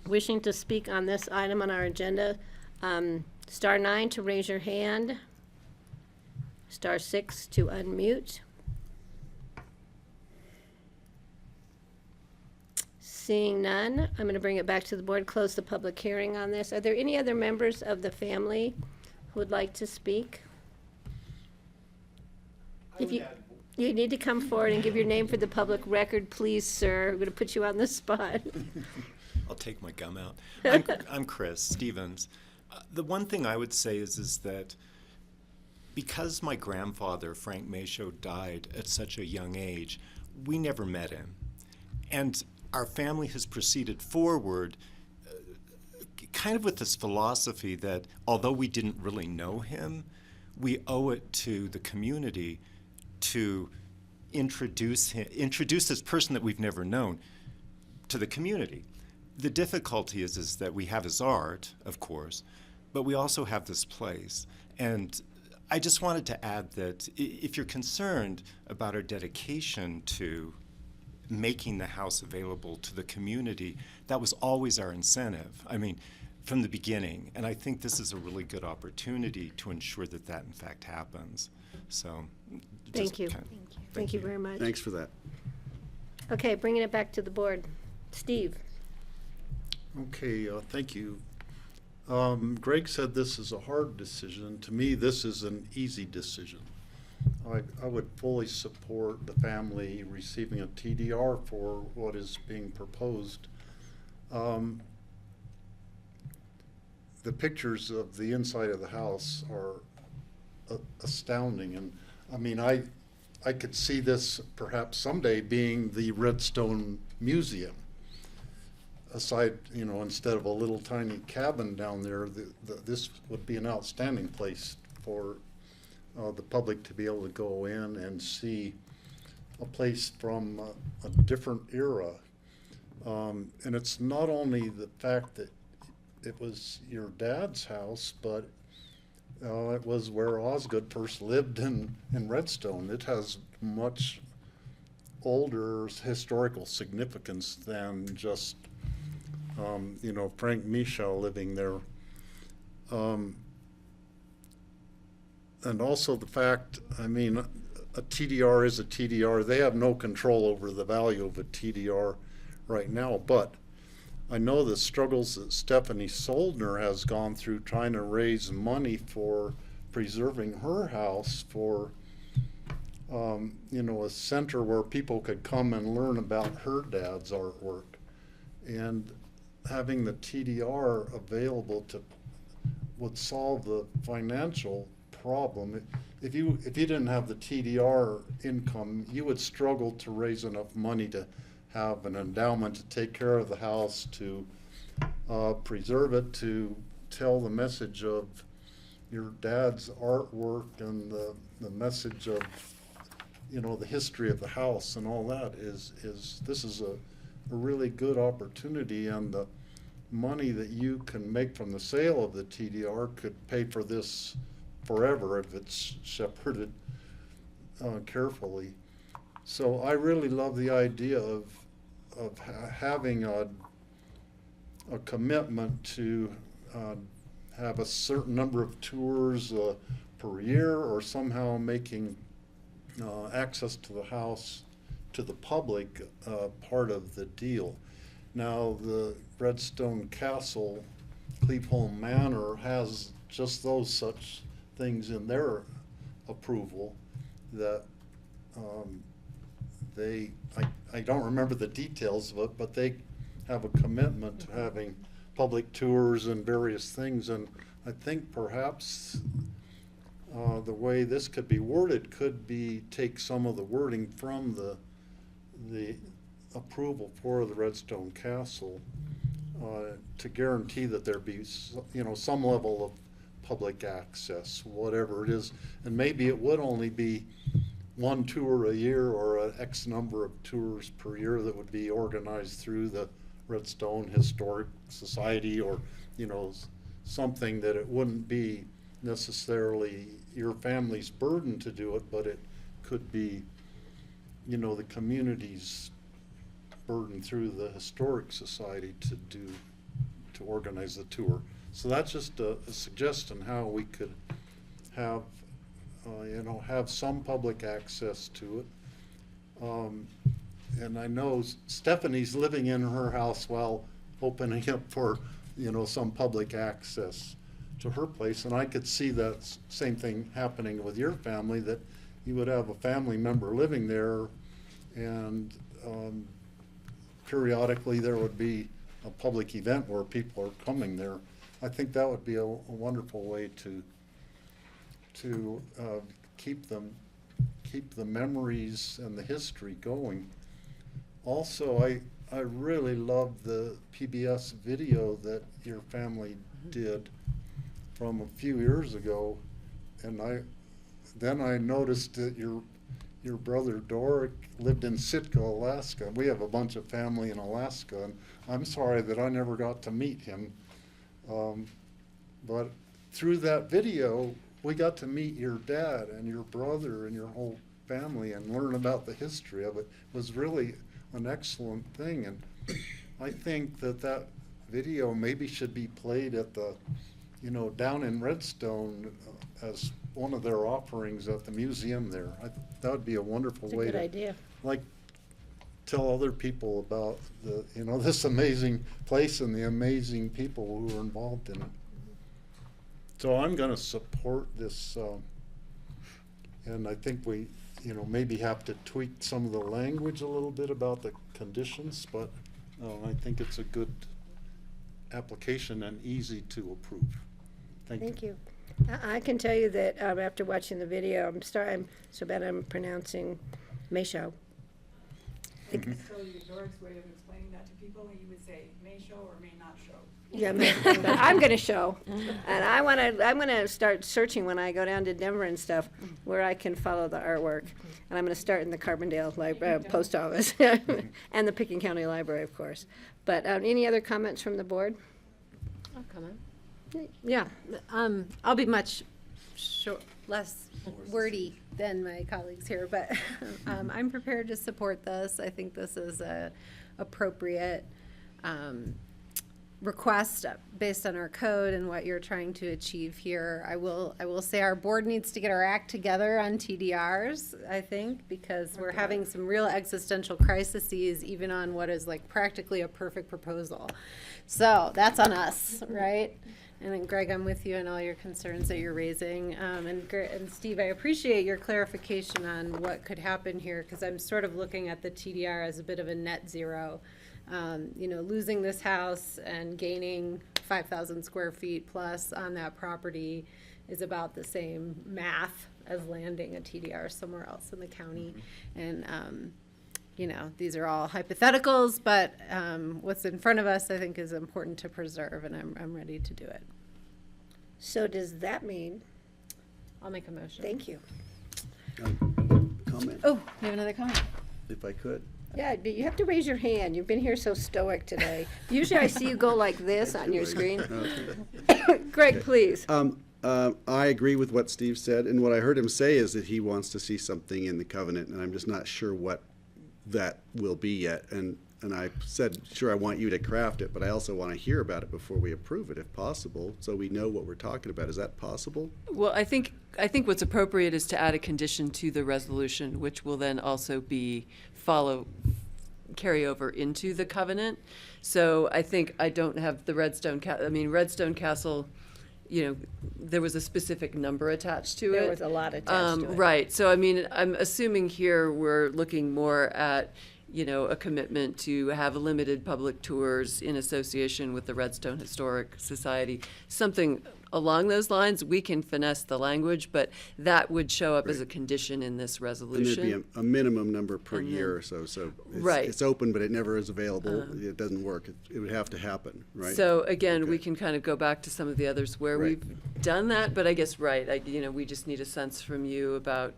wishing to speak on this item on our agenda? Star 9 to raise your hand. Star 6 to unmute. Seeing none, I'm going to bring it back to the board, close the public hearing on this. Are there any other members of the family who would like to speak? If you need to come forward and give your name for the public record, please, sir. I'm going to put you on the spot. I'll take my gum out. I'm Chris Stevens. The one thing I would say is that because my grandfather, Frank Mayshow, died at such a young age, we never met him. And our family has proceeded forward kind of with this philosophy that although we didn't really know him, we owe it to the community to introduce this person that we've never known to the community. The difficulty is that we have his art, of course, but we also have this place. And I just wanted to add that if you're concerned about our dedication to making the house available to the community, that was always our incentive. I mean, from the beginning. And I think this is a really good opportunity to ensure that that in fact happens. So, Thank you. Thank you very much. Thanks for that. Okay, bringing it back to the board. Steve. Okay, thank you. Greg said this is a hard decision. To me, this is an easy decision. I would fully support the family receiving a TDR for what is being proposed. The pictures of the inside of the house are astounding, and I mean, I could see this perhaps someday being the Redstone Museum. Aside, you know, instead of a little tiny cabin down there, this would be an outstanding place for the public to be able to go in and see a place from a different era. And it's not only the fact that it was your dad's house, but it was where Osgood first lived in Redstone. It has much older historical significance than just you know, Frank Michel living there. And also the fact, I mean, a TDR is a TDR. They have no control over the value of a TDR right now, but I know the struggles that Stephanie Soldner has gone through trying to raise money for preserving her house for, you know, a center where people could come and learn about her dad's artwork. And having the TDR available would solve the financial problem. If you didn't have the TDR income, you would struggle to raise enough money to have an endowment to take care of the house, to preserve it, to tell the message of your dad's artwork and the message of you know, the history of the house and all that this is a really good opportunity, and the money that you can make from the sale of the TDR could pay for this forever if it's shepherded carefully. So I really love the idea of having a commitment to have a certain number of tours per year, or somehow making access to the house to the public part of the deal. Now, the Redstone Castle, Cleveholm Manor, has just those such things in their approval that I don't remember the details of it, but they have a commitment to having public tours and various things. And I think perhaps the way this could be worded could be take some of the wording from the approval for the Redstone Castle to guarantee that there be, you know, some level of public access, whatever it is. And maybe it would only be one tour a year, or an X number of tours per year that would be organized through the Redstone Historic Society, or, you know, something that it wouldn't be necessarily your family's burden to do it, but it could be, you know, the community's burden through the Historic Society to organize the tour. So that's just a suggestion how we could have, you know, have some public access to it. And I know Stephanie's living in her house while opening up for, you know, some public access to her place. And I could see that same thing happening with your family, that you would have a family member living there, and periodically there would be a public event where people are coming there. I think that would be a wonderful way to keep the memories and the history going. Also, I really love the PBS video that your family did from a few years ago, and then I noticed that your brother Doric lived in Sitka, Alaska. We have a bunch of family in Alaska, and I'm sorry that I never got to meet him. But through that video, we got to meet your dad and your brother and your whole family and learn about the history of it. It was really an excellent thing, and I think that video maybe should be played at the, you know, down in Redstone as one of their offerings at the museum there. That would be a wonderful That's a way good to, idea. like, tell other people about the, you know, this amazing place and the amazing people who are involved in it. So I'm going to support this, and I think we, you know, maybe have to tweak some of the language a little bit about the conditions, but I think it's a good application and easy to approve. Thank you. I can tell you that after watching the video, I'm so bad I'm pronouncing Mayshow. So your Doric's way of explaining that to people, he would say may show or may not show. Yeah, but I'm going to show, and I'm going to start searching when I go down to Denver and stuff, where I can follow the artwork, and I'm going to start in the Carbondale post office and the Pickens County Library, of course. But any other comments from the board? I'll comment. Yeah. I'll be much less wordy than my colleagues here, but I'm prepared to support this. I think this is a appropriate request based on our code and what you're trying to achieve here. I will say our board needs to get our act together on TDRs, I think, because we're having some real existential crises even on what is like practically a perfect proposal. So that's on us, right? And then Greg, I'm with you on all your concerns that you're raising. And Steve, I appreciate your clarification on what could happen here, because I'm sort of looking at the TDR as a bit of a net zero. You know, losing this house and gaining 5,000 square feet plus on that property is about the same math as landing a TDR somewhere else in the county. And, you know, these are all hypotheticals, but what's in front of us, I think, is important to preserve, and I'm ready to do it. So does that mean? I'll make a motion. Thank you. comment, Oh, we have another comment. if I could. Yeah, but you have to raise your hand. You've been here so stoic today. Usually I see you go like this on your screen. Greg, please. I agree with what Steve said, and what I heard him say is that he wants to see something in the covenant, and I'm just not sure what that will be yet. And I said, sure, I want you to craft it, but I also want to hear about it before we approve it, if possible, so we know what we're talking about. Is that possible? Well, I think what's appropriate is to add a condition to the resolution, which will then also carry over into the covenant. So I think I don't have the Redstone Castle, you know, there was a specific number attached to it. There was a lot attached to it. Right. So, I mean, I'm assuming here we're looking more at, you know, a commitment to have limited public tours in association with the Redstone Historic Society. Something along those lines. We can finesse the language, but that would show up as a condition in this And resolution. there'd be a minimum number per And year then- or so, so Right. it's open, but it never is available. It doesn't work. It would have to happen, right? So again, we can kind of go back to some of the others where Right. we've done that, but I guess, you know, we just need a sense from you about,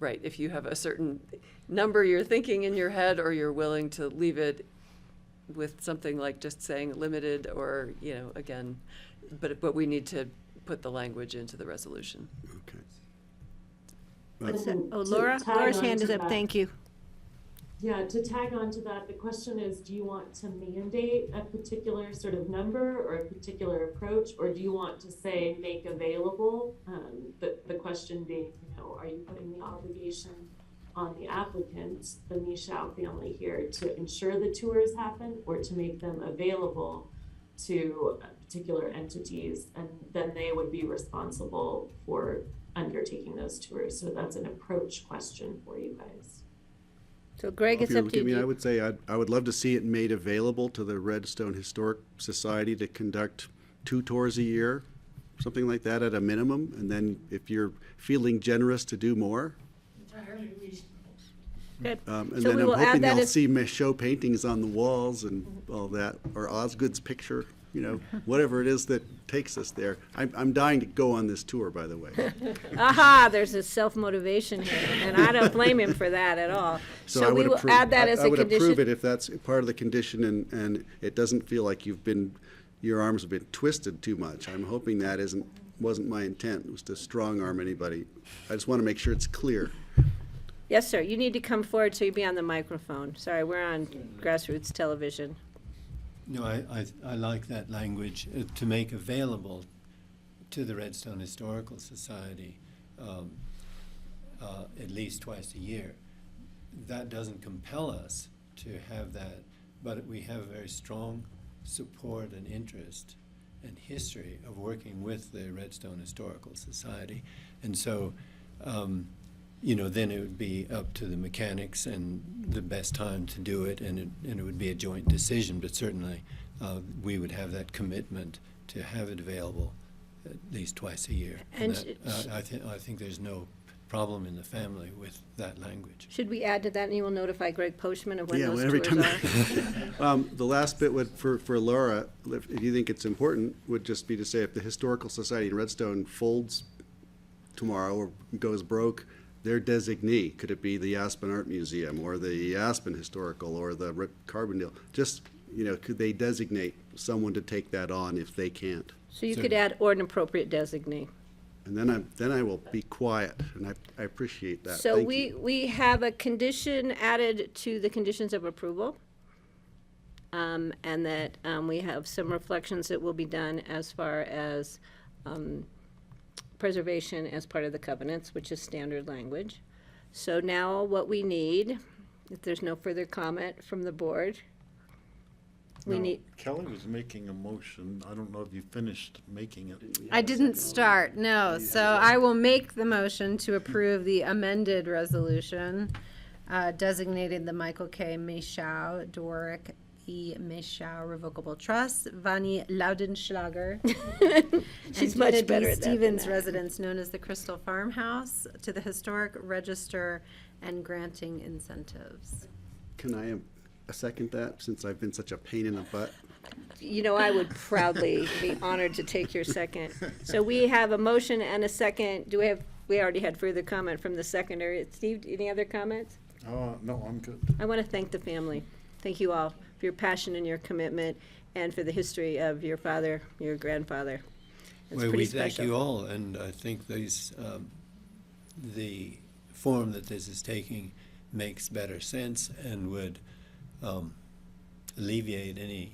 right, if you have a certain number you're thinking in your head, or you're willing to leave it with something like just saying limited, or, you know, again, but we need to put the language into the resolution. Laura's hand is up, thank you. Yeah, to tag on to that, the question is, do you want to mandate a particular sort of number or a particular approach, or do you want to say make available? The question being, you know, are you putting the obligation on the applicant, the Michau family here, to ensure the tours happen, or to make them available to particular entities, and then they would be responsible for undertaking those tours? So that's an approach question for you guys. So Greg, it's up to you. I would say I would love to see it made available to the Redstone Historic Society to conduct 2 tours a year, something like that at a minimum. And then if you're feeling generous to do more. Entirely reasonable. Good. And So then we I'm will add hoping that they'll as- see Michaud paintings on the walls and all that, or Osgood's picture, you know, whatever it is that takes us there. I'm dying to go on this tour, by the way. Aha, there's a self-motivation here, and I don't blame him for that at all. So I we would will approve, add that as I a would approve condition. it if that's part of the condition, and it doesn't feel like your arms have been twisted too much. I'm hoping that wasn't my intent, was to strong arm anybody. I just want to make sure it's clear. Yes, sir, you need to come forward so you be on the microphone. Sorry, we're on grassroots television. No, I like that language, to make available to the Redstone Historical Society at least twice a year. That doesn't compel us to have that, but we have very strong support and interest and history of working with the Redstone Historical Society. And so, you know, then it would be up to the mechanics and the best time to do it, and it would be a joint decision, but certainly we would have that commitment to have it available at least twice a year. And I think there's no problem in the family with that language. Should we add to that, and you will notify Greg Postman of when Yeah, those every tours time. are? The last bit would, for Laura, if you think it's important, would just be to say if the Historical Society in Redstone folds tomorrow or goes broke, their designee, could it be the Aspen Art Museum or the Aspen Historical or the Carbondale? Just, you know, could they designate someone to take that on if they can't? So you could add or an appropriate designee. And then I will be quiet, and I appreciate that. So Thank we you. we have a condition added to the conditions of approval. And that we have some reflections that will be done as far as preservation as part of the covenants, which is standard language. So now what we need, if there's no further comment from the board, we Now, need, Kelly was making a motion. I don't know if you finished making it. I didn't start, no. So I will make the motion to approve the amended resolution designating the Michael K. Michau, Doric E. Michau Revocable Trust, Vani Laudenschlager. She's and much Kennedy better at that than Stevens that. residence known as the Crystal Farmhouse to the Historic Register and granting incentives. Can I second that, since I've been such a pain in the butt? you know, I would proudly be honored to take your second. So we have a motion and a second. Do we we already had further comment from the secondary. Steve, any other comments? No, I'm good. I want to thank the family. Thank you all for your passion and your commitment, and for the history of your father, your grandfather. It's Well, pretty we special. thank you all, and I think these, the form that this is taking makes better sense and would alleviate any,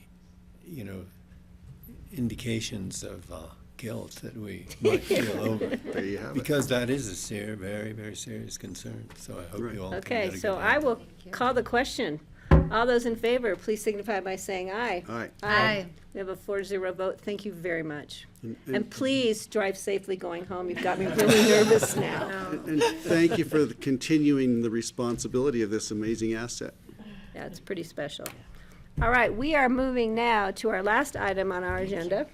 indications of guilt that we might feel over. There you have it. Because that is a very, very serious concern, so I hope you all can get Okay, a so good I handle. will call the question. All those in favor, please signify by saying aye. Aye. Aye. We have a 4-0 vote. Thank you very much. And- And please drive safely going home. You've got me really nervous now. And thank you for continuing the responsibility of this amazing asset. Yeah, it's pretty special. All right, we are moving now to our last item on our agenda.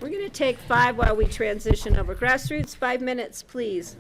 We're going to take 5 while we transition over. Grassroots, 5 minutes, please.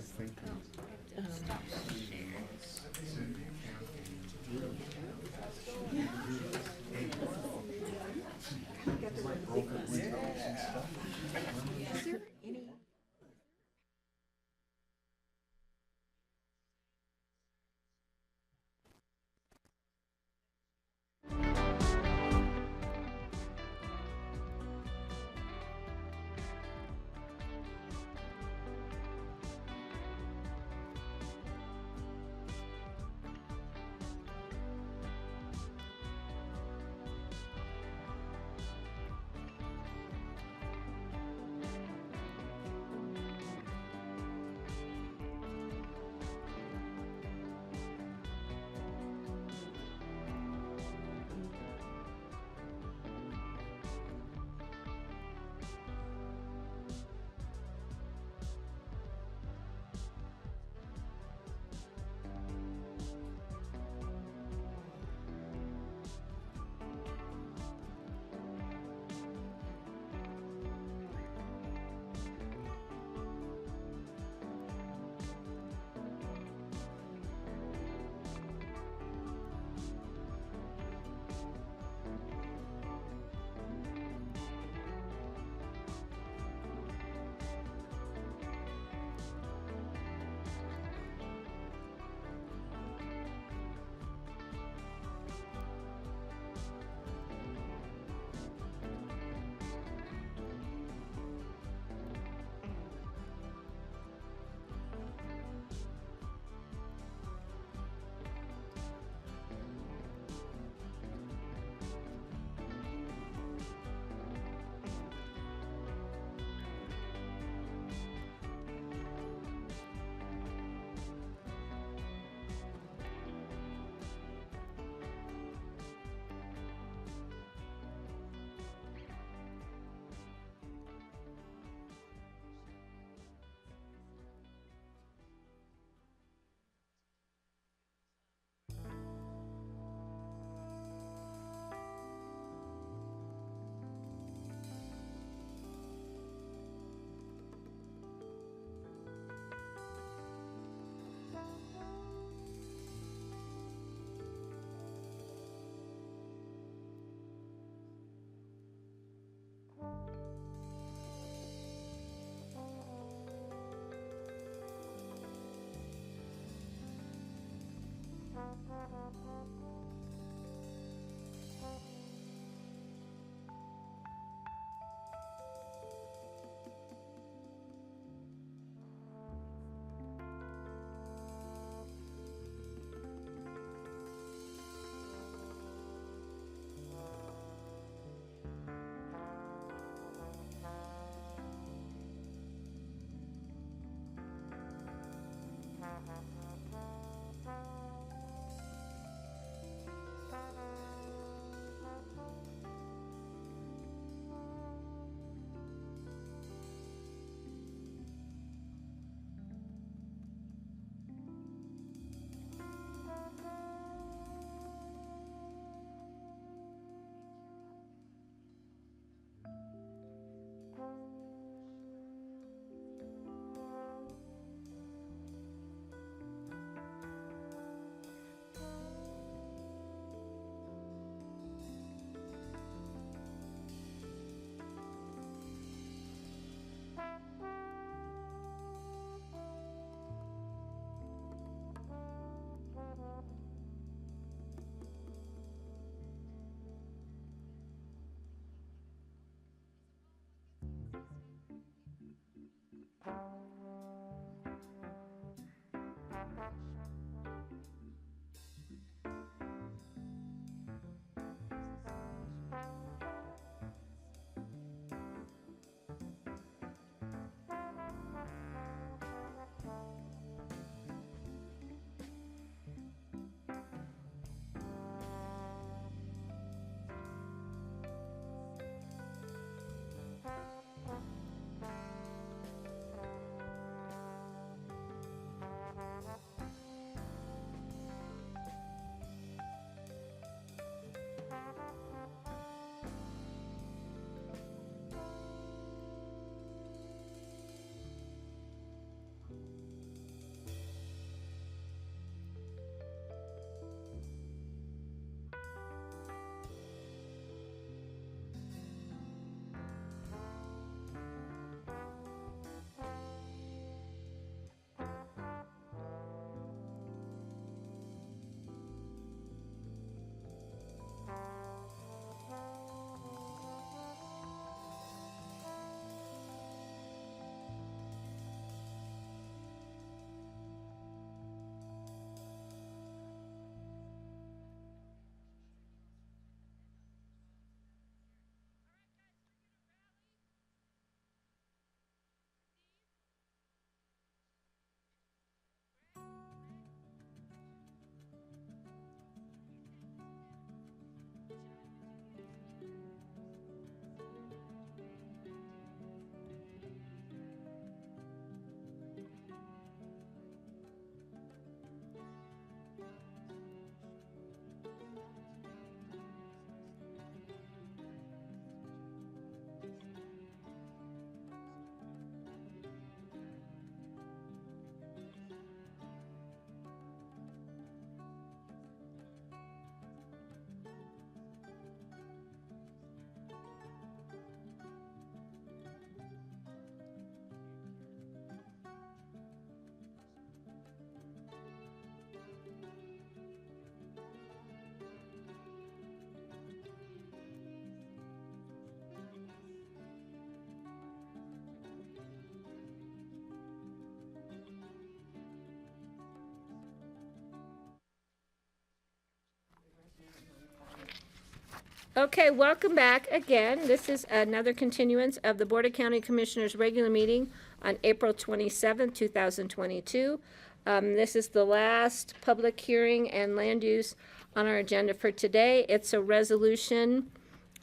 Okay, welcome back again. This is another continuance of the Board of County Commissioners' regular meeting on April 27th, 2022. This is the last public hearing and land use on our agenda for today. It's a resolution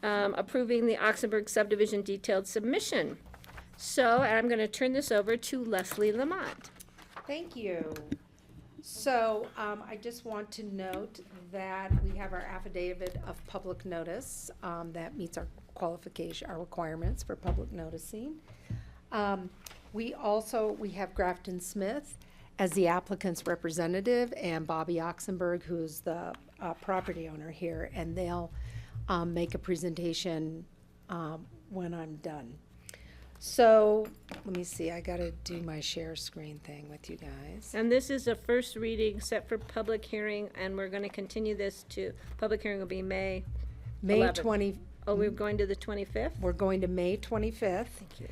approving the Oxenberg subdivision detailed submission. So I'm going to turn this over to Leslie Lamont. Thank you. So I just want to note that we have our affidavit of public notice that meets our qualification, our requirements for public noticing. We have Grafton Smith as the applicant's representative and Bobby Oxenberg, who's the property owner here, and they'll make a presentation when I'm done. So, let me see, I gotta do my share screen thing with you guys. And this is a first reading set for public hearing, and we're going to continue this to, public hearing will be May 11th. 20. Oh, we're going to the 25th? We're going to May 25th. Thank you.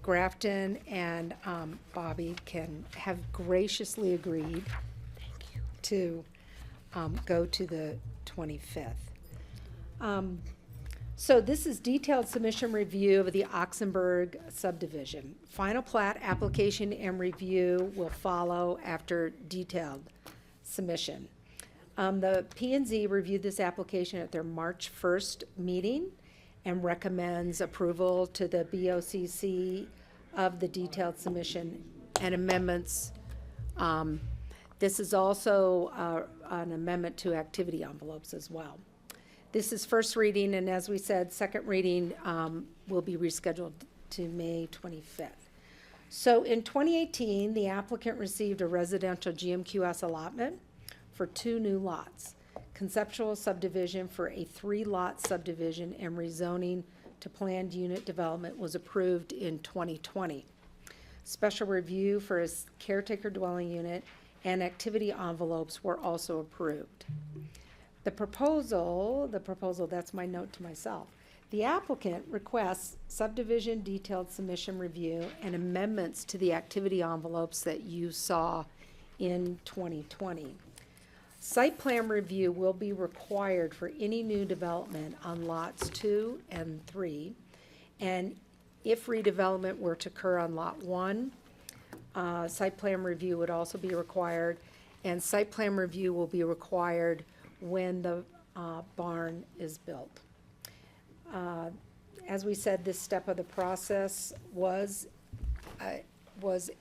Grafton and Bobby have graciously agreed to go to the 25th. So this is detailed submission review of the Oxenberg subdivision. Final plat application and review will follow after detailed submission. The P&Z reviewed this application at their March 1st meeting and recommends approval to the BOCC of the detailed submission and amendments. This is also an amendment to activity envelopes as well. This is first reading, and as we said, second reading will be rescheduled to May 25th. So in 2018, the applicant received a residential GMQS allotment for 2 new lots. Conceptual subdivision for a 3-lot subdivision and rezoning to planned unit development was approved in 2020. Special review for a caretaker dwelling unit and activity envelopes were also approved. The proposal, that's my note to myself. The applicant requests subdivision detailed submission review and amendments to the activity envelopes that you saw in 2020. Site plan review will be required for any new development on lots 2 and 3. And if redevelopment were to occur on lot 1, site plan review would also be required. And site plan review will be required when the barn is built. As we said, this step of the process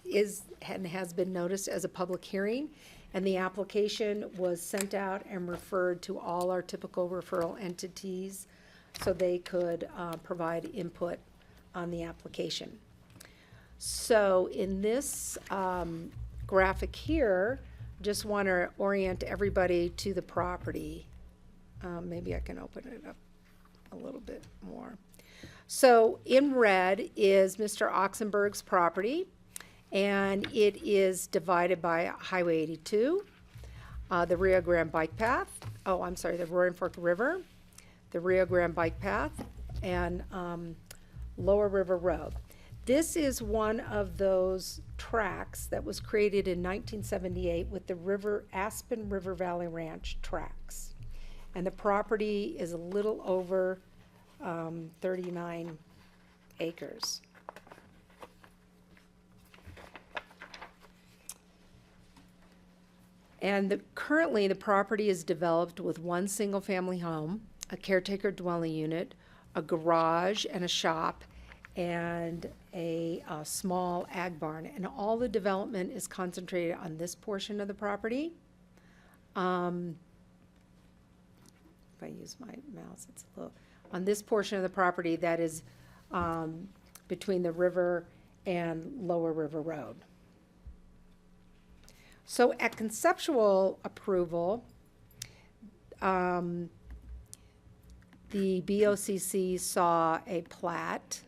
is and has been noticed as a public hearing, and the application was sent out and referred to all our typical referral entities so they could provide input on the application. So in this graphic here, just want to orient everybody to the property. Maybe I can open it up a little bit more. So in red is Mr. Oxenberg's property, and it is divided by Highway 82, the Rio Grande Bike Path, the Roaring Fork River, the Rio Grande Bike Path, and Lower River Road. This is one of those tracks that was created in 1978 with the Aspen River Valley Ranch tracks. And the property is a little over 39 acres. And currently the property is developed with 1 single-family home, a caretaker dwelling unit, a garage and a shop, and a small ag barn. And all the development is concentrated on this portion of the property. If I use my mouse, it's a little, on this portion of the property that is between the river and Lower River Road. So at conceptual approval, the BOCC saw a plat,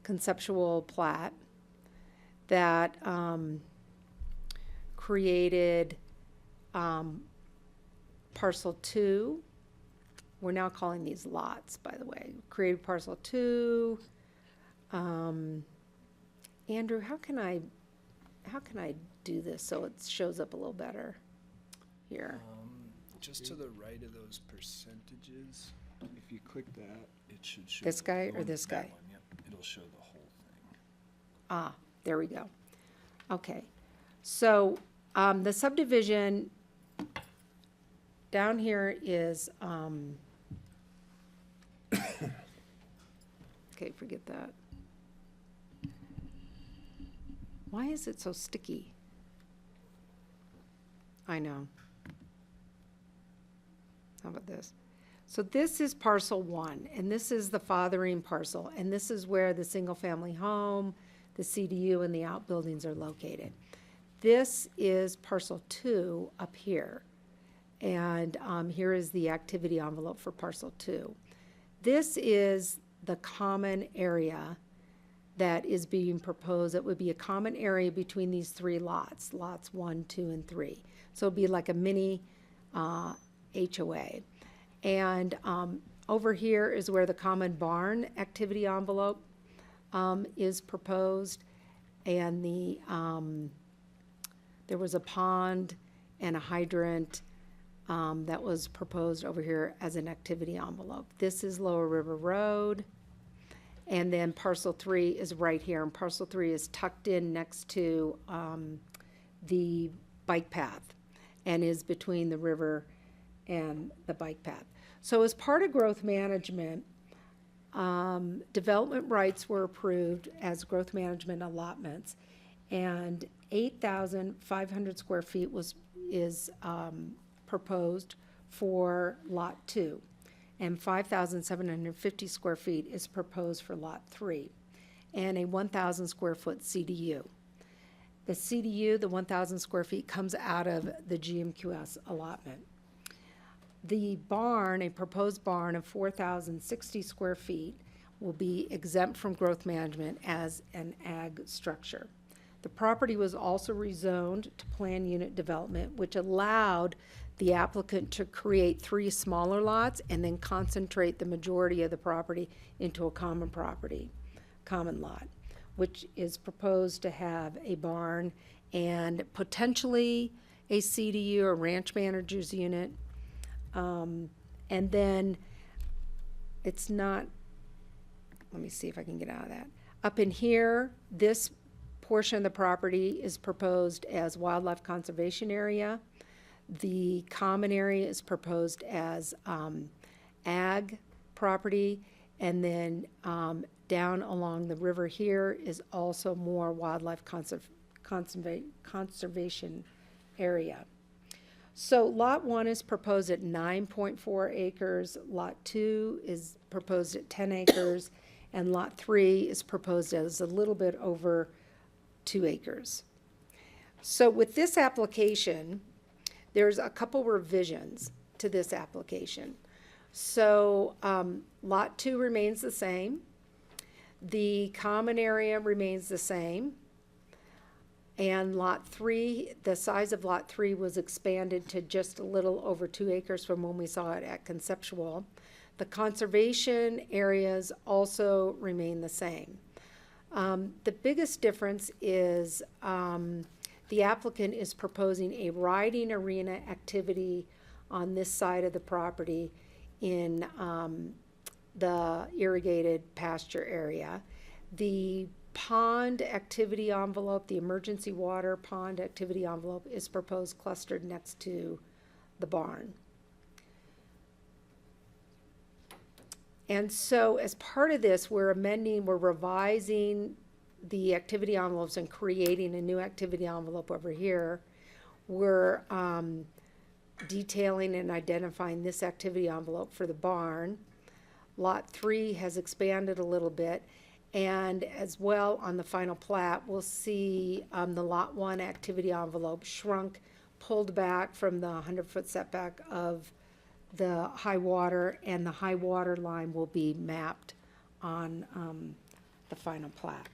conceptual plat, that created parcel 2. We're now calling these lots, by the way. Created parcel 2. Andrew, how can I do this so it shows up a little better here? Just to the right of those percentages, if you click that, it should show. This guy the or one- this that guy? one, yep. It'll show the whole thing. Ah, there we go. Okay, so, the subdivision down here is, okay, forget that. Why is it so sticky? I know. How about this? So this is parcel 1, and this is the fathering parcel, and this is where the single-family home, the CDU, and the outbuildings are located. This is parcel 2 up here, and here is the activity envelope for parcel 2. This is the common area that is being proposed. It would be a common area between these 3 lots, lots 1, 2, and 3. So it'd be like a mini HOA. And over here is where the common barn activity envelope is proposed. And there was a pond and a hydrant that was proposed over here as an activity envelope. This is Lower River Road. And then parcel 3 is right here, and parcel 3 is tucked in next to the bike path and is between the river and the bike path. So as part of growth management, development rights were approved as growth management allotments, and 8,500 square feet is proposed for Lot 2. And 5,750 square feet is proposed for Lot 3, and a 1,000 square foot CDU. The CDU, the 1,000 square feet, comes out of the GMQS allotment. The barn, a proposed barn of 4,060 square feet, will be exempt from growth management as an ag structure. The property was also rezoned to planned unit development, which allowed the applicant to create 3 smaller lots and then concentrate the majority of the property into a common lot, which is proposed to have a barn and potentially a CDU, or ranch manager's unit. And then it's not, let me see if I can get out of that. Up in here, this portion of the property is proposed as wildlife conservation area. The common area is proposed as ag property, and then down along the river here is also more wildlife conservation area. So Lot 1 is proposed at 9.4 acres, Lot 2 is proposed at 10 acres, and Lot 3 is proposed as a little bit over 2 acres. So with this application, there's a couple revisions to this application. So Lot 2 remains the same. The common area remains the same. And Lot 3, the size of Lot 3 was expanded to just a little over 2 acres from when we saw it at conceptual. The conservation areas also remain the same. The biggest difference is the applicant is proposing a riding arena activity on this side of the property in the irrigated pasture area. The pond activity envelope, the emergency water pond activity envelope, is proposed clustered next to the barn. And so as part of this, we're revising the activity envelopes and creating a new activity envelope over here. We're detailing and identifying this activity envelope for the barn. Lot 3 has expanded a little bit. And as well, on the final plat, we'll see the Lot 1 activity envelope shrunk, pulled back from the 100-foot setback of the high water, and the high water line will be mapped on the final plat.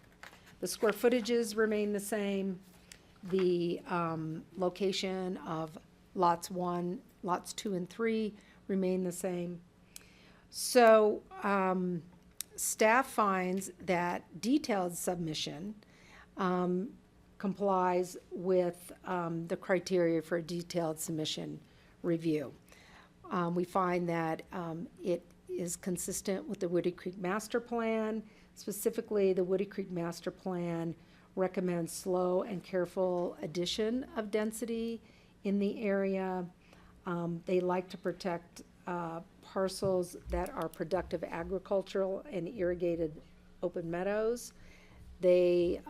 The square footages remain the same. The location of lots 2 and 3 remain the same. So staff finds that detailed submission complies with the criteria for a detailed submission review. We find that it is consistent with the Woody Creek Master Plan. Specifically, the Woody Creek Master Plan recommends slow and careful addition of density in the area. They like to protect parcels that are productive agricultural and irrigated open meadows. They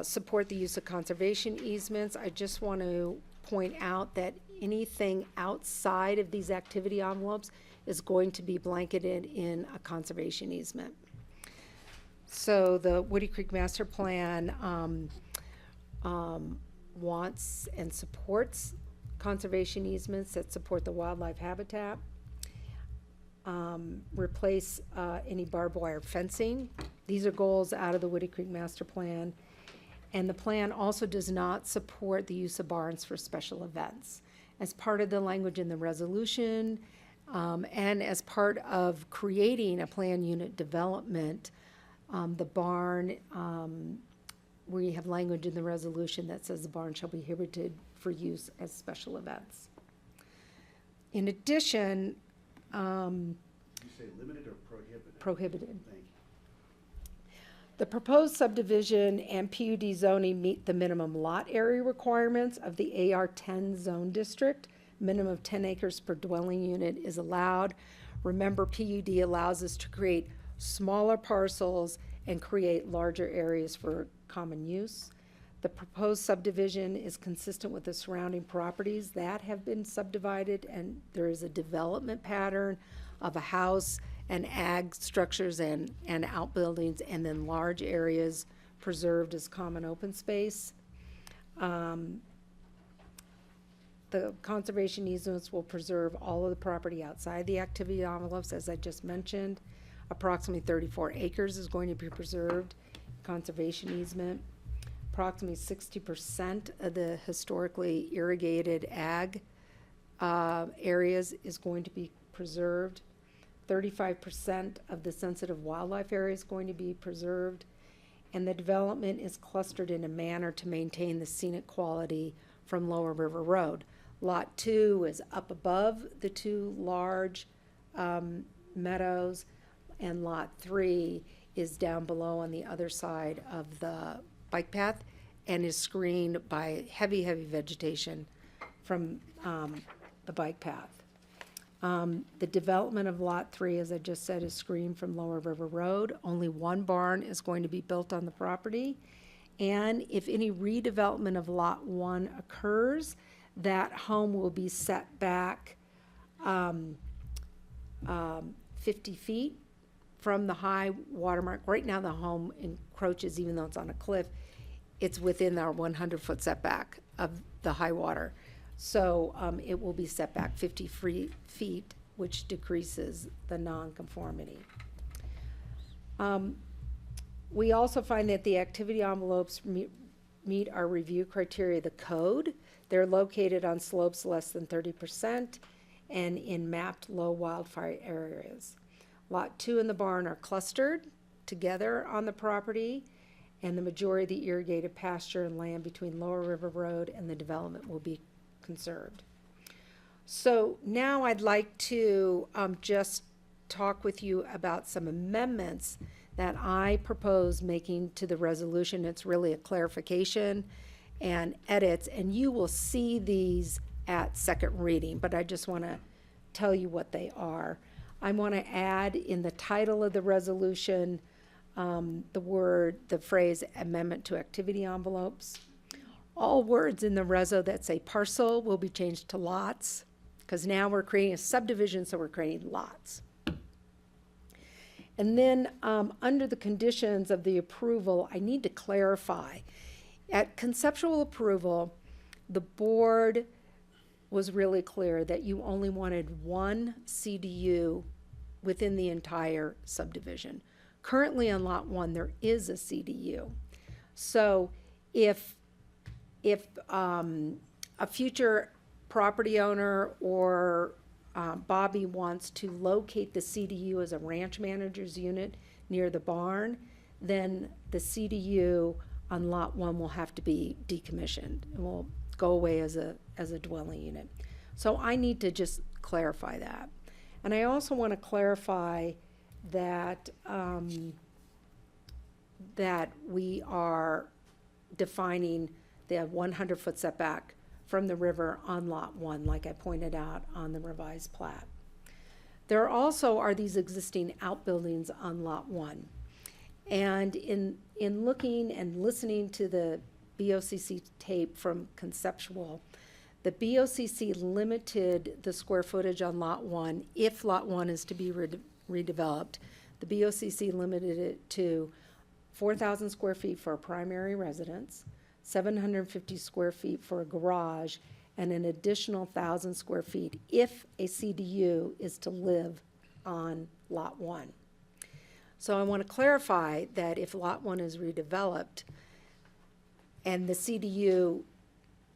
support the use of conservation easements. I just want to point out that anything outside of these activity envelopes is going to be blanketed in a conservation easement. So the Woody Creek Master Plan wants and supports conservation easements that support the wildlife habitat, replace any barbed wire fencing. These are goals out of the Woody Creek Master Plan. And the plan also does not support the use of barns for special events. As part of the language in the resolution, and as part of creating a plan unit development, the barn, we have language in the resolution that says the barn shall be prohibited for use as special events. In addition, You say limited or prohibited? Prohibited. Thank you. The proposed subdivision and PUD zoning meet the minimum lot area requirements of the AR10 zone district. Minimum of 10 acres per dwelling unit is allowed. Remember, PUD allows us to create smaller parcels and create larger areas for common use. The proposed subdivision is consistent with the surrounding properties that have been subdivided, and there is a development pattern of a house and ag structures and outbuildings, and then large areas preserved as common open space. The conservation easements will preserve all of the property outside the activity envelopes, as I just mentioned. Approximately 34 acres is going to be preserved, conservation easement. Approximately 60% of the historically irrigated ag areas is going to be preserved. 35% of the sensitive wildlife area is going to be preserved. And the development is clustered in a manner to maintain the scenic quality from Lower River Road. Lot 2 is up above the two large meadows, and Lot 3 is down below on the other side of the bike path and is screened by heavy, heavy vegetation from the bike path. The development of Lot 3, as I just said, is screened from Lower River Road. Only one barn is going to be built on the property. And if any redevelopment of Lot 1 occurs, that home will be set back 50 feet from the high watermark. Right now, the home encroaches, even though it's on a cliff, it's within our 100-foot setback of the high water. So it will be set back 50 feet, which decreases the nonconformity. We also find that the activity envelopes meet our review criteria of the code. They're located on slopes less than 30% and in mapped low wildfire areas. Lot 2 and the barn are clustered together on the property, and the majority of the irrigated pasture and land between Lower River Road and the development will be conserved. So now I'd like to just talk with you about some amendments that I propose making to the resolution. It's really a clarification and edits, and you will see these at second reading, but I just want to tell you what they are. I want to add in the title of the resolution the phrase amendment to activity envelopes. All words in the reso that say parcel will be changed to lots, because now we're creating a subdivision, so we're creating lots. And then under the conditions of the approval, I need to clarify. At conceptual approval, the board was really clear that you only wanted one CDU within the entire subdivision. Currently on Lot 1, there is a CDU. So if a future property owner or Bobby wants to locate the CDU as a ranch manager's unit near the barn, then the CDU on Lot 1 will have to be decommissioned and will go away as a dwelling unit. So I need to just clarify that. And I also want to clarify that, that we are defining the 100-foot setback from the river on Lot 1, like I pointed out on the revised plat. There also are these existing outbuildings on Lot 1. And in looking and listening to the BOCC tape from conceptual, the BOCC limited the square footage on Lot 1, if Lot 1 is to be redeveloped. The BOCC limited it to 4,000 square feet for a primary residence, 750 square feet for a garage, and an additional 1,000 square feet if a CDU is to live on Lot 1. So I want to clarify that if Lot 1 is redeveloped and the CDU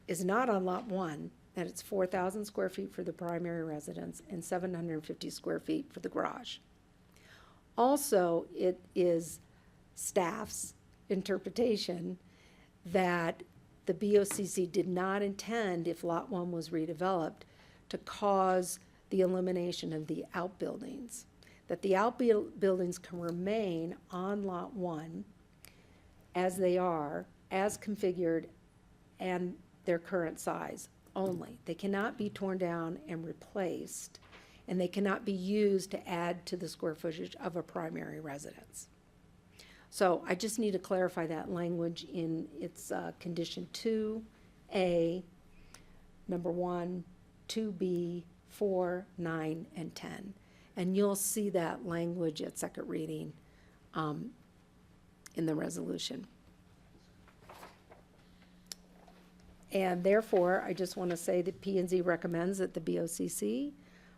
is not on Lot 1, that it's 4,000 square feet for the primary residence and 750 square feet for the garage. Also, it is staff's interpretation that the BOCC did not intend, if Lot 1 was redeveloped, to cause the elimination of the outbuildings, that the outbuildings can remain on Lot 1 as they are, as configured, and their current size only. They cannot be torn down and replaced, and they cannot be used to add to the square footage of a primary residence. So I just need to clarify that language in its condition 2A, number 1, 2B, 4, 9, and 10. And you'll see that language at second reading in the resolution. And therefore, I just want to say that P&Z recommends that the BOCC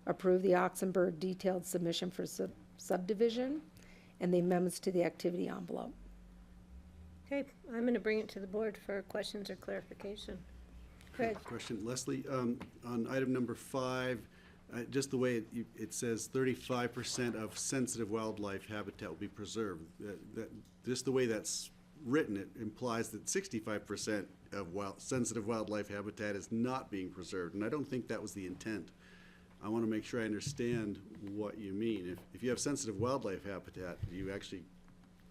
approve the Oxenberg detailed submission for subdivision and the amendments to the activity envelope. Okay, I'm going to bring it to the board for questions or clarification. Craig? Question, Leslie, on item number 5, just the way it says 35% of sensitive wildlife habitat will be preserved. Just the way that's written, it implies that 65% of sensitive wildlife habitat is not being preserved, and I don't think that was the intent. I want to make sure I understand what you mean. If you have sensitive wildlife habitat, do you actually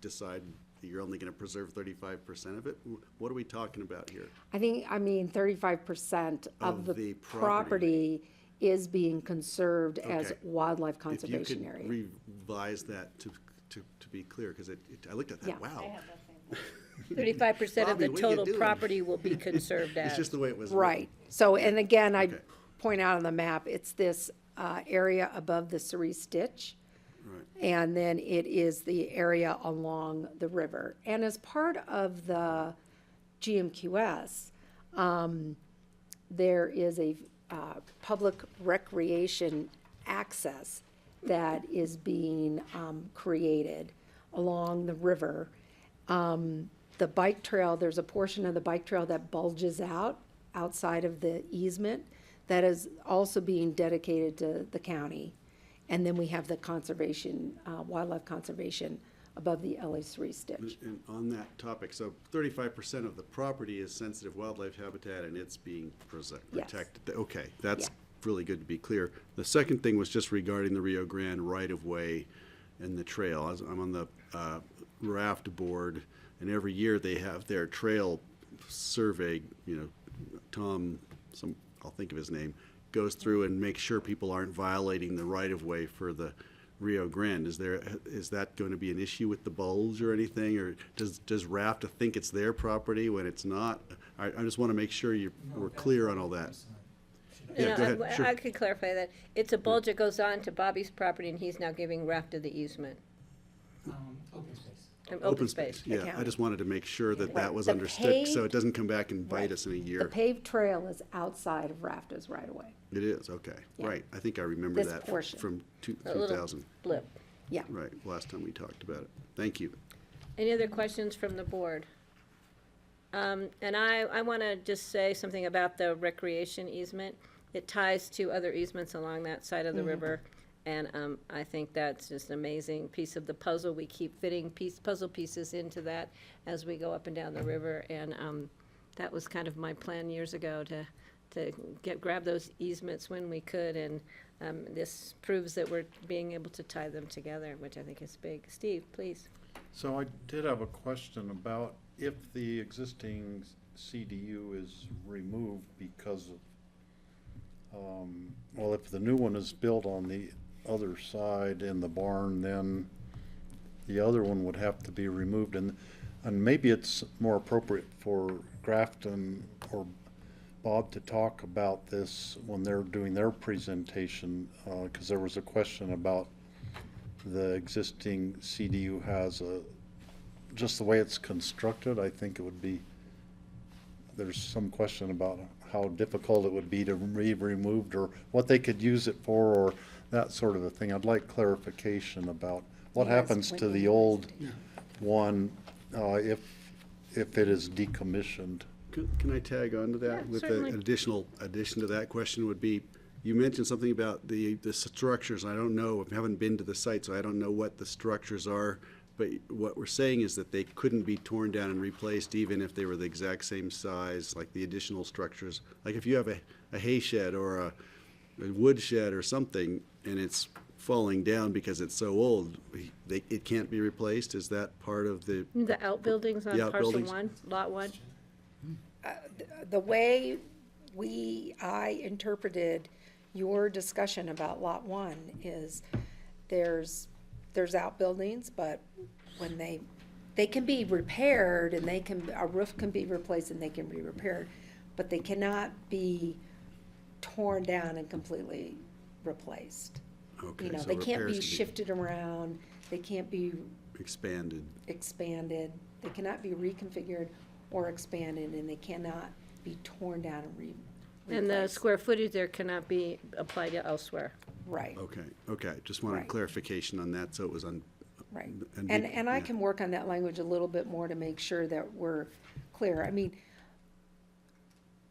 decide that you're only going to preserve 35% of it? What are we talking about here? I mean 35% of the property is being conserved as Okay. wildlife conservation If area. you could revise that to be clear, because I looked at that, Yeah. wow. 35% of Bobby, the what are you total doing? property will be conserved as. It's just the way it was Right. So, and again, I Okay. point out on the map, it's this area above the cerise ditch. Right. And then it is the area along the river. And as part of the GMQS, there is a public recreation access that is being created along the river. The bike trail, there's a portion of the bike trail that bulges out outside of the easement that is also being dedicated to the county. And then we have the conservation, wildlife conservation above the LA cerise ditch. And on that topic, so 35% of the property is sensitive wildlife habitat and it's being Yes. protected. Okay, that's Yeah. really good to be clear. The second thing was just regarding the Rio Grande right-of-way and the trail. I'm on the raft board, and every year they have their trail survey, Tom, I'll think of his name, goes through and makes sure people aren't violating the right-of-way for the Rio Grande. Is that going to be an issue with the bulge or anything, or does RAFTA think it's their property when it's not? I just want to make sure we're clear on all that. Yeah, go ahead. Sure. I could clarify that. It's a bulge that goes on to Bobby's property, and he's now giving RAFTA the easement. Open space. Open space. Yeah, I just wanted to make sure that Right. that was The understood, so paved- it doesn't come back and bite Right. us in a The year. paved trail is outside of RAFTA's right away. It is, okay, Yeah. right. I think I remember This that portion. from A little 2000. blip. Yeah. Right, last time we talked about it. Thank you. Any other questions from the board? And I want to just say something about the recreation easement. It ties to other easements along that side of the river. And I think that's just an amazing piece of the puzzle. We keep fitting puzzle pieces into that as we go up and down the river. And that was kind of my plan years ago to to grab those easements when we could, and this proves that we're being able to tie them together, which I think is big. Steve, please. So I did have a question about if the existing CDU is removed because of, well, if the new one is built on the other side in the barn, then the other one would have to be removed. And maybe it's more appropriate for Grafton or Bob to talk about this when they're doing their presentation, because there was a question about the existing CDU has just the way it's constructed. I think it would be, there's some question about how difficult it would be to be removed or what they could use it for or that sort of a thing. I'd like clarification about what happens to the old one if it is decommissioned. Can I tag on to that? Yeah, with certainly. an additional addition to that question would be, you mentioned something about the structures. I don't know, I haven't been to the site, so I don't know what the structures are. But what we're saying is that they couldn't be torn down and replaced even if they were the exact same size, like the additional structures. Like if you have a hay shed or a wood shed or something and it's falling down because it's so old, it can't be replaced? Is that part of the? The outbuildings on The parcel outbuildings? 1, lot 1? The way I interpreted your discussion about Lot 1 is there's outbuildings, but when they can be repaired and a roof can be replaced and they can be repaired, but they cannot be torn down and completely replaced. Okay, You know, so they can't repairs be can be shifted around, they can't be expanded. they cannot be reconfigured or expanded, and they cannot be torn down and And the replaced. square footage there cannot be applied to elsewhere. Right, Okay, just wanted Right. clarification on that, so it was on. right. And And I yeah. can work on that language a little bit more to make sure that we're clear. I mean,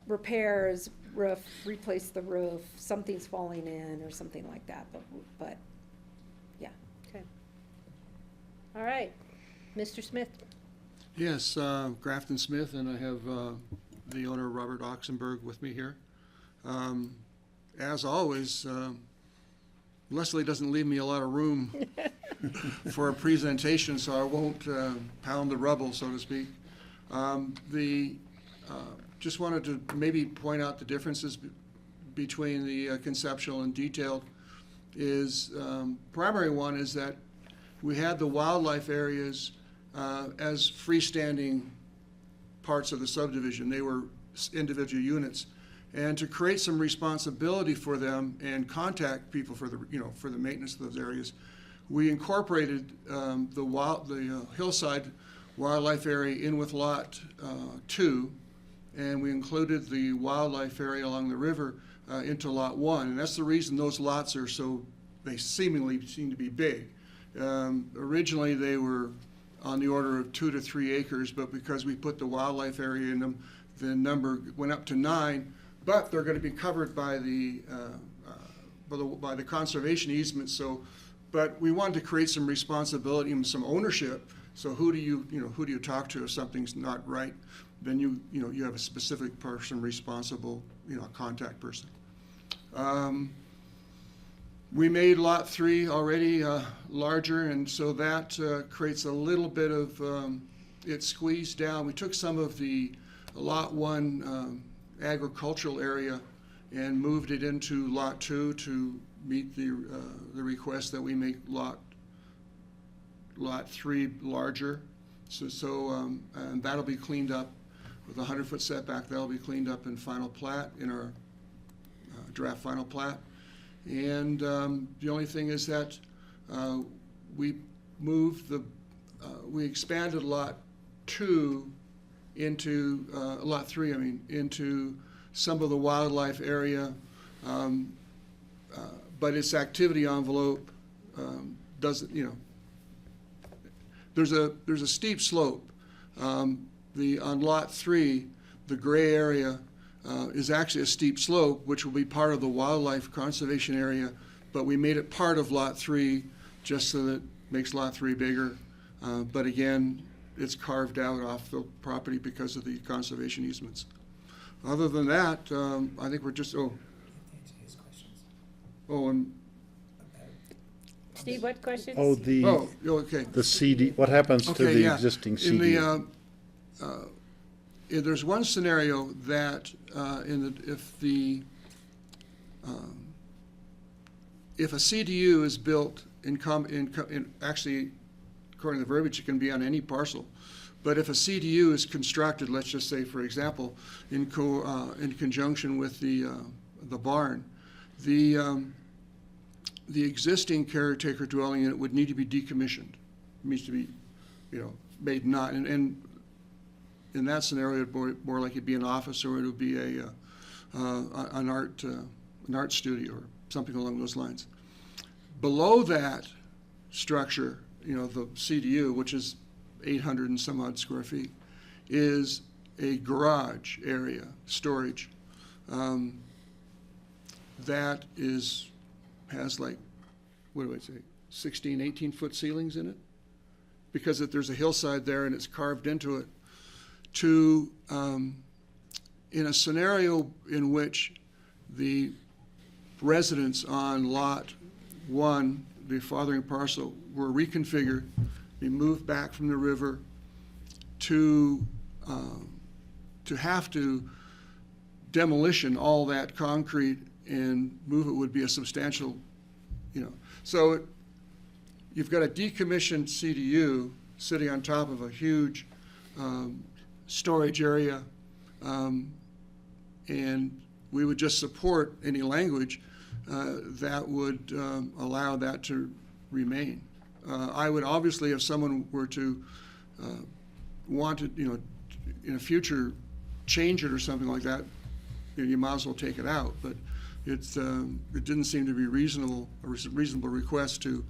repairs, roof, replace the roof, something's falling in or something like that, but, yeah. Okay. All right. Mr. Smith? Yes, Grafton Smith, and I have the owner, Robert Oxenberg, with me here. As always, Leslie doesn't leave me a lot of room for a presentation, so I won't pound the rubble, so to speak. Just wanted to maybe point out the differences between the conceptual and detailed. Primary one is that we had the wildlife areas as freestanding parts of the subdivision. They were individual units. And to create some responsibility for them and contact people for the maintenance of those areas, we incorporated the hillside wildlife area in with Lot 2, and we included the wildlife area along the river into Lot 1. And that's the reason those lots are they seemingly seem to be big. Originally, they were on the order of 2 to 3 acres, but because we put the wildlife area in them, the number went up to 9. But they're going to be covered by the conservation easement. But we wanted to create some responsibility and some ownership. So who do you talk to if something's not right? Then you have a specific person responsible, a contact person. We made Lot 3 already larger, and so that creates a little bit of it squeezed down. We took some of the Lot 1 agricultural area and moved it into Lot 2 to meet the request that we make Lot 3 larger. And that'll be cleaned up with a 100-foot setback. That'll be cleaned up in final plat, in our draft final plat. And the only thing is that we expanded Lot 2 into Lot 3, into some of the wildlife area, but its activity envelope doesn't, there's a steep slope. On Lot 3, the gray area is actually a steep slope, which will be part of the wildlife conservation area, but we made it part of Lot 3 just so that it makes Lot 3 bigger. But again, it's carved out off the property because of the conservation easements. Other than that, I think we're just, and, Steve, what question? okay. the CD, what happens to Okay, the yeah. existing In the, CDU? There's one scenario that, if a CDU is built actually, according to the verbiage, it can be on any parcel. But if a CDU is constructed, let's just say, for example, in conjunction with the barn, the existing caretaker dwelling unit would need to be decommissioned. It needs to be, made not, and in that scenario, it'd more like it'd be an office, or it would be an art studio or something along those lines. Below that structure, the CDU, which is 800 and some odd square feet, is a garage area, storage, that has like, 16, 18-foot ceilings in it? Because there's a hillside there and it's carved into it. In a scenario in which the residents on Lot 1, the fathering parcel, were reconfigured, be moved back from the river, to have to demolition all that concrete and move it would be a substantial, So you've got a decommissioned CDU sitting on top of a huge storage area, and we would just support any language that would allow that to remain. I would obviously, if someone were to want to, in a future, change it or something like that, you might as well take it out. But it didn't seem to be a reasonable request to,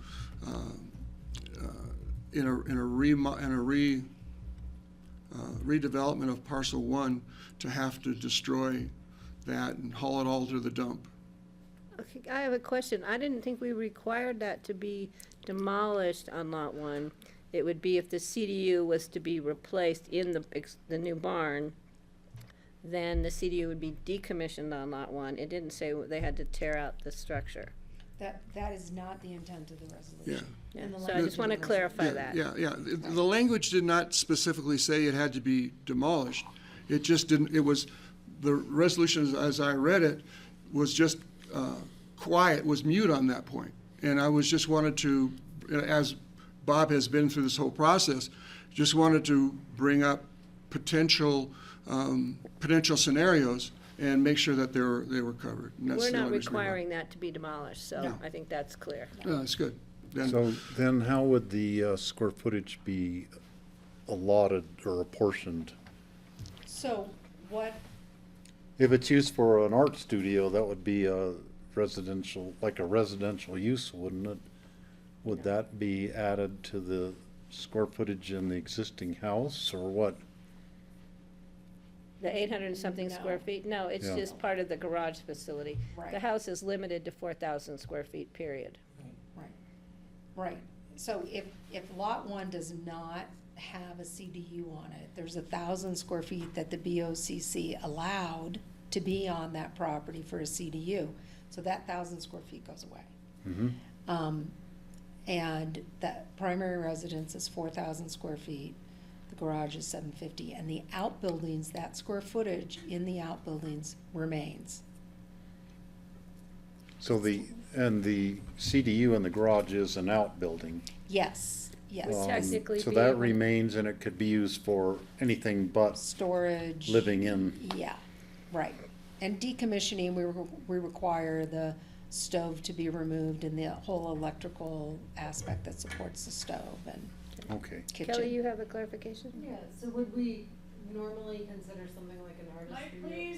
in a redevelopment of parcel 1, to have to destroy that and haul it all to the dump. Okay, I have a question. I didn't think we required that to be demolished on Lot 1. It would be if the CDU was to be replaced in the new barn, then the CDU would be decommissioned on Lot 1. It didn't say they had to tear out the structure. That is not the intent of the resolution. Yeah. And the So I language just of want to the clarify resolution. that. The language did not specifically say it had to be demolished. It just didn't, it was, the resolution, as I read it, was just quiet, was mute on that point. And I just wanted to, as Bob has been through this whole process, just wanted to bring up potential scenarios and make sure that they were covered. And that's We're the not only reason we requiring that to be demolished, so No. I think that's clear. That's good. So then how would the square footage be allotted or apportioned? So what, If it's used for an art studio, that would be a residential use, wouldn't it? Would that be added to the square footage in the existing house, or what? The 800 and something square feet? No, it's Yeah. just part of the garage facility. Right. The house is limited to 4,000 square feet, period. right, so if Lot 1 does not have a CDU on it, there's 1,000 square feet that the BOCC allowed to be on that property for a CDU. So that 1,000 square feet goes away. Mm-hmm. And that primary residence is 4,000 square feet, the garage is 750, and the outbuildings, that square footage in the outbuildings remains. So the CDU in the garage is an outbuilding. Yes, yes. Technically So be that able- remains, and it could be used for anything but Storage. living in. Yeah, right. And decommissioning, we require the stove to be removed and the whole electrical aspect that supports the stove and Okay. kitchen. Kelly, you have a clarification? Yeah, so would we normally consider something like an artist studio?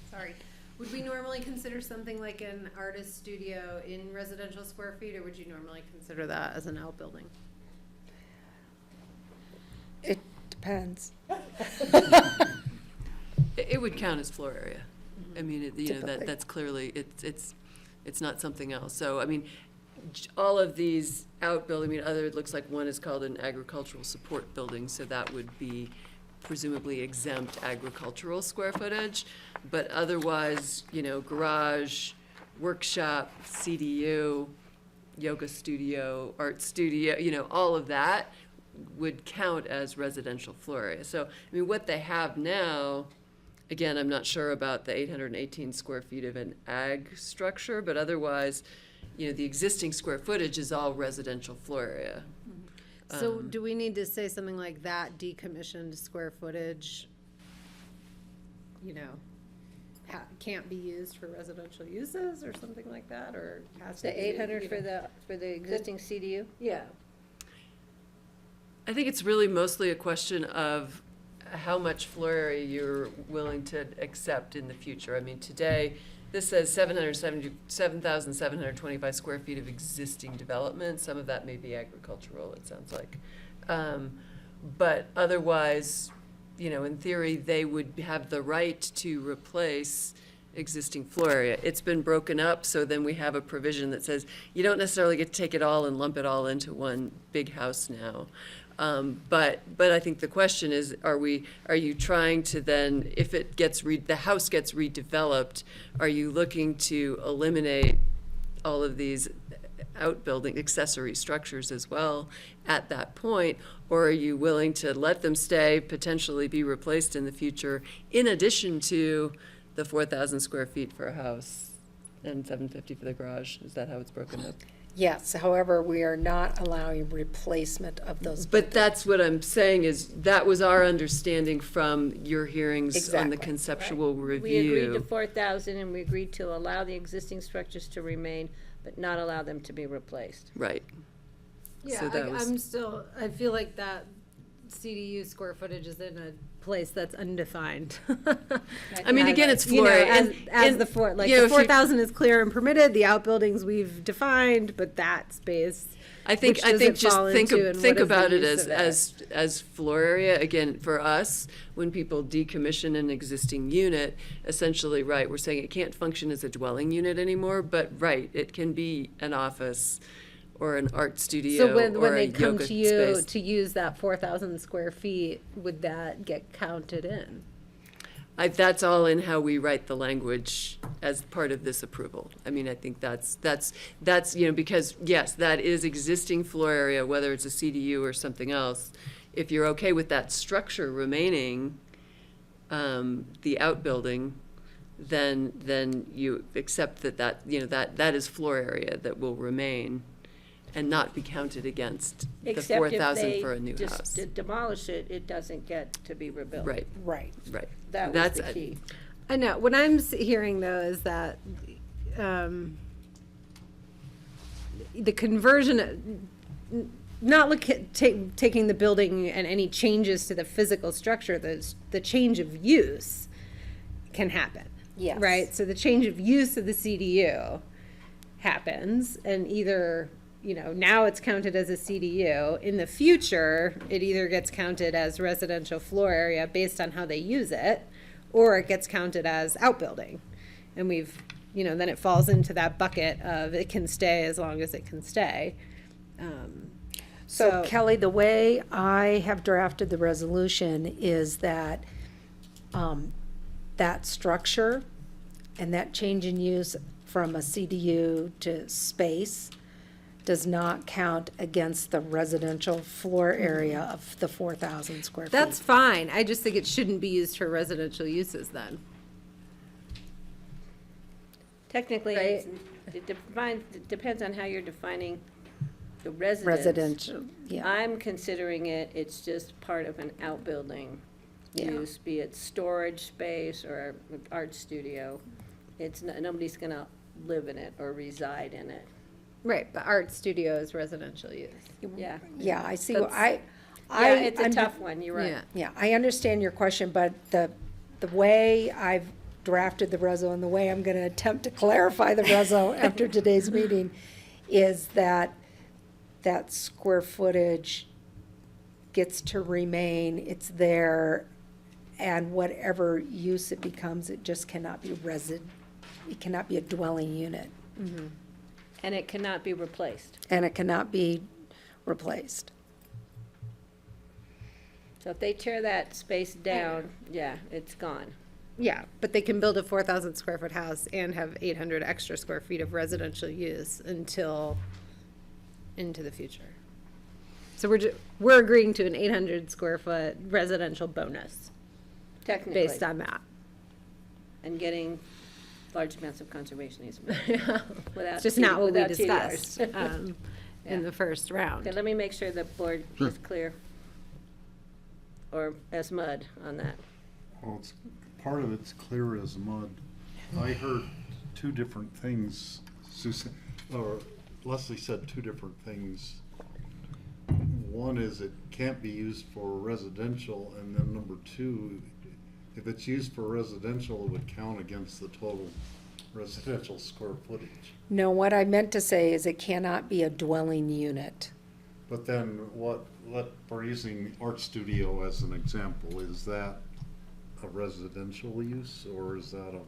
Sorry, would we normally consider something like an artist studio in residential square feet, or would you normally consider that as an outbuilding? It depends. It would count as floor area. I mean, Typically. that's clearly, it's not something else. So, I mean, all of these outbuildings, it looks like one is called an agricultural support building, so that would be presumably exempt agricultural square footage, but otherwise, garage, workshop, CDU, yoga studio, art studio, all of that would count as residential floor area. So, what they have now, again, I'm not sure about the 818 square feet of an ag structure, but otherwise, the existing square footage is all residential floor area. So do we need to say something like that decommissioned square footage, can't be used for residential uses or something like that, or has to be, The 800 for the existing CDU? Yeah. I think it's really mostly a question of how much floor area you're willing to accept in the future. Today, this says 7,725 square feet of existing development. Some of that may be agricultural, it sounds like. But otherwise, in theory, they would have the right to replace existing floor area. It's been broken up, so then we have a provision that says you don't necessarily get to take it all and lump it all into one big house now. But I think the question is, are you trying to then, if it gets the house gets redeveloped, are you looking to eliminate all of these outbuilding accessory structures as well at that point? Or are you willing to let them stay, potentially be replaced in the future, in addition to the 4,000 square feet for a house and 750 for the garage? Is that how it's broken up? Yes, however, we are not allowing replacement of those. But that's what I'm saying, is that was our understanding from your hearings on the Exactly. conceptual review. We agreed to 4,000, and we agreed to allow the existing structures to remain, but not allow them to be replaced. Right. Yeah, So that was- I feel like that CDU square footage is in a place that's undefined. Again, it's floor area. As the four, like, the 4,000 is clear and permitted, the outbuildings we've defined, but that space, I think which does it just fall think into and think what is the about it use as of it? as floor area. Again, for us, when people decommission an existing unit, essentially, right, we're saying it can't function as a dwelling unit anymore, but right, it can be an office or an art studio So when or a they come yoga to you space. to use that 4,000 square feet, would that get counted in? That's all in how we write the language as part of this approval. I think that's because yes, that is existing floor area, whether it's a CDU or something else. If you're okay with that structure remaining, the outbuilding, then you accept that is floor area that will remain and not be counted against the Except 4,000 for a new if they house. just demolish it, it doesn't get to be rebuilt. Right, Right. right. That was That's the key. I know, what I'm hearing though is that, the conversion, not taking the building and any changes to the physical structure, the change of use can happen. Yes. Right, so the change of use of the CDU happens, and either, now it's counted as a CDU. In the future, it either gets counted as residential floor area based on how they use it, or it gets counted as outbuilding. And we've, then it falls into that bucket of it can stay as long as it can stay. So Kelly, the way I have drafted the resolution is that, that structure and that change in use from a CDU to space does not count against the residential floor area of the 4,000 square feet. That's fine, I just think it shouldn't be used for residential uses then. Technically, Right. it depends on how you're defining the residence. Residential, yeah. I'm considering it's just part of an outbuilding Yeah. use, be it storage space or an art studio. Nobody's gonna live in it or reside in it. Right, but art studio is residential use. Yeah. Yeah, I see, Yeah, it's a tough one, you're right. Yeah. Yeah, I understand your question, but the way I've drafted the reso and the way I'm gonna attempt to clarify the reso after today's meeting is that that square footage gets to remain, it's there, and whatever use it becomes, it just cannot be it cannot be a dwelling unit, And it cannot be replaced. and it cannot be replaced. So if they tear that space down, yeah, it's gone. Yeah, but they can build a 4,000 square foot house and have 800 extra square feet of residential use until into the future. So we're agreeing to an 800 square foot residential bonus Technically. based on that. And getting large amounts of conservation easement. Without It's just not what we without discussed TDRs. in the first round. Okay, let me make sure the board is clear. Or as mud on that. Well, it's, part of it's clear as mud. I heard two different things. Susan, or Leslie said two different things. One is it can't be used for residential, and then number two, if it's used for residential, it would count against the total residential square footage. No, what I meant to say is it cannot be a dwelling unit. But then we're using art studio as an example, is that a residential use, or is that a?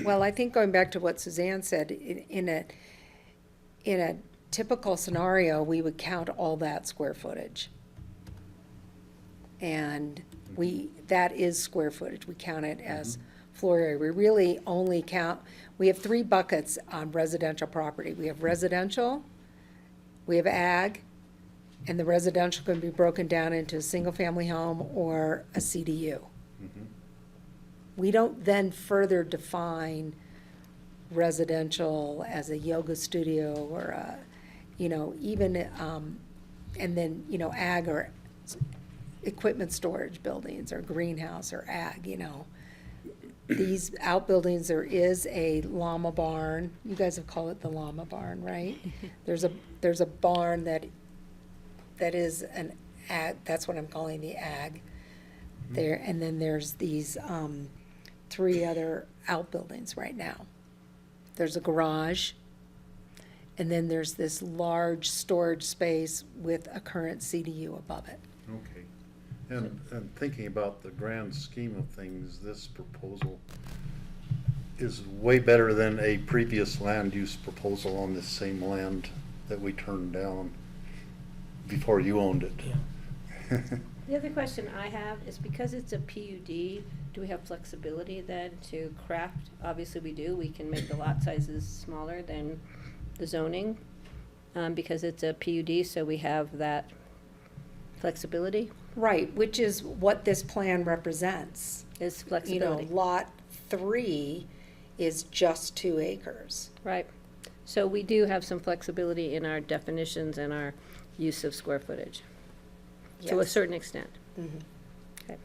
Well, I think going back to what Suzanne said, in a typical scenario, we would count all that square footage. And that is square footage. We count it as floor area. We really only count, we have 3 buckets on residential property. We have residential, we have ag, and the residential can be broken down into a single-family home or a CDU. We don't then further define residential as a yoga studio or a, even, and then, ag or equipment storage buildings or greenhouse or ag, These outbuildings, there is a llama barn. You guys have called it the llama barn, right? There's a barn that is an ag, that's what I'm calling the ag there. And then there's these 3 other outbuildings right now. There's a garage, and then there's this large storage space with a current CDU above it. Okay. And thinking about the grand scheme of things, this proposal is way better than a previous land use proposal on this same land that we turned down before you owned it. The other question I have is because it's a PUD, do we have flexibility then to craft? Obviously we do. We can make the lot sizes smaller than the zoning because it's a PUD, so we have that flexibility. Right, which is what this plan represents. Is flexibility. Lot 3 is just 2 acres. Right. So we do have some flexibility in our definitions and our use of square footage. To a Yes. certain extent. Mhm. Okay.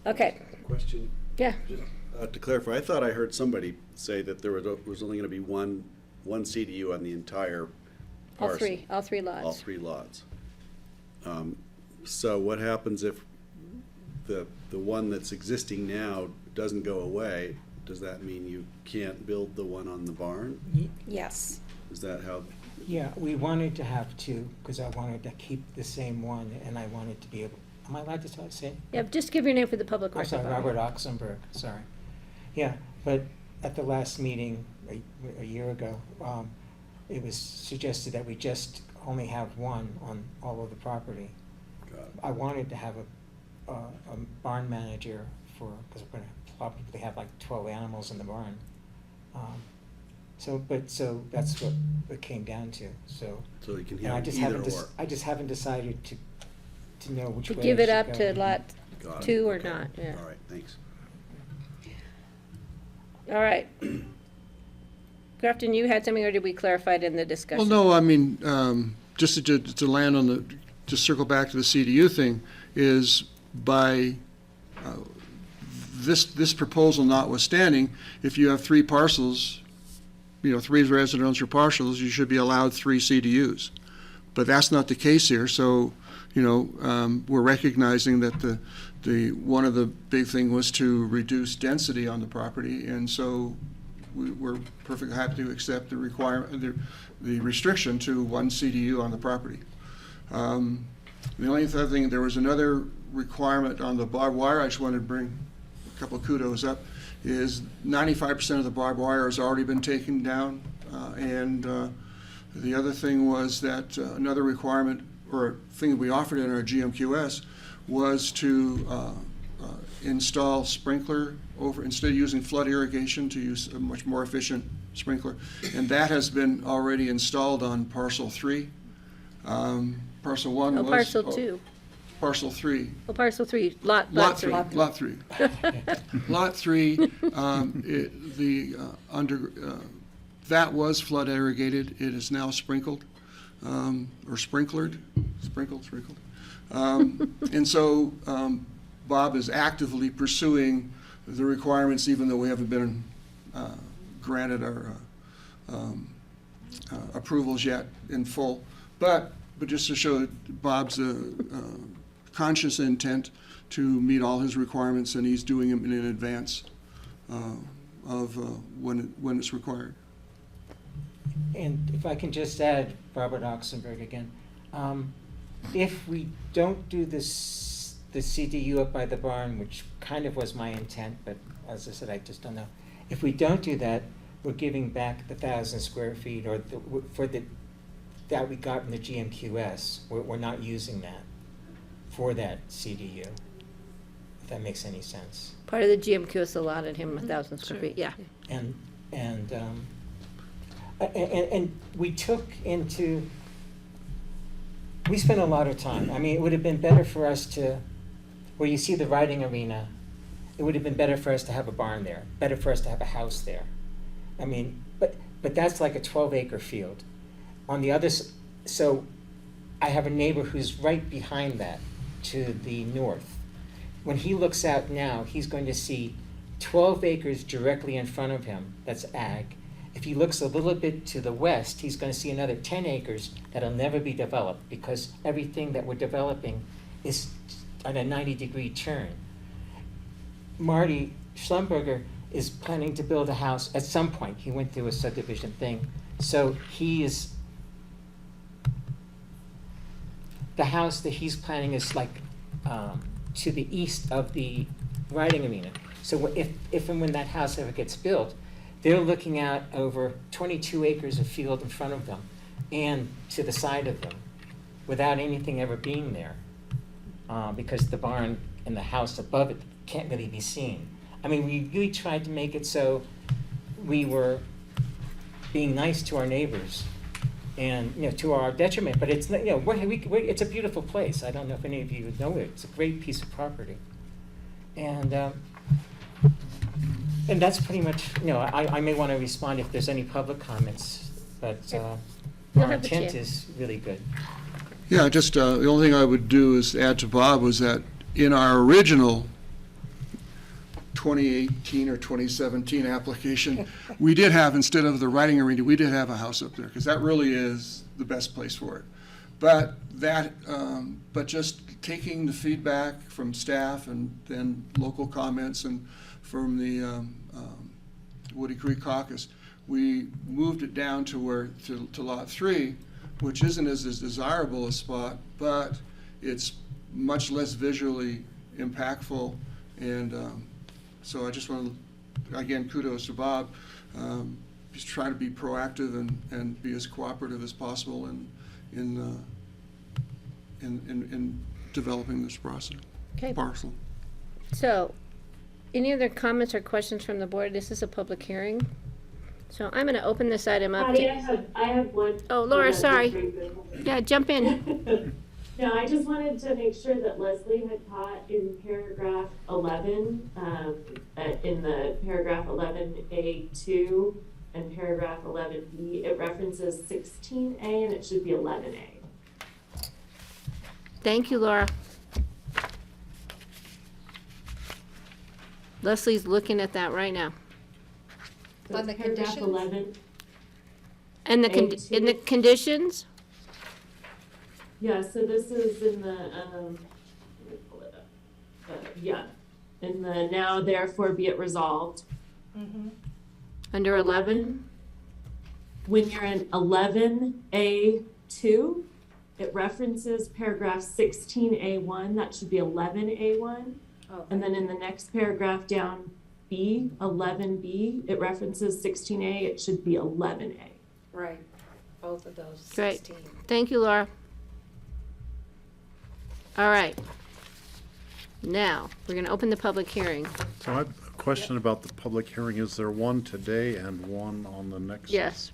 Okay. Question? Yeah. Just, to clarify, I thought I heard somebody say that there was only gonna be one CDU on the entire All parcel. three lots. All 3 lots. So what happens if the one that's existing now doesn't go away? Does that mean you can't build the one on the barn? Yes. Is that how? Yeah, we wanted to have 2, because I wanted to keep the same one, and I wanted to be able, am I allowed to say? Yeah, just give your name for the public I'm record. sorry, Bobby. Robert Oxenberg, sorry. Yeah, but at the last meeting, a year ago, it was suggested that we just only have one on all of the property. I wanted to have a barn manager because we're gonna probably have like 12 animals in the barn. So that's what it came down to, so. So you can And I have just either haven't or. I just haven't decided to know which To way. give I it should up go. to lot Got it. 2 or Okay. not, yeah. All right, thanks. All right. Grafton, you had something, or did we clarify it in the discussion? Well, no, I mean, just to land on the, to circle back to the CDU thing, is by this proposal notwithstanding, if you have 3 parcels, 3 residential parcels, you should be allowed 3 CDUs. But that's not the case here, so, we're recognizing that one of the big thing was to reduce density on the property, and so we're perfectly happy to accept the requirement, the restriction to 1 CDU on the property. The only other thing, there was another requirement on the barbed wire, I just wanted to bring a couple of kudos up, is 95% of the barbed wire has already been taken down, and the other thing was that another requirement or thing that we offered in our GMQS was to install sprinkler over, instead of using flood irrigation, to use a much more efficient sprinkler. And that has been already installed on parcel 3. Parcel 1 Oh, was. parcel 2. Parcel 3. Oh, parcel 3, lot 3. Lot 3. Lot 3, that was flood irrigated. It is now sprinkled, or sprinkled. And so Bob is actively pursuing the requirements, even though we haven't been granted our approvals yet in full. But just to show Bob's conscious intent to meet all his requirements, and he's doing them in advance of when it's required. And if I can just add, Robert Oxenberg again, if we don't do this, the CDU up by the barn, which kind of was my intent, but as I said, I just don't know. If we don't do that, we're giving back the 1,000 square feet or that we got in the GMQS. We're not using that for that CDU, if that makes any sense. Part of the GMQS allotted him 1,000 square feet, yeah. And we spent a lot of time. I mean, it would have been better for us to, where you see the riding arena, it would have been better for us to have a barn there, better for us to have a house there. I mean, but that's like a 12-acre field. On the other, so I have a neighbor who's right behind that to the north. When he looks out now, he's going to see 12 acres directly in front of him, that's ag. If he looks a little bit to the west, he's going to see another 10 acres that'll never be developed because everything that we're developing is on a 90-degree turn. Marty Schlumberger is planning to build a house at some point. He went through a subdivision thing. So the house that he's planning is like to the east of the riding arena. So if and when that house ever gets built, they're looking out over 22 acres of field in front of them and to the side of them without anything ever being there because the barn and the house above it can't really be seen. I mean, we really tried to make it so we were being nice to our neighbors and, to our detriment, but it's, it's a beautiful place. I don't know if any of you know it. It's a great piece of property. And that's pretty much, I may want to respond if there's any public comments, but our intent is really good. Yeah, just the only thing I would do is add to Bob was that in our original 2018 or 2017 application, we did have, instead of the riding arena, we did have a house up there, because that really is the best place for it. But just taking the feedback from staff and then local comments and from the Woody Creek Caucus, we moved it down to Lot 3, which isn't as desirable a spot, but it's much less visually impactful. And so I just want to, again, kudos to Bob. He's trying to be proactive and be as cooperative as possible in developing this process. Okay. Parcel. So, any other comments or questions from the board? This is a public hearing. So I'm going to open this item up. Patty, I have one. Oh, Laura, sorry. Yeah, jump in. No, I just wanted to make sure that Leslie had caught in paragraph 11, in the paragraph 11A2 and paragraph 11B, it references 16A and it should be 11A. Thank you, Laura. Leslie's looking at that right now. So On the paragraph conditions? 11. And in the conditions? Yeah, so this is in the, in the now therefore be it resolved. Under 11? When you're in 11A2, it references paragraph 16A1, that should be 11A1. Oh, And then in the next paragraph down B, 11B, it references 16A, it should be 11A. right, both of those. Great. 16. Thank you, Laura. All right. Now, we're going to open the public hearing. So I have a question about the public hearing. Is there one today and one on the next? Yes.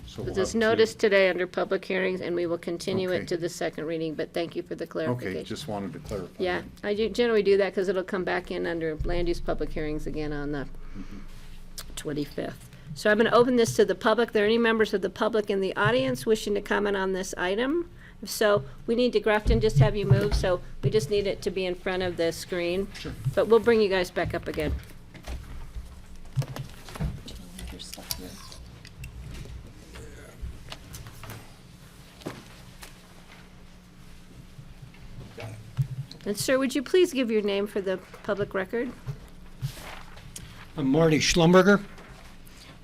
So we'll This have two. notice today under public hearings, and we will continue Okay. it to the second reading, but thank you for the clarification. Okay, just wanted to clarify. Yeah, I generally do that because it'll come back in under land use public hearings again on the 25th. So I'm going to open this to the public. Are there any members of the public in the audience wishing to comment on this item? If so, we need to, Grafton, just have you move, so we just need it to be in front of the screen. Sure. But we'll bring you guys back up again. And sir, would you please give your name for the public record? I'm Marty Schlumberger,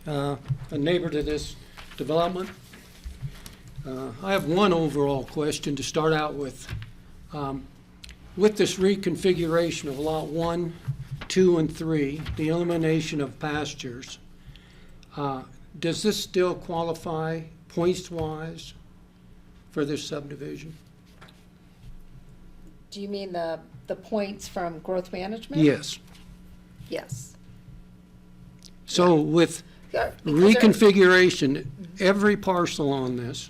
a neighbor to this development. I have one overall question to start out with. With this reconfiguration of Lot 1, 2, and 3, the elimination of pastures, does this still qualify points-wise for this subdivision? Do you mean the points from growth management? Yes. Yes. So with Yeah, because there- reconfiguration, every parcel on this,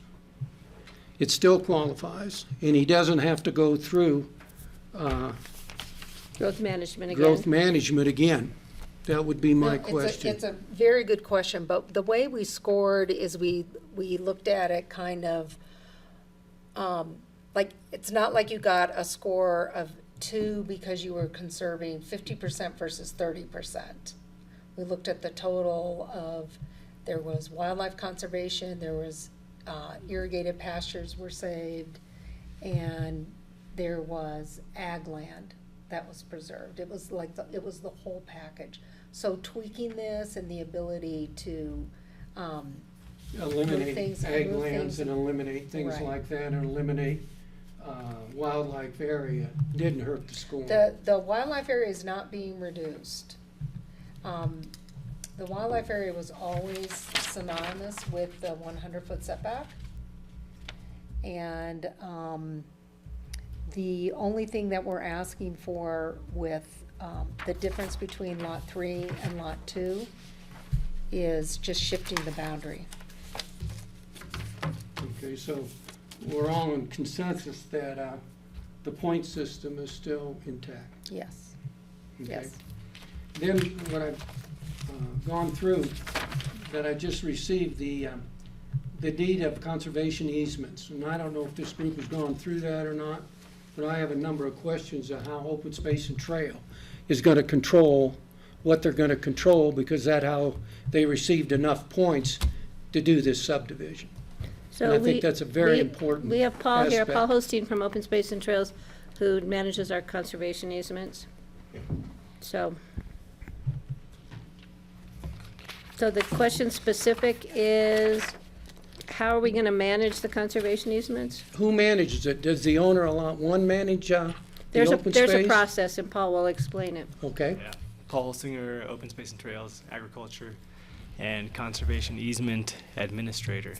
it still qualifies, and he doesn't have to go through Growth management again? growth management again. That would be my No, question. It's a very good question, but the way we scored is we looked at it kind of, like, it's not like you got a score of 2 because you were conserving 50% versus 30%. We looked at the total of, there was wildlife conservation, there was irrigated pastures were saved, and there was ag land that was preserved. It was like, it was the whole package. So tweaking this and the ability to move Eliminate things- ag move lands things- and eliminate things Right. like that, and eliminate wildlife area didn't hurt the score. The wildlife area is not being reduced. The wildlife area was always synonymous with the 100-foot setback. And the only thing that we're asking for with the difference between Lot 3 and Lot 2 is just shifting the boundary. Okay, so we're all in consensus that the point system is still intact. Yes. Okay? Yes. Then what I've gone through, that I just received the deed of conservation easements. And I don't know if this group has gone through that or not, but I have a number of questions of how open space and trail is going to control what they're going to control, because that's how they received enough points to do this subdivision. So And I think that's a very important We have Paul here, aspect. Paul Hosteen from Open Space and Trails, who manages our conservation easements. So the question specific is, how are we gonna manage the conservation easements? Who manages it? Does the owner of Lot 1 manage the open space? There's a process, and Paul will explain it. Okay. Yeah. Paul Singer, Open Space and Trails, Agriculture, and Conservation Easement Administrator.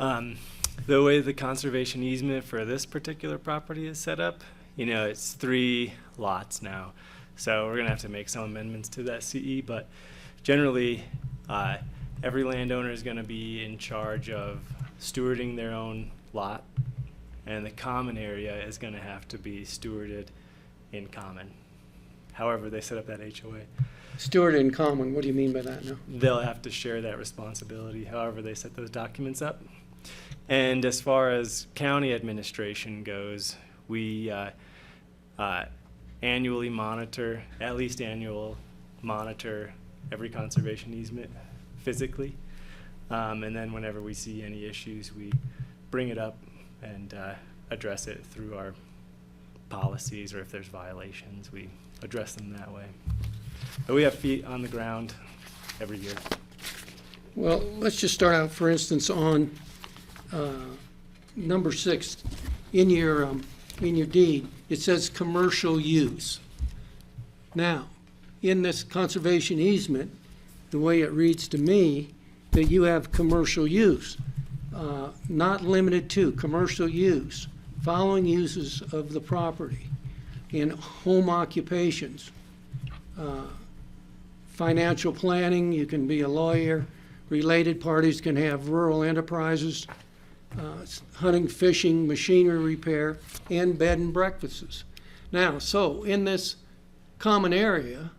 The way the conservation easement for this particular property is set up, it's 3 lots now. So we're gonna have to make some amendments to that CE, but generally, every landowner is gonna be in charge of stewarding their own lot, and the common area is gonna have to be stewarded in common. However they set up that HOA. Steward in common, what do you mean by that now? They'll have to share that responsibility, however they set those documents up. And as far as county administration goes, we annually monitor, at least monitor every conservation easement physically. And then whenever we see any issues, we bring it up and address it through our policies, or if there's violations, we address them that way. But we have feet on the ground every year. Well, let's just start out, for instance, on number 6. In your deed, it says commercial use. Now, in this conservation easement, the way it reads to me, that you have commercial use, not limited to commercial use, following uses of the property in home occupations. Financial planning, you can be a lawyer. Related parties can have rural enterprises, hunting, fishing, machinery repair, and bed and breakfasts. Now, so in this common area,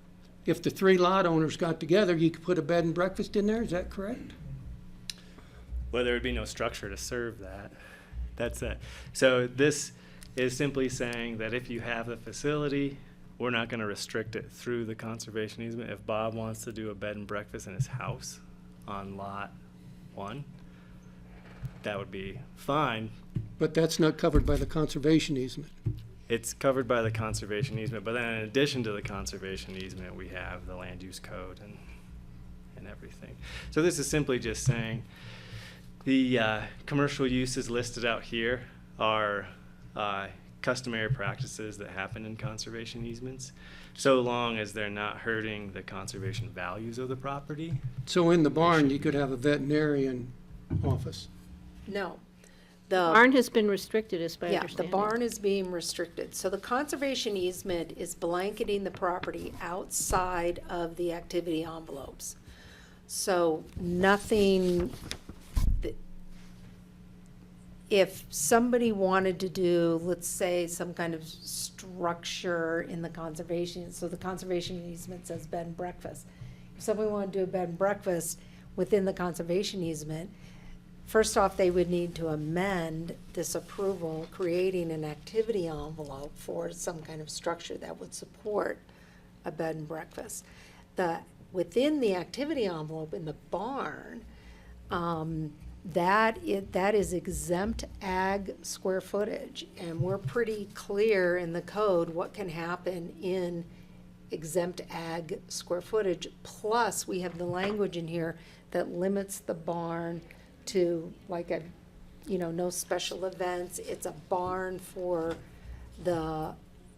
if the 3 lot owners got together, you could put a bed and breakfast in there, is that correct? Well, there would be no structure to serve that. That's it. So this is simply saying that if you have a facility, we're not going to restrict it through the conservation easement. If Bob wants to do a bed and breakfast in his house on lot 1, that would be fine. But that's not covered by the conservation easement. It's covered by the conservation easement, but then in addition to the conservation easement, we have the land use code and everything. So this is simply just saying the commercial uses listed out here are customary practices that happen in conservation easements, so long as they're not hurting the conservation values of the property. So in the barn, you could have a veterinarian office. No. Barn has been restricted, as my Yeah, the understanding. barn is being restricted. So the conservation easement is blanketing the property outside of the activity envelopes. So nothing, if somebody wanted to do, let's say, some kind of structure in the conservation, so the conservation easement says bed and breakfast. If somebody wanted to do a bed and breakfast within the conservation easement, first off, they would need to amend this approval, creating an activity envelope for some kind of structure that would support a bed and breakfast. Within the activity envelope in the barn, that is exempt ag square footage, and we're pretty clear in the code what can happen in exempt ag square footage. Plus, we have the language in here that limits the barn to like no special events. It's a barn for the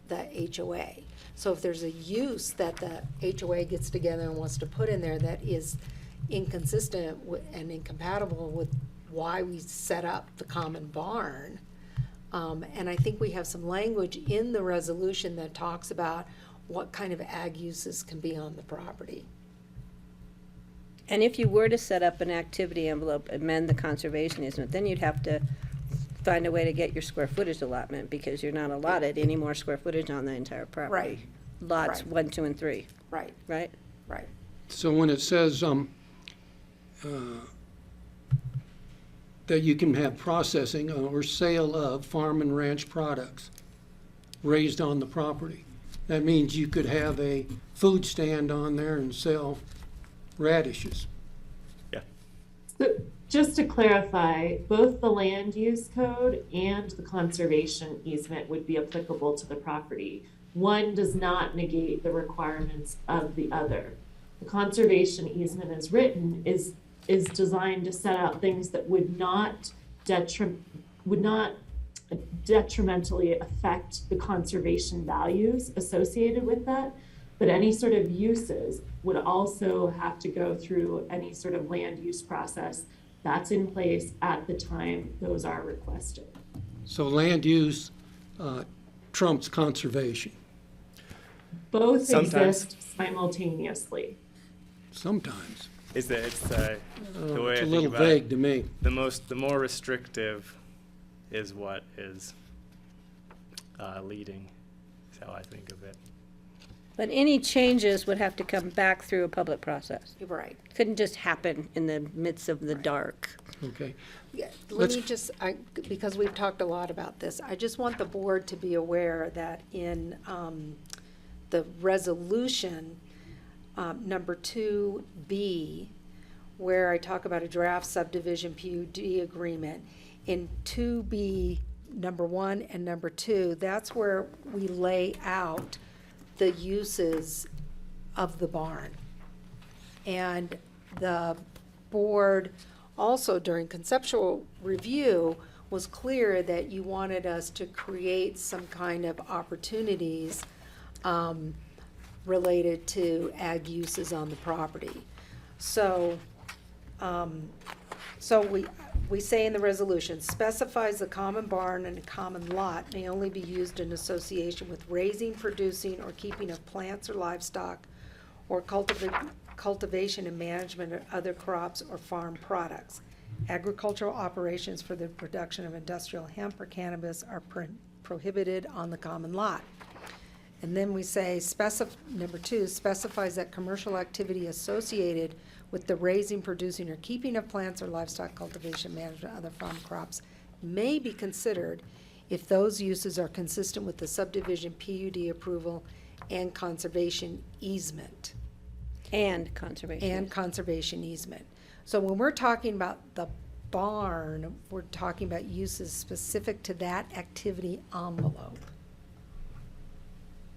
HOA. So if there's a use that the HOA gets together and wants to put in there that is inconsistent and incompatible with why we set up the common barn, and I think we have some language in the resolution that talks about what kind of ag uses can be on the property. And if you were to set up an activity envelope, amend the conservation easement, then you'd have to find a way to get your square footage allotment, because you're not allotted any more square footage on the entire property. Right. Lots Right. 1, 2, and 3, Right, right? right. So when it says that you can have processing or sale of farm and ranch products raised on the property, that means you could have a food stand on there and sell radishes. So just to clarify, both the land use code and the conservation easement would be applicable to the property. One does not negate the requirements of the other. The conservation easement as written is designed to set out things that would not detrimentally affect the conservation values associated with that. But any sort of uses would also have to go through any sort of land use process that's in place at the time those are requested. So land use trumps conservation. Both Sometimes. exist simultaneously. Sometimes. It's the way It's I a think little about it. vague to me. The more restrictive is what is leading, is how I think of it. But any changes would have to come back through a public process. You're right. Couldn't just happen in the midst of the dark. Okay. Yeah, Let's- let me just, because we've talked a lot about this, I just want the board to be aware that in the resolution, number 2B, where I talk about a draft subdivision PUD agreement, in 2B, number 1 and number 2, that's where we lay out the uses of the barn. And the board also during conceptual review was clear that you wanted us to create some kind of opportunities related to ag uses on the property. So we say in the resolution, specifies the common barn and a common lot may only be used in association with raising, producing, or keeping of plants or livestock, or cultivation and management of other crops or farm products. Agricultural operations for the production of industrial hemp or cannabis are prohibited on the common lot. And then we say, number 2, specifies that commercial activity associated with the raising, producing, or keeping of plants or livestock, cultivation, management, other farm crops may be considered if those uses are consistent with the subdivision PUD approval and conservation easement. And conservation. And conservation easement. So when we're talking about the barn, we're talking about uses specific to that activity envelope.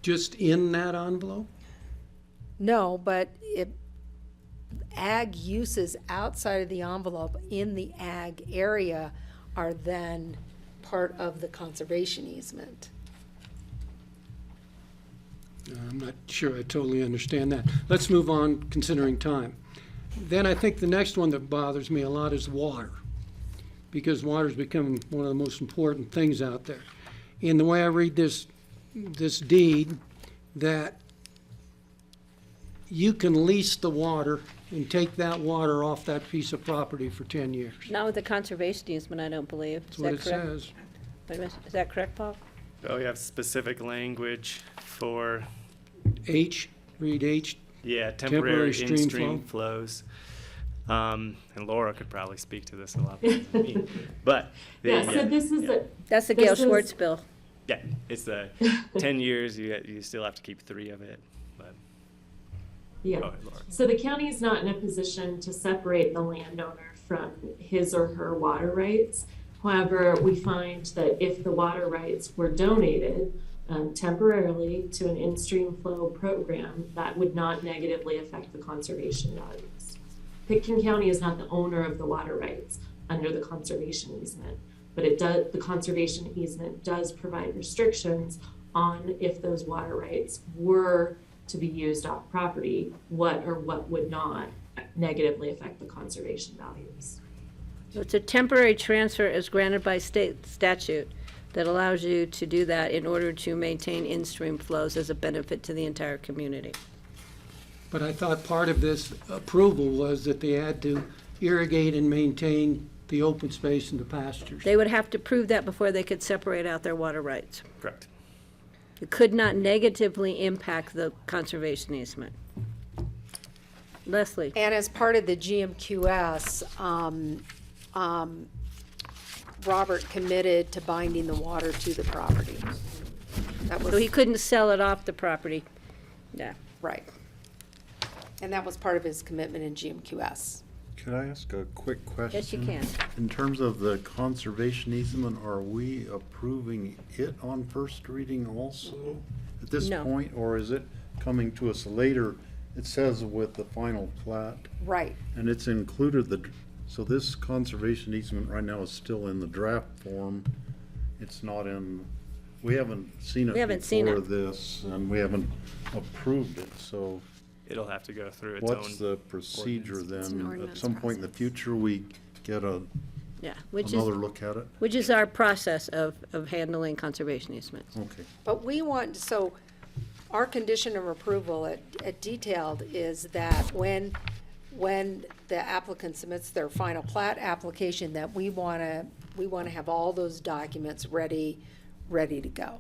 Just in that envelope? No, but ag uses outside of the envelope in the ag area are then part of the conservation easement. I'm not sure I totally understand that. Let's move on, considering time. Then I think the next one that bothers me a lot is water, because water's become one of the most important things out there. In the way I read this deed, that you can lease the water and take that water off that piece of property for 10 years. Not with the conservation easement, I don't believe. That's what it says. Wait a minute, is that correct, Paul? Oh, we have specific language for, H, read H. yeah, temporary stream in-stream flows. And Laura could probably speak to this a lot better than me. But, Yeah, so this is a. That's the this Gail is- Schwartz bill. yeah, it's the 10 years, you still have to keep 3 of it, but. Yeah. Go ahead, Laura. So the county is not in a position to separate the landowner from his or her water rights. However, we find that if the water rights were donated temporarily to an in-stream flow program, that would not negatively affect the conservation values. Pitkin County is not the owner of the water rights under the conservation easement, but the conservation easement does provide restrictions on if those water rights were to be used off property, what or what would not negatively affect the conservation values. So it's a temporary transfer as granted by state statute that allows you to do that in order to maintain in-stream flows as a benefit to the entire community. But I thought part of this approval was that they had to irrigate and maintain the open space and the pastures. They would have to prove that before they could separate out their water rights. Correct. It could not negatively impact the conservation easement. Leslie? And as part of the GMQS, Robert committed to binding the water to the property. That was So he couldn't sell it off the property. Yeah. right. And that was part of his commitment in GMQS. Can I ask a quick question? Yes, you can. In terms of the conservation easement, are we approving it on first reading also at this No. point? Or is it coming to us later? It says with the final plat, Right. and it's included so this conservation easement right now is still in the draft form. It's not in, we haven't seen it We haven't seen before it. this, and we haven't approved it, so. It'll have to go through its own. What's the procedure ordinance. then? At ordinance some point in the future, we get Yeah, which another is, look at it? which is our process of handling conservation easements. Okay. But we want, so our condition of approval at detailed is that when the applicant submits their final plat application, that we want to have all those documents ready to go.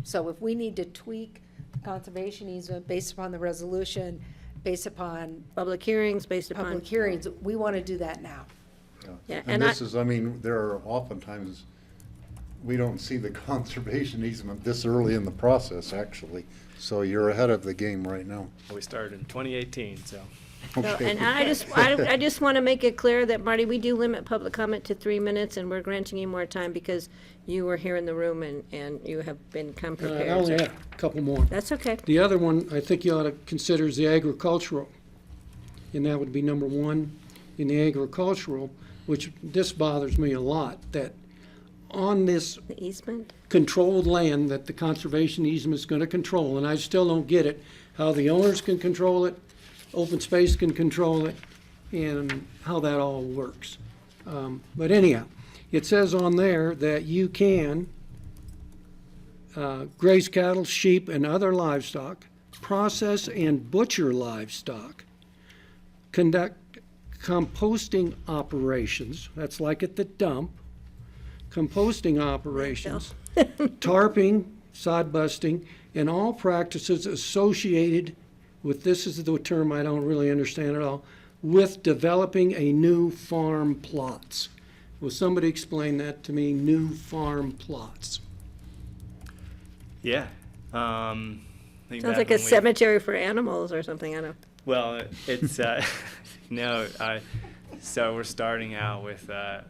So if we need to tweak the conservation easement based upon the resolution, based upon Public hearings based upon. public hearings, we want to do that now. Yeah, And and this is, I mean, there are oftentimes, we don't see the conservation easement this early in the process, actually. So you're ahead of the game right now. We started in 2018, so. So, Okay. and I just want to make it clear that, Marty, we do limit public comment to 3 minutes, and we're granting you more time because you were here in the room and you have come prepared. I only so- have a couple more. That's okay. The other one I think you ought to consider is the agricultural. And that would be number 1 in the agricultural, which this bothers me a lot, that on this The easement? controlled land that the conservation easement is going to control, and I still don't get it, how the owners can control it, open space can control it, and how that all works. But anyhow, it says on there that you can graze cattle, sheep, and other livestock, process and butcher livestock, conduct composting operations, that's like at the dump, composting operations, tarping, sod busting, and all practices associated with, this is the term I don't really understand at all, with developing a new farm plots. Will somebody explain that to me, new farm plots? Yeah. I think Sounds back like a when we- cemetery for animals or something, I don't. Well, it's no. So we're starting out with a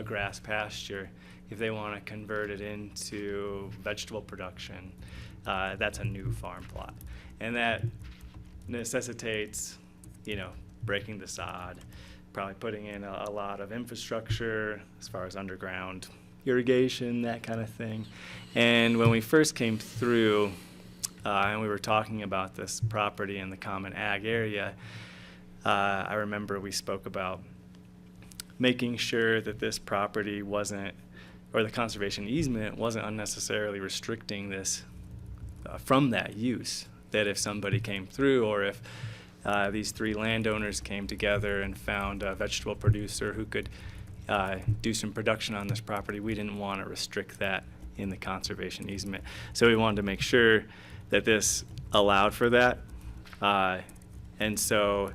grass pasture. If they want to convert it into vegetable production, that's a new farm plot, and that necessitates, breaking the sod, probably putting in a lot of infrastructure as far as underground irrigation, that kind of thing. And when we first came through, and we were talking about this property in the common ag area, I remember we spoke about making sure that this property wasn't, or the conservation easement wasn't unnecessarily restricting this from that use. That if somebody came through, or if these three landowners came together and found a vegetable producer who could do some production on this property, we didn't want to restrict that in the conservation easement. So we wanted to make sure that this allowed for that. And so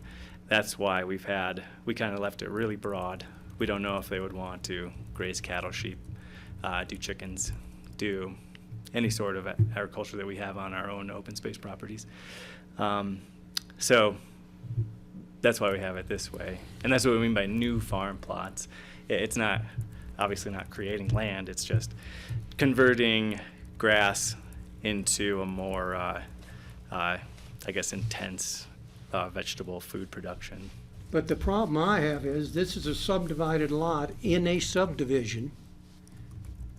that's why we kind of left it really broad. We don't know if they would want to graze cattle, sheep, do chickens, do any sort of agriculture that we have on our own open space properties. So that's why we have it this way. And that's what we mean by new farm plots. It's not, obviously not creating land, it's just converting grass into a more, I guess, intense vegetable food production. But the problem I have is, this is a subdivided lot in a subdivision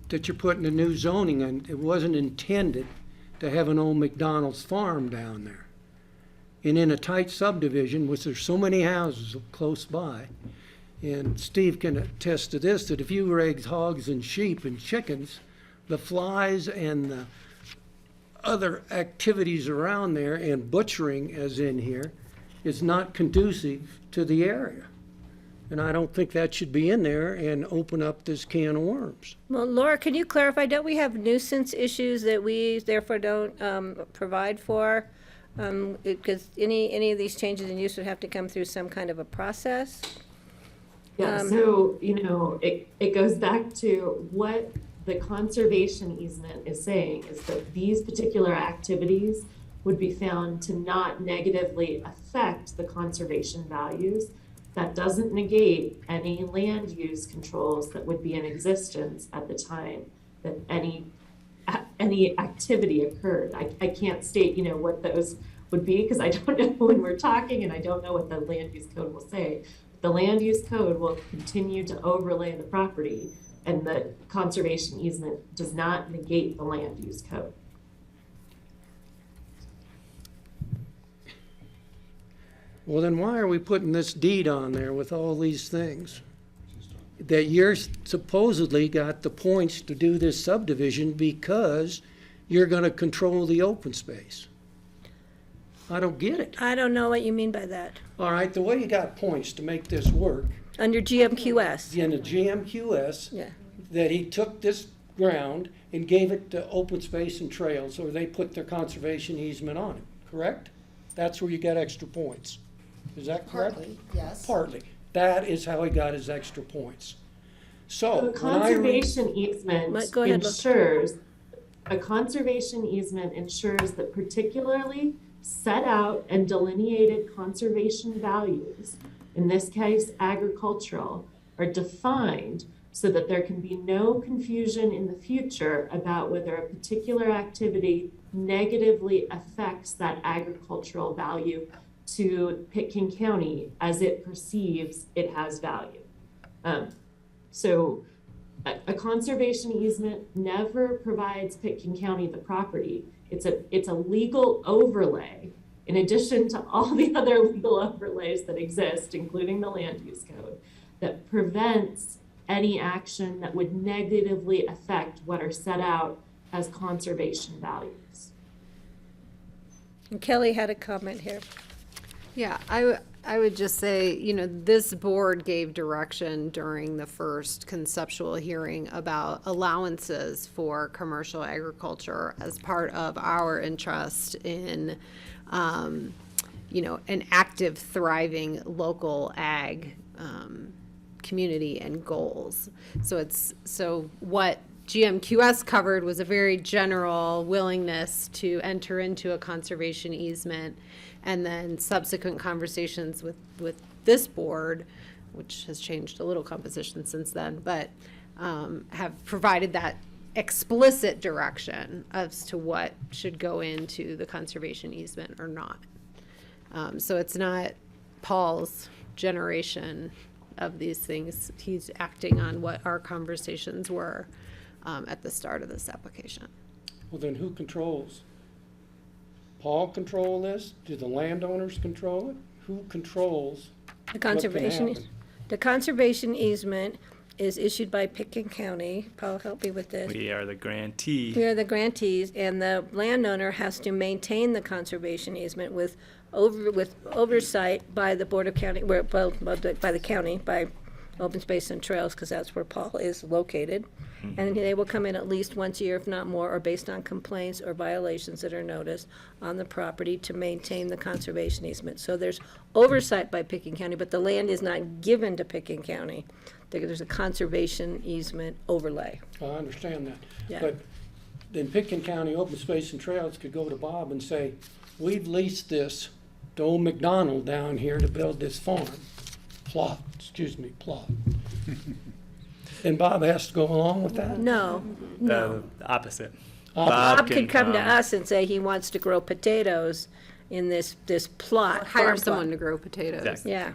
that you're putting a new zoning in. It wasn't intended to have an old McDonald's farm down there. And in a tight subdivision, which there's so many houses close by, and Steve can attest to this, that if you raise hogs and sheep and chickens, the flies and the other activities around there, and butchering as in here, is not conducive to the area. And I don't think that should be in there and open up this can of worms. Well, Laura, can you clarify, don't we have nuisance issues that we therefore don't provide for? Because any of these changes in use would have to come through some kind of a process? Yeah, so, it goes back to what the conservation easement is saying, is that these particular activities would be found to not negatively affect the conservation values. That doesn't negate any land use controls that would be in existence at the time that any activity occurred. I can't state, what those would be, because I don't know when we're talking, and I don't know what the land use code will say. The land use code will continue to overlay the property, and the conservation easement does not negate the land use code. Well, then why are we putting this deed on there with all these things? That you're supposedly got the points to do this subdivision because you're gonna control the open space. I don't get it. I don't know what you mean by that. All right, the way you got points to make this work, Under GMQS. in the GMQS, Yeah. that he took this ground and gave it to open space and trails, or they put their conservation easement on it, correct? That's where you get extra points. Is that correct? Partly, yes. Partly. That is how he got his extra points. So So, when I read, conservation easement Go ahead, look. ensures, a conservation easement ensures that particularly set out and delineated conservation values, in this case agricultural, are defined so that there can be no confusion in the future about whether a particular activity negatively affects that agricultural value to Pitkin County as it perceives it has value. So a conservation easement never provides Pitkin County the property. It's a legal overlay in addition to all the other legal overlays that exist, including the land use code. that prevents any action that would negatively affect what are set out as conservation values. And Kelly had a comment here. Yeah, I would just say, you know, this board gave direction during the first conceptual hearing about allowances for commercial agriculture as part of our interest in, you know, an active, thriving local ag community and goals. So what GMQS covered was a very general willingness to enter into a conservation easement, and then subsequent conversations with this board, which has changed a little composition since then, but have provided that explicit direction as to what should go into the conservation easement or not. So it's not Paul's generation of these things. He's acting on what our conversations were at the start of this application. Well, then who controls? Paul control this? Do the landowners control it? Who controls The conservation, happen? the conservation easement is issued by Pitkin County. Paul, help me with this. We are the grantee. We are the grantees, and the landowner has to maintain the conservation easement with oversight by the Board of County, by the county, by Open Space and Trails, because that's where Paul is located. And they will come in at least once a year, if not more, or based on complaints or violations that are noticed on the property to maintain the conservation easement. So there's oversight by Pitkin County, but the land is not given to Pitkin County. There's a conservation easement overlay. I understand that. Yeah. But then Pitkin County Open Space and Trails could go to Bob and say, we've leased this to old McDonald down here to build this farm. Plot. And Bob has to go along with that? No, no. The opposite. Bob could come to us and say he wants to grow potatoes in this plot. Hire farm someone plot. to grow potatoes. Exactly. Yeah.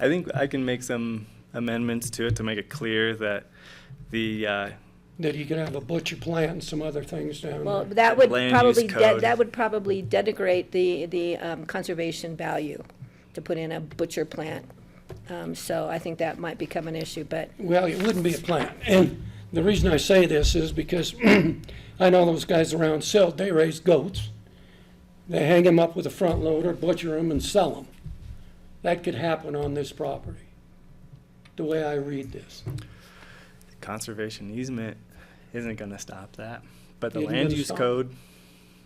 I think I can make some amendments to it to make it clear that the That he could have a butcher plant and some other things down Well, there. that would Land probably, use code. that would probably denigrate the conservation value to put in a butcher plant. So I think that might become an issue, but Well, it wouldn't be a plant. And the reason I say this is because I know those guys around Silt, they raise goats. They hang them up with a front loader, butcher them, and sell them. That could happen on this property, the way I read this. conservation easement isn't going to stop that. But the Isn't land gonna use stop. code,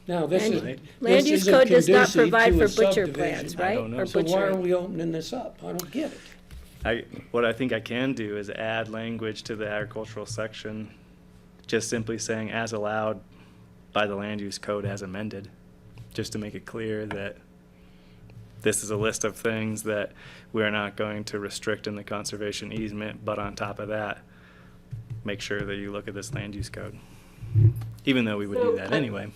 Now, this is, Right. land this use isn't code does not conducive provide to a for butcher subdivision. plants, I right? don't know. Or So why are butchering. we opening this up? I don't get it. what I think I can do is add language to the agricultural section, just simply saying as allowed by the land use code as amended, just to make it clear that this is a list of things that we're not going to restrict in the conservation easement, but on top of that, make sure that you look at this land use code, even though we would do that anyway.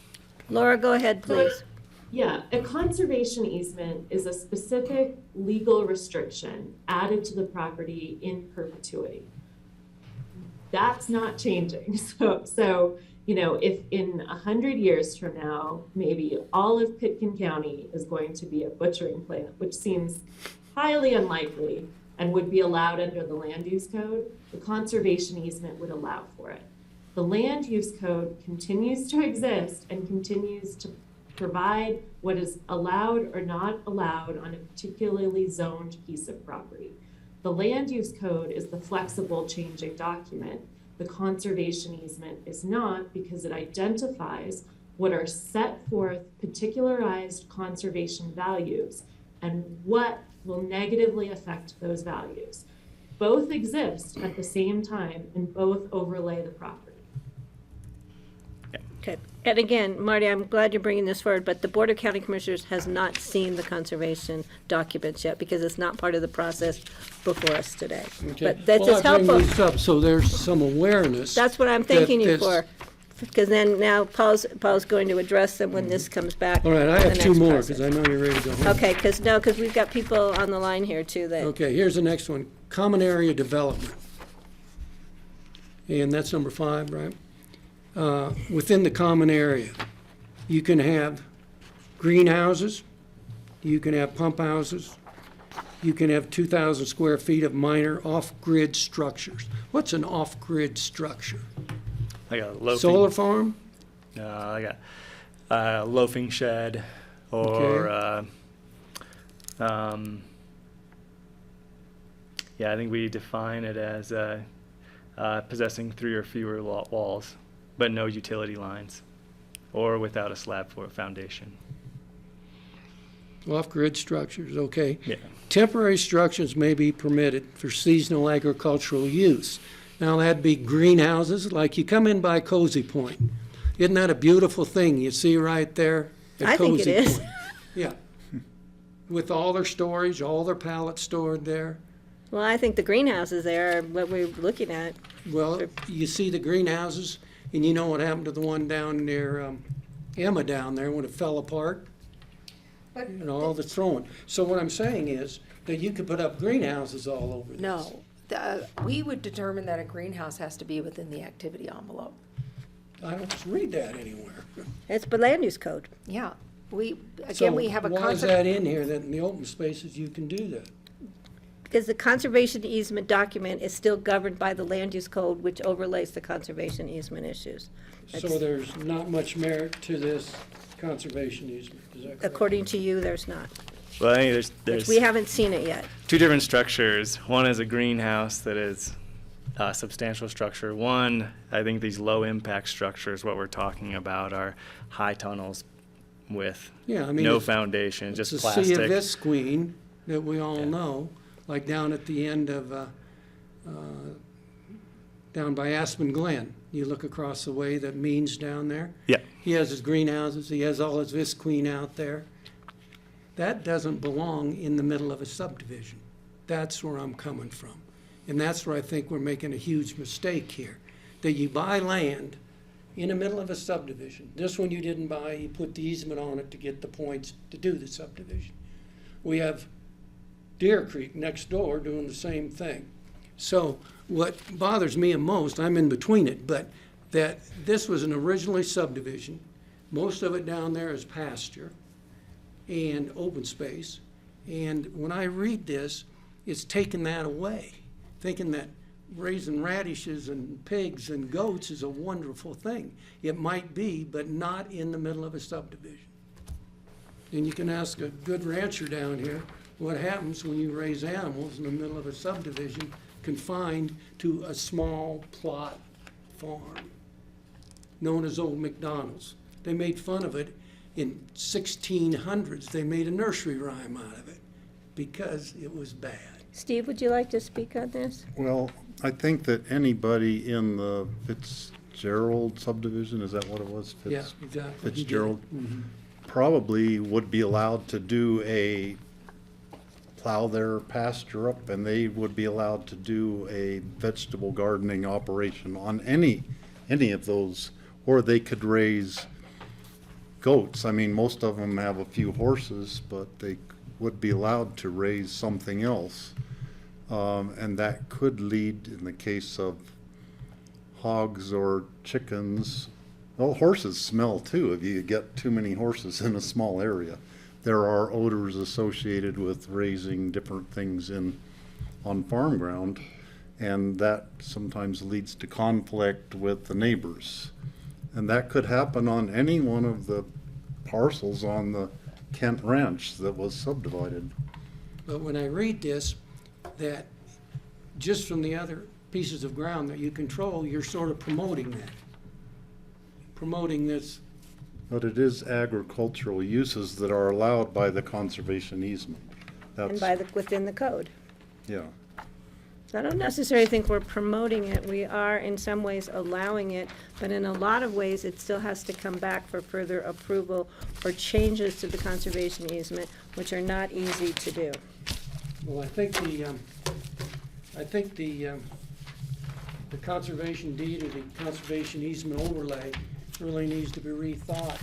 Laura, go ahead, please. Yeah, a conservation easement is a specific legal restriction added to the property in perpetuity. That's not changing. So, you know, if in 100 years from now, maybe all of Pitkin County is going to be a butchering plant, which seems highly unlikely and would be allowed under the land use code, the conservation easement would allow for it. The land use code continues to exist and continues to provide what is allowed or not allowed on a particularly zoned piece of property. The land use code is the flexible changing document. The conservation easement is not, because it identifies what are set forth particularized conservation values and what will negatively affect those values. Both exist at the same time and both overlay the property. Okay, and again, Marty, I'm glad you're bringing this forward, but the Board of County Commissioners has not seen the conservation documents yet because it's not part of the process before us today. Okay. But that's Well, just I bring helpful. these up so there's some awareness. That's what I'm that thanking you this- for, because then now Paul's going to address them when this comes back. All right, I in have the two next more, process. because I know you're ready to go home. Okay, because we've got people on the line here too that. Okay, here's the next one, common area development. And that's number 5, right? Within the common area, you can have greenhouses, you can have pump houses, you can have 2,000 square feet of minor off-grid structures. What's an off-grid structure? Like a loafing. Solar farm? Like a loafing shed, or yeah, I think we define it as possessing 3 or fewer walls, but no utility lines, or without a slab for a foundation. Off-grid structures, okay. Yeah. Temporary structures may be permitted for seasonal agricultural use. Now, that'd be greenhouses, like you come in by Cozy Point. Isn't that a beautiful thing you see right there at I think it Cozy is. Point? Yeah. With all their storage, all their pallets stored there. Well, I think the greenhouses there are what we're looking at. Well, you see the greenhouses, and you know what happened to the one down near Emma down there when it fell apart? You know, all the throwing. So what I'm saying is that you could put up greenhouses all over this. No, we would determine that a greenhouse has to be within the activity envelope. I don't read that anywhere. It's the land use code. Yeah, we So have a why is concept. that in here, that in the open spaces you can do that? Because the conservation easement document is still governed by the land use code, which overlays the conservation easement issues. So there's not much merit to this conservation easement, is that correct? According to you, there's not. Well, I think there's We haven't seen it yet. 2 different structures. One is a greenhouse that is a substantial structure. One, I think these low impact structures, what we're talking about, are high tunnels with Yeah, I mean, no it's- foundation, just It's plastic. a sea of visqueen that we all know, like down at the end of, down by Aspen Glen. You look across the way, that Means down there. Yeah. He has his greenhouses, he has all his visqueen out there. That doesn't belong in the middle of a subdivision. That's where I'm coming from. And that's where I think we're making a huge mistake here. That you buy land in the middle of a subdivision. This one you didn't buy, you put the easement on it to get the points to do the subdivision. We have Deer Creek next door doing the same thing. So what bothers me most, I'm in between it, but that this was an originally subdivision. Most of it down there is pasture and open space. And when I read this, it's taking that away, thinking that raising radishes and pigs and goats is a wonderful thing. It might be, but not in the middle of a subdivision. And you can ask a good rancher down here, what happens when you raise animals in the middle of a subdivision confined to a small plot farm known as Old McDonald's. They made fun of it in 1600s. They made a nursery rhyme out of it because it was bad. Steve, would you like to speak on this? Well, I think that anybody in the Fitzgerald subdivision, is that what it was? Yeah, exactly. Fitzgerald, Mhm. probably would be allowed to plow their pasture up, and they would be allowed to do a vegetable gardening operation on any of those, or they could raise goats. I mean, most of them have a few horses, but they would be allowed to raise something else. And that could lead, in the case of hogs or chickens, well, horses smell too if you get too many horses in a small area. There are odors associated with raising different things on farm ground, and that sometimes leads to conflict with the neighbors. And that could happen on any one of the parcels on the Kent Ranch that was subdivided. But when I read this, that just from the other pieces of ground that you control, you're sort of promoting that. Promoting this. But it is agricultural uses that are allowed by the conservation easement. And That's, within the code. yeah. So I don't necessarily think we're promoting it. We are in some ways allowing it, but in a lot of ways, it still has to come back for further approval or changes to the conservation easement, which are not easy to do. Well, I think the conservation deed or the conservation easement overlay really needs to be rethought.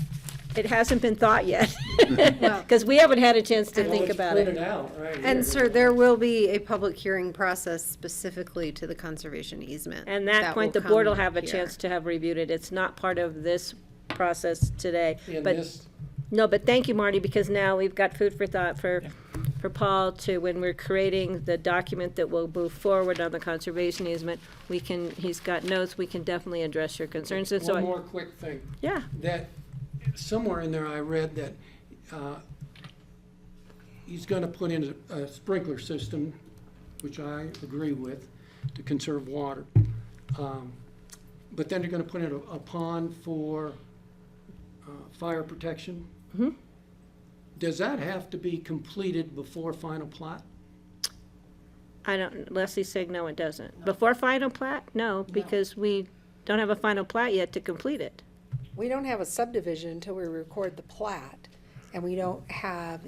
It hasn't been thought yet, because we haven't had a chance to Well, think it's about printed it. out right And here. sir, there will be a public hearing process specifically to the conservation easement. And that point, the will board will come have a here. chance to have reviewed it. It's not part of this process today. In But this- no, but thank you, Marty, because now we've got food for thought for for Paul to, when we're creating the document that will move forward on the conservation easement, he's got notes, we can definitely address your concerns. And so One more quick thing. Yeah. That, somewhere in there I read that he's gonna put in a sprinkler system, which I agree with, to conserve water. But then they're gonna put in a pond for fire protection. Mm-hmm. Does that have to be completed before final plat? Leslie's saying no, it doesn't. Before final plat? No, because we don't have a final plat yet to complete it. We don't have a subdivision until we record the plat, and we don't have,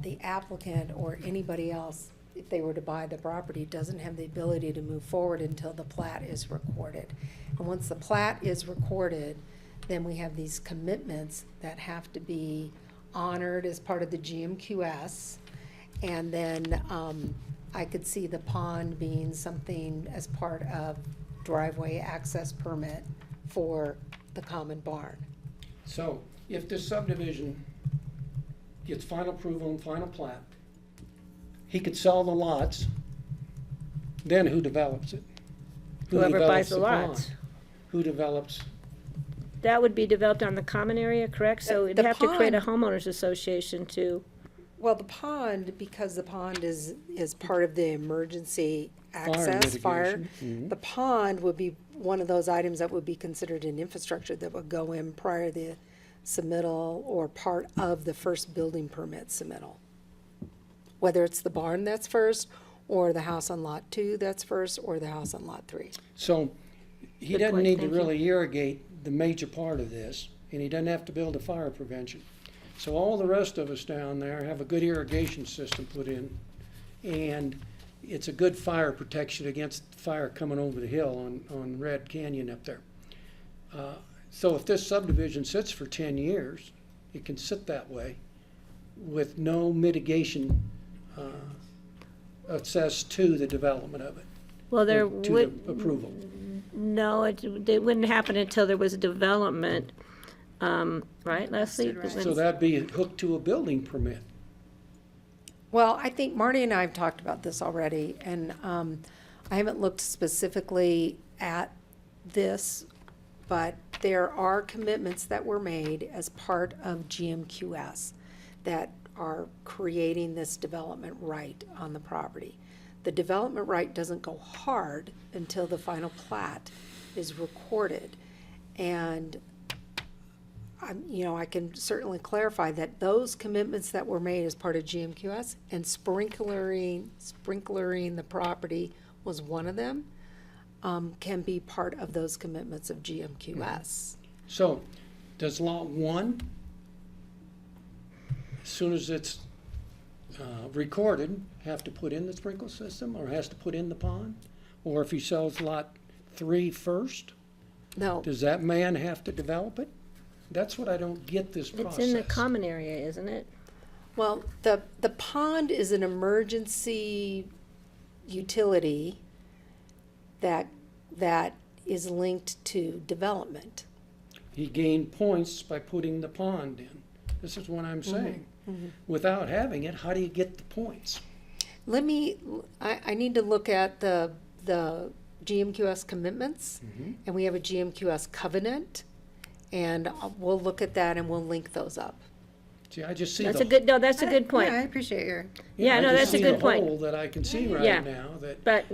the applicant or anybody else, if they were to buy the property, doesn't have the ability to move forward until the plat is recorded. And once the plat is recorded, then we have these commitments that have to be honored as part of the GMQS. And then, I could see the pond being something as part of driveway access permit for the common barn. So if this subdivision gets final approval and final plat, he could sell the lots, then who develops it? Who Whoever buys develops the pond? lots. Who develops? That would be developed on the common area, correct? So it'd The have to create a pond- homeowners association to, Well, the pond, because the pond is part of the emergency access fire, mitigation. Mhm. the pond would be one of those items that would be considered an infrastructure that would go in prior to the submittal or part of the first building permit submittal. Whether it's the barn that's first, or the house on lot 2 that's first, or the house on lot 3. So he Good doesn't point, need to thank you. really irrigate the major part of this, and he doesn't have to build a fire prevention. So all the rest of us down there have a good irrigation system put in, and it's a good fire protection against fire coming over the hill on Red Canyon up there. So if this subdivision sits for 10 years, it can sit that way with no mitigation access to the development of it. well, there to the would, approval. no, it wouldn't happen until there was development, right, Leslie? So that'd be hooked to a building permit. Well, I think Marty and I have talked about this already, and I haven't looked specifically at this, but there are commitments that were made as part of GMQS that are creating this development right on the property. The development right doesn't go hard until the final plat is recorded. And I can certainly clarify that those commitments that were made as part of GMQS and sprinklering the property was one of them, can be part of those commitments of GMQS. So, does lot 1, as soon as it's recorded, have to put in the sprinkler system, or has to put in the pond? Or if he sells lot 3 first, No, does that man have to develop it? That's what I don't get this process. It's in the common area, isn't it? well, the pond is an emergency utility that is linked to development. He gained points by putting the pond in. This is what I'm saying. Without having it, how do you get the points? I need to look at the GMQS commitments, and we have a GMQS covenant, and we'll look at that and we'll link those up. See, I just see That's the, a good, no, that's a good point. Yeah, I appreciate your, Yeah, no, I just that's a see good the point. hole that I can see Yeah. right now, that But,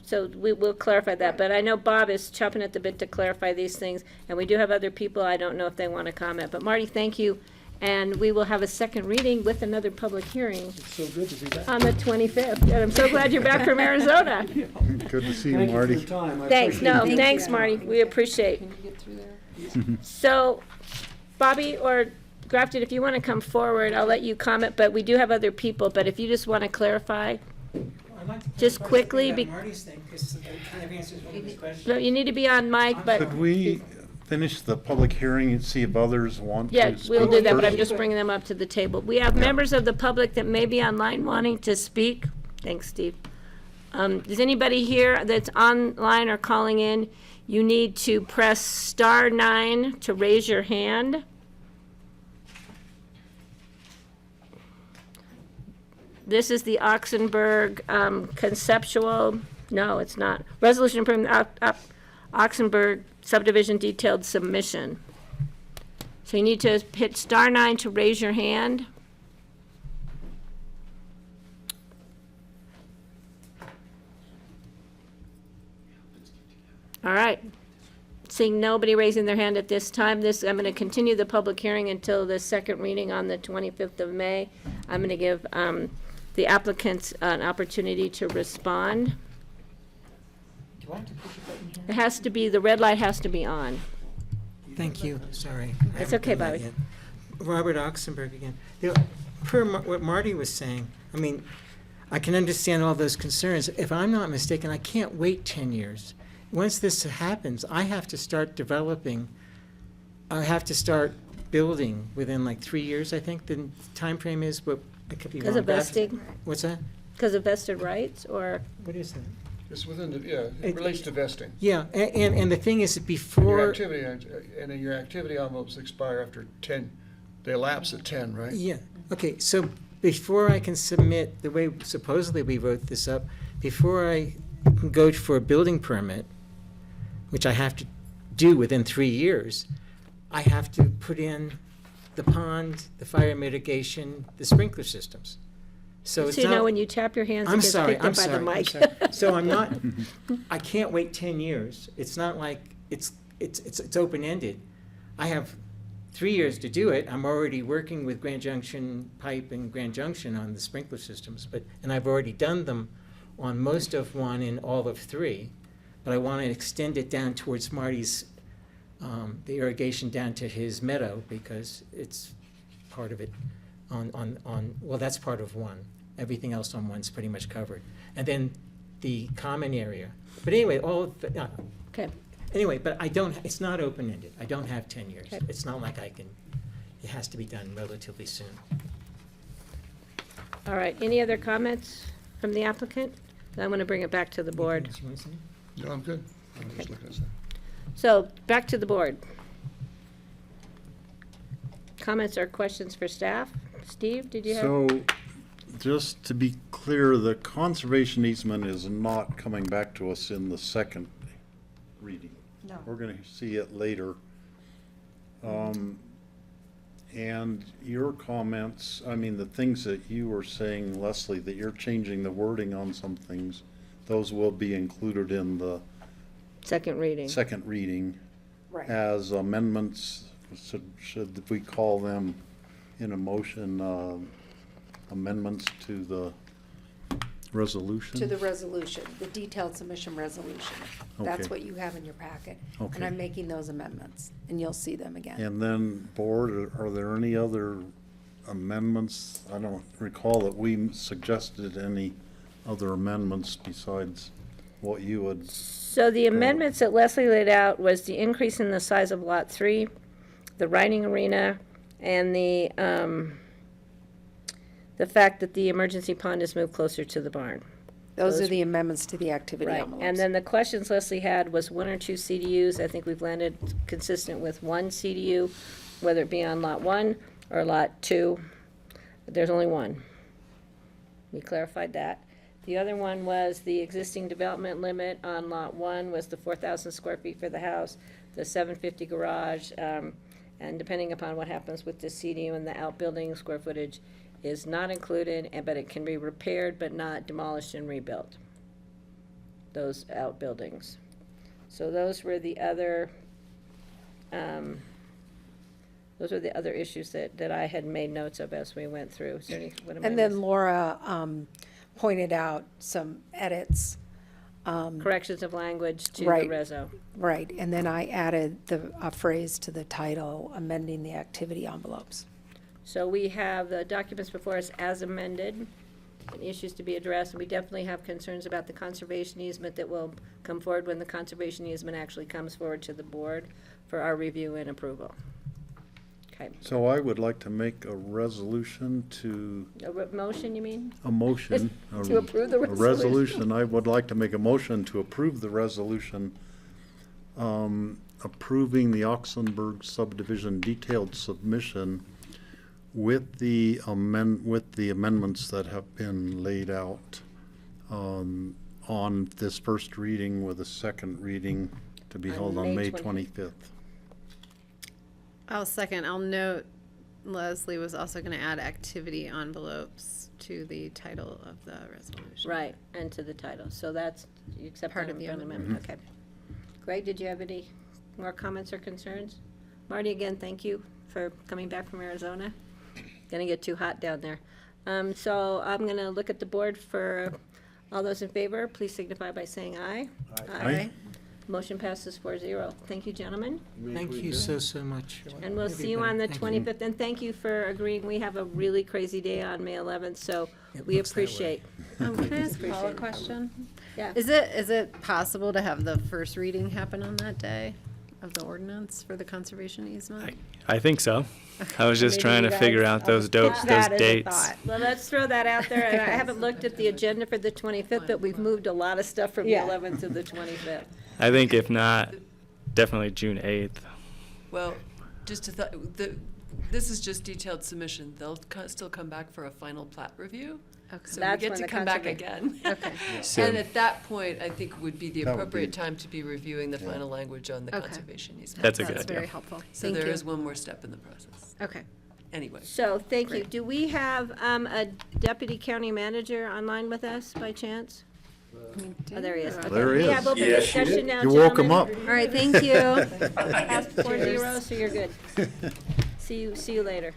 so we will clarify that, but I know Bob is chomping at the bit to clarify these things, and we do have other people, I don't know if they want to comment, but Marty, thank you, and we will have a second reading with another public hearing it's so good to be back. on the 25th, and I'm so glad you're back from Arizona. Good to see you, Thank you for Marty. your time. I Thanks, appreciate no, it. thanks, Marty, we appreciate. Can you get through there? So, Bobby or Grafton, if you want to come forward, I'll let you comment, but we do have other people, but if you just want to clarify, I'd like to Just clarify quickly, something be- about Marty's thing, because it kind of answers one of his questions. no, you need to be on mic, but, Could we finish the public hearing and see if others want to yeah, speak we'll do that, but I'm first? just bringing them up to the table. We have members of the public that may be online wanting to speak. Thanks, Steve. Is anybody here that's online or calling in? You need to press *9 to raise your hand. This is the Oxenberg conceptual, no, it's not. Resolution approving the Oxenberg subdivision detailed submission. So you need to hit *9 to raise your hand. All right. Seeing nobody raising their hand at this time, I'm going to continue the public hearing until the second reading on the 25th of May. I'm going to give the applicants an opportunity to respond. Do I have to push a button here? It has to be, the red light has to be on. Thank you, sorry. I It's haven't okay, done that Bobby. yet. Robert Oxenberg again. Per what Marty was saying, I mean, I can understand all those concerns. If I'm not mistaken, I can't wait 10 years. Once this happens, I have to start developing, I have to start building within like 3 years, I think the time frame is, but I could be wrong. Because of but I- vesting? What's that? Because of vested rights, or? What is that? It's within the, yeah, It- it relates to vesting. Yeah, and the thing is that Your before. activity, and then your activity envelopes expire after 10, they elapse at 10, right? Yeah, okay, so before I can submit, the way supposedly we wrote this up, before I can go for a building permit, which I have to do within 3 years, I have to put in the pond, the fire mitigation, the sprinkler systems. So it's So you know, not, when you tap your hands, it I'm gets sorry, picked I'm up by the sorry, I'm mic. sorry. So I'm not, I can't wait 10 years. It's not like it's open-ended. I have 3 years to do it. I'm already working with Grand Junction Pipe and Grand Junction on the sprinkler systems, and I've already done them on most of 1 and all of 3. But I want to extend it down towards Marty's, the irrigation down to his meadow, because it's part of it well, that's part of 1. Everything else on 1's pretty much covered. And then the common area. But anyway, all of the, Okay. anyway, but it's not open-ended. I don't have 10 years. Okay. It's not like it has to be done relatively soon. All right, any other comments from the applicant? I'm going to bring it back to the board. Anything else you want to say? No, I'm good. I'm just looking at that. So, back to the board. Comments or questions for staff? Steve, did you have? So, just to be clear, the conservation easement is not coming back to us in the second reading. No. We're gonna see it later. And your comments, I mean, the things that you were saying, Leslie, that you're changing the wording on some things, those will be included in the Second reading. second reading Right. as amendments. Should we call them in a motion, amendments to the resolution? To the resolution, the detailed submission resolution. That's Okay. what you have in your packet. Okay. And I'm making those amendments, and you'll see them again. And then, board, are there any other amendments? I don't recall that we suggested any other amendments besides what you had. So the amendments that Leslie laid out was the increase in the size of Lot 3, the riding arena, and the fact that the emergency pond is moved closer to the barn. Those are the amendments to the activity Right, envelopes. and then the questions Leslie had was 1 or 2 CDUs. I think we've landed consistent with 1 CDU, whether it be on Lot 1 or Lot 2. There's only 1. We clarified that. The other one was the existing development limit on Lot 1 was the 4,000 square feet for the house, the 750 garage, and depending upon what happens with the CDU and the outbuilding square footage is not included, but it can be repaired but not demolished and rebuilt, those outbuildings. So those were the other, issues that I had made notes of as we went through. Is there any, what am I And then missing? Laura pointed out some edits. Corrections of language to the Right. reso. Right, and then I added a phrase to the title, amending the activity envelopes. So we have the documents before us as amended, and issues to be addressed, and we definitely have concerns about the conservation easement that will come forward when the conservation easement actually comes forward to the board for our review and approval. Okay. So I would like to make a resolution to, Motion, you mean? a motion. To approve the A resolution. resolution, I would like to make a motion to approve the resolution, approving the Oxenberg subdivision detailed submission with the amendments that have been laid out on this first reading with a second reading to be held on May 25th. I'll second. I'll note Leslie was also going to add activity envelopes to the title of the resolution. Right, and to the title. So that's, you accept Part that of the friendly amendment. amendment, okay. Greg, did you have any more comments or concerns? Marty, again, thank you for coming back from Arizona. Gonna get too hot down there. So I'm gonna look at the board for all those in favor. Please signify by saying aye. Aye. Motion passes 4-0. Thank you, gentlemen. Thank you so much. And we'll see you on the Everybody. 25th. And thank you for agreeing. We have a really crazy day on May 11th, so we looks that way. appreciate. Can I ask Paul a Appreciate it. question? Yeah. Is it possible to have the first reading happen on that day of the ordinance for the conservation easement? I think so. I was just Maybe trying you to figure guys- out those I'll keep that as a dates. thought. Well, let's throw that out there. And I haven't looked at the agenda for the 25th, but we've moved a lot of stuff from the Yeah. 11th to the 25th. I think if not, definitely June 8th. Well, just to this is just detailed submission. They'll still come back for a final plat review. Okay. So That's we get when to the come back conserva- again. Okay. So- And at that point, I think would be the That would appropriate be- time to be reviewing the final language on the Okay. conservation easement. That's a good That's idea. very helpful. So Thank there you. is one more step in the process. Okay. Anyway. So, thank you. Great. Do we have a deputy county manager online with us by chance? Oh, there he is. Okay. There he We is. have open Yes, discussion now, You woke him gentlemen. up. All right, thank you. Past 4-0, so you're good. See you later.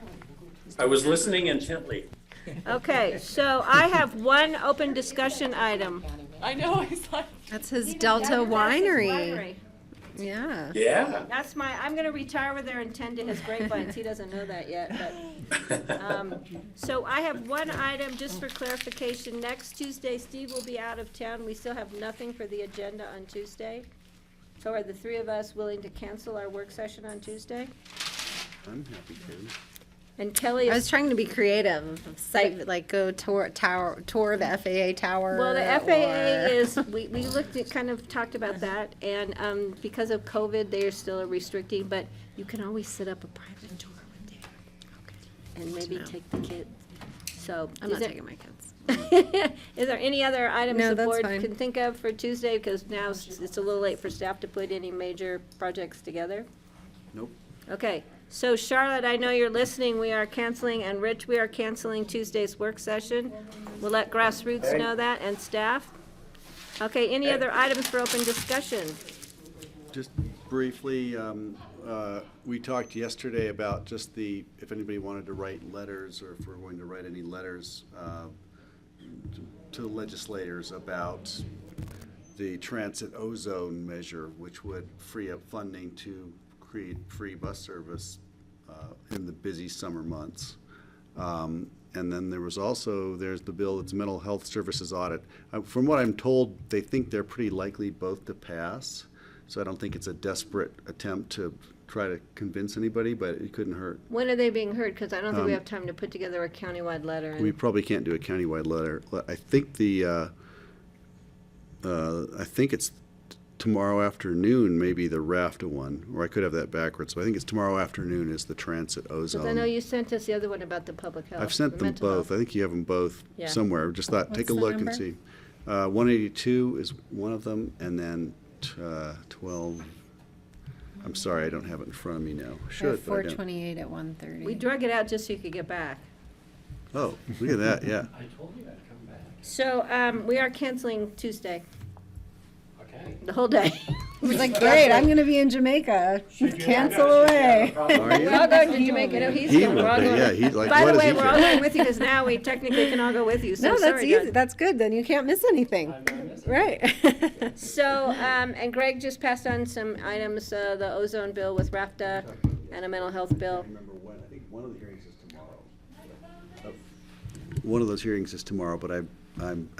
I was listening intently. Okay, so I have one open discussion item. I know, he's like. That's his That's Delta his Winery. Yeah. Yeah. That's I'm gonna retire over there and tend to his grapevines. He doesn't know that yet, but. So I have one item just for clarification. Next Tuesday, Steve will be out of town. We still have nothing for the agenda on Tuesday. So are the three of us willing to cancel our work session on Tuesday? I'm happy to. And Kelly I was is, trying to be creative, site, like go tour the FAA tower. well, the FAA or- is, we looked at, kind of talked about that, and, because of COVID, they are still restricting, but you can always set up a private tour with Dave. And maybe know. take the kids. So. I'm is not there- taking my kids. Is there any other items No, the that's board fine. can think of for Tuesday? Because now it's a little late for staff to put any major projects together. Nope. Okay, so Charlotte, I know you're listening. We are canceling, and Rich, we are canceling Tuesday's work session. We'll let grassroots know that, and staff. Okay, any other items for open discussion? Just briefly, we talked yesterday about just if anybody wanted to write letters, or if we're going to write any letters to the legislators about the transit ozone measure, which would free up funding to create free bus service in the busy summer months. And then there's the bill, it's mental health services audit. From what I'm told, they think they're pretty likely both to pass. So I don't think it's a desperate attempt to try to convince anybody, but it couldn't hurt. When are they being heard? Because I don't think we have time to put together a countywide letter. We And probably can't do a countywide letter. I think I think it's tomorrow afternoon, maybe the RAFTA one, or I could have that backwards. But I think it's tomorrow afternoon is the transit ozone. Because I know you sent us the other one about the public health. I've sent the them mental both. health. I think you have them both Yeah. somewhere. Just thought, take a What's the look and number? see. 182 is one of them, and then 12. I'm sorry, I don't have it in front of me now. I have Should, but I don't. 428 at 1:30. We drug it out just so you could get back. Oh, look at that, yeah. I told you I'd come back. So, we are canceling Tuesday, Okay. the whole day. He's like, great, I'm gonna be in Jamaica. Cancel away. Are We're you? all going to Jamaica. No, he's He going. We're all will be, going. yeah, he's like, By what the does way, he we're all care? going with you because now we technically can all go with you. So No, that's sorry, easy. Doug. That's good. Then you can't miss anything. Right. So, and Greg just passed on some items, the ozone bill with RAFTA and a mental health bill. Remember when, I think one of the hearings is tomorrow. One of those hearings is tomorrow, but I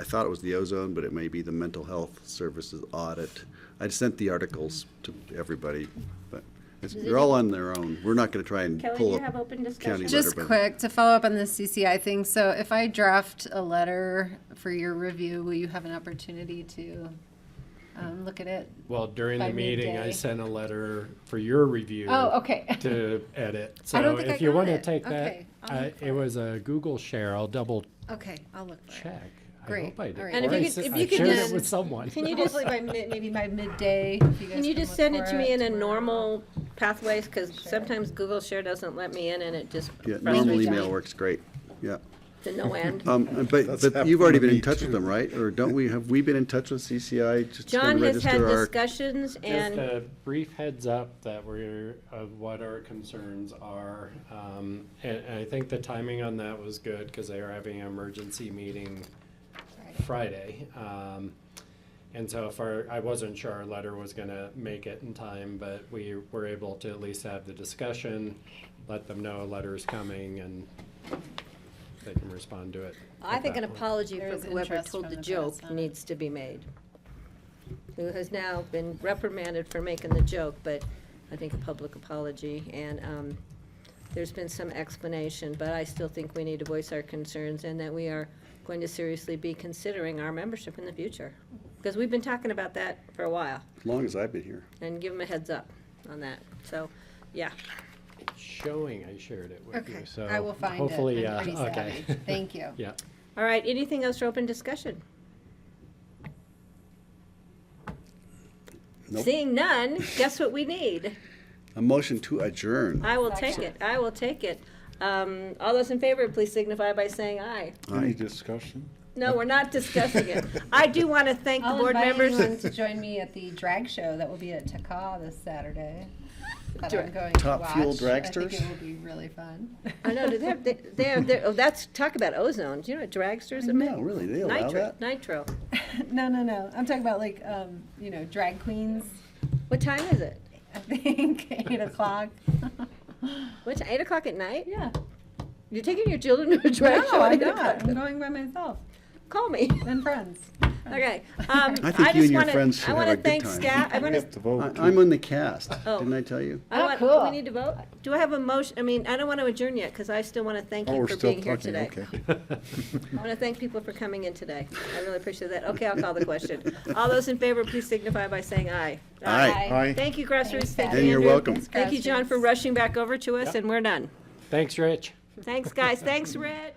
thought it was the ozone, but it may be the mental health services audit. I sent the articles to everybody, but they're all on their own. We're not gonna try and Kelly, do pull you up have open discussion? county letter. Just but- quick, to follow up on the CCI thing, so if I draft a letter for your review, will you have an opportunity to look at it? Well, during By the meeting, I midday. sent a letter for your review. Oh, okay. To edit. I don't So think I if you got want to it. take that Okay. It was a Google share. I'll double Okay, I'll look for it. check. Great. I hope I did. All right. And if Or you I could- s- if I you could shared just- it with someone. Can you just, Hopefully by maybe by midday. If you guys can you can just look send for it to me in a tomorrow. normal pathways? Because sometimes Google Share doesn't let me in and it just Yeah, frustrates normal me email works great, yeah. to no end. But That's you've already happened to been in me touch with too. them, right? Or have we been in touch with CCI just to John has had register our? discussions Just and, a brief heads up that we're, of what our concerns are. And I think the timing on that was good because they are having an emergency meeting Friday. And so I wasn't sure our letter was gonna make it in time, but we were able to at least have the discussion, let them know a letter's coming and they can respond to it. I at think an that point. apology There from is whoever interest told from the the joke press on it. needs to be made. Who has now been reprimanded for making the joke, but I think a public apology. And there's been some explanation, but I still think we need to voice our concerns and that we are going to seriously be considering our membership in the future. Because we've been talking about that for a while, As long as I've been here. and give them a heads up on that. So, yeah. Showing I shared it with you, Okay, so. I will find it. Hopefully, I'm pretty okay. savvy. Thank you. Yeah. All right, anything else for open discussion? Nope. Seeing none, guess what we need? A motion to adjourn. I will take it, I will take it. All those in favor, please signify by saying aye. Any discussion? No, we're not discussing it. I do want to thank the I'll board invite members. anyone to join me at the drag show that will be at Taka this Saturday. That I'm going Top to Fuel watch. I think dragsters? it will be really fun. I know, they have, oh, that's, talk about ozone. Do you know what dragsters are? No, really, they allow Nitro, that? nitro. No. I'm talking about like, drag queens. What time is it? I think 8:00. What's 8 o'clock at night? Yeah. You're taking your children to a drag show? No, at I'm 8 o'clock? not. I'm going by myself Call me. and friends. Okay. I think just you and your wanna- friends should I have wanna a good thank time. staff. I We want have to vote. I'm on the cast, Oh. didn't I tell you? I want, do cool. we need to vote? Do I have a motion? I mean, I don't want to adjourn yet because I still want to thank Oh, you we're for still being here talking, today. okay. I want to thank people for coming in today. I really appreciate that. Okay, I'll call the question. All those in favor, please signify by saying aye. Aye. Aye. Thank you, Grassroots. Thank you, And you're Andrew. welcome. Thank you, John, for rushing back over to us, and we're done. Thanks, Rich. Thanks, guys. Thanks, Rich.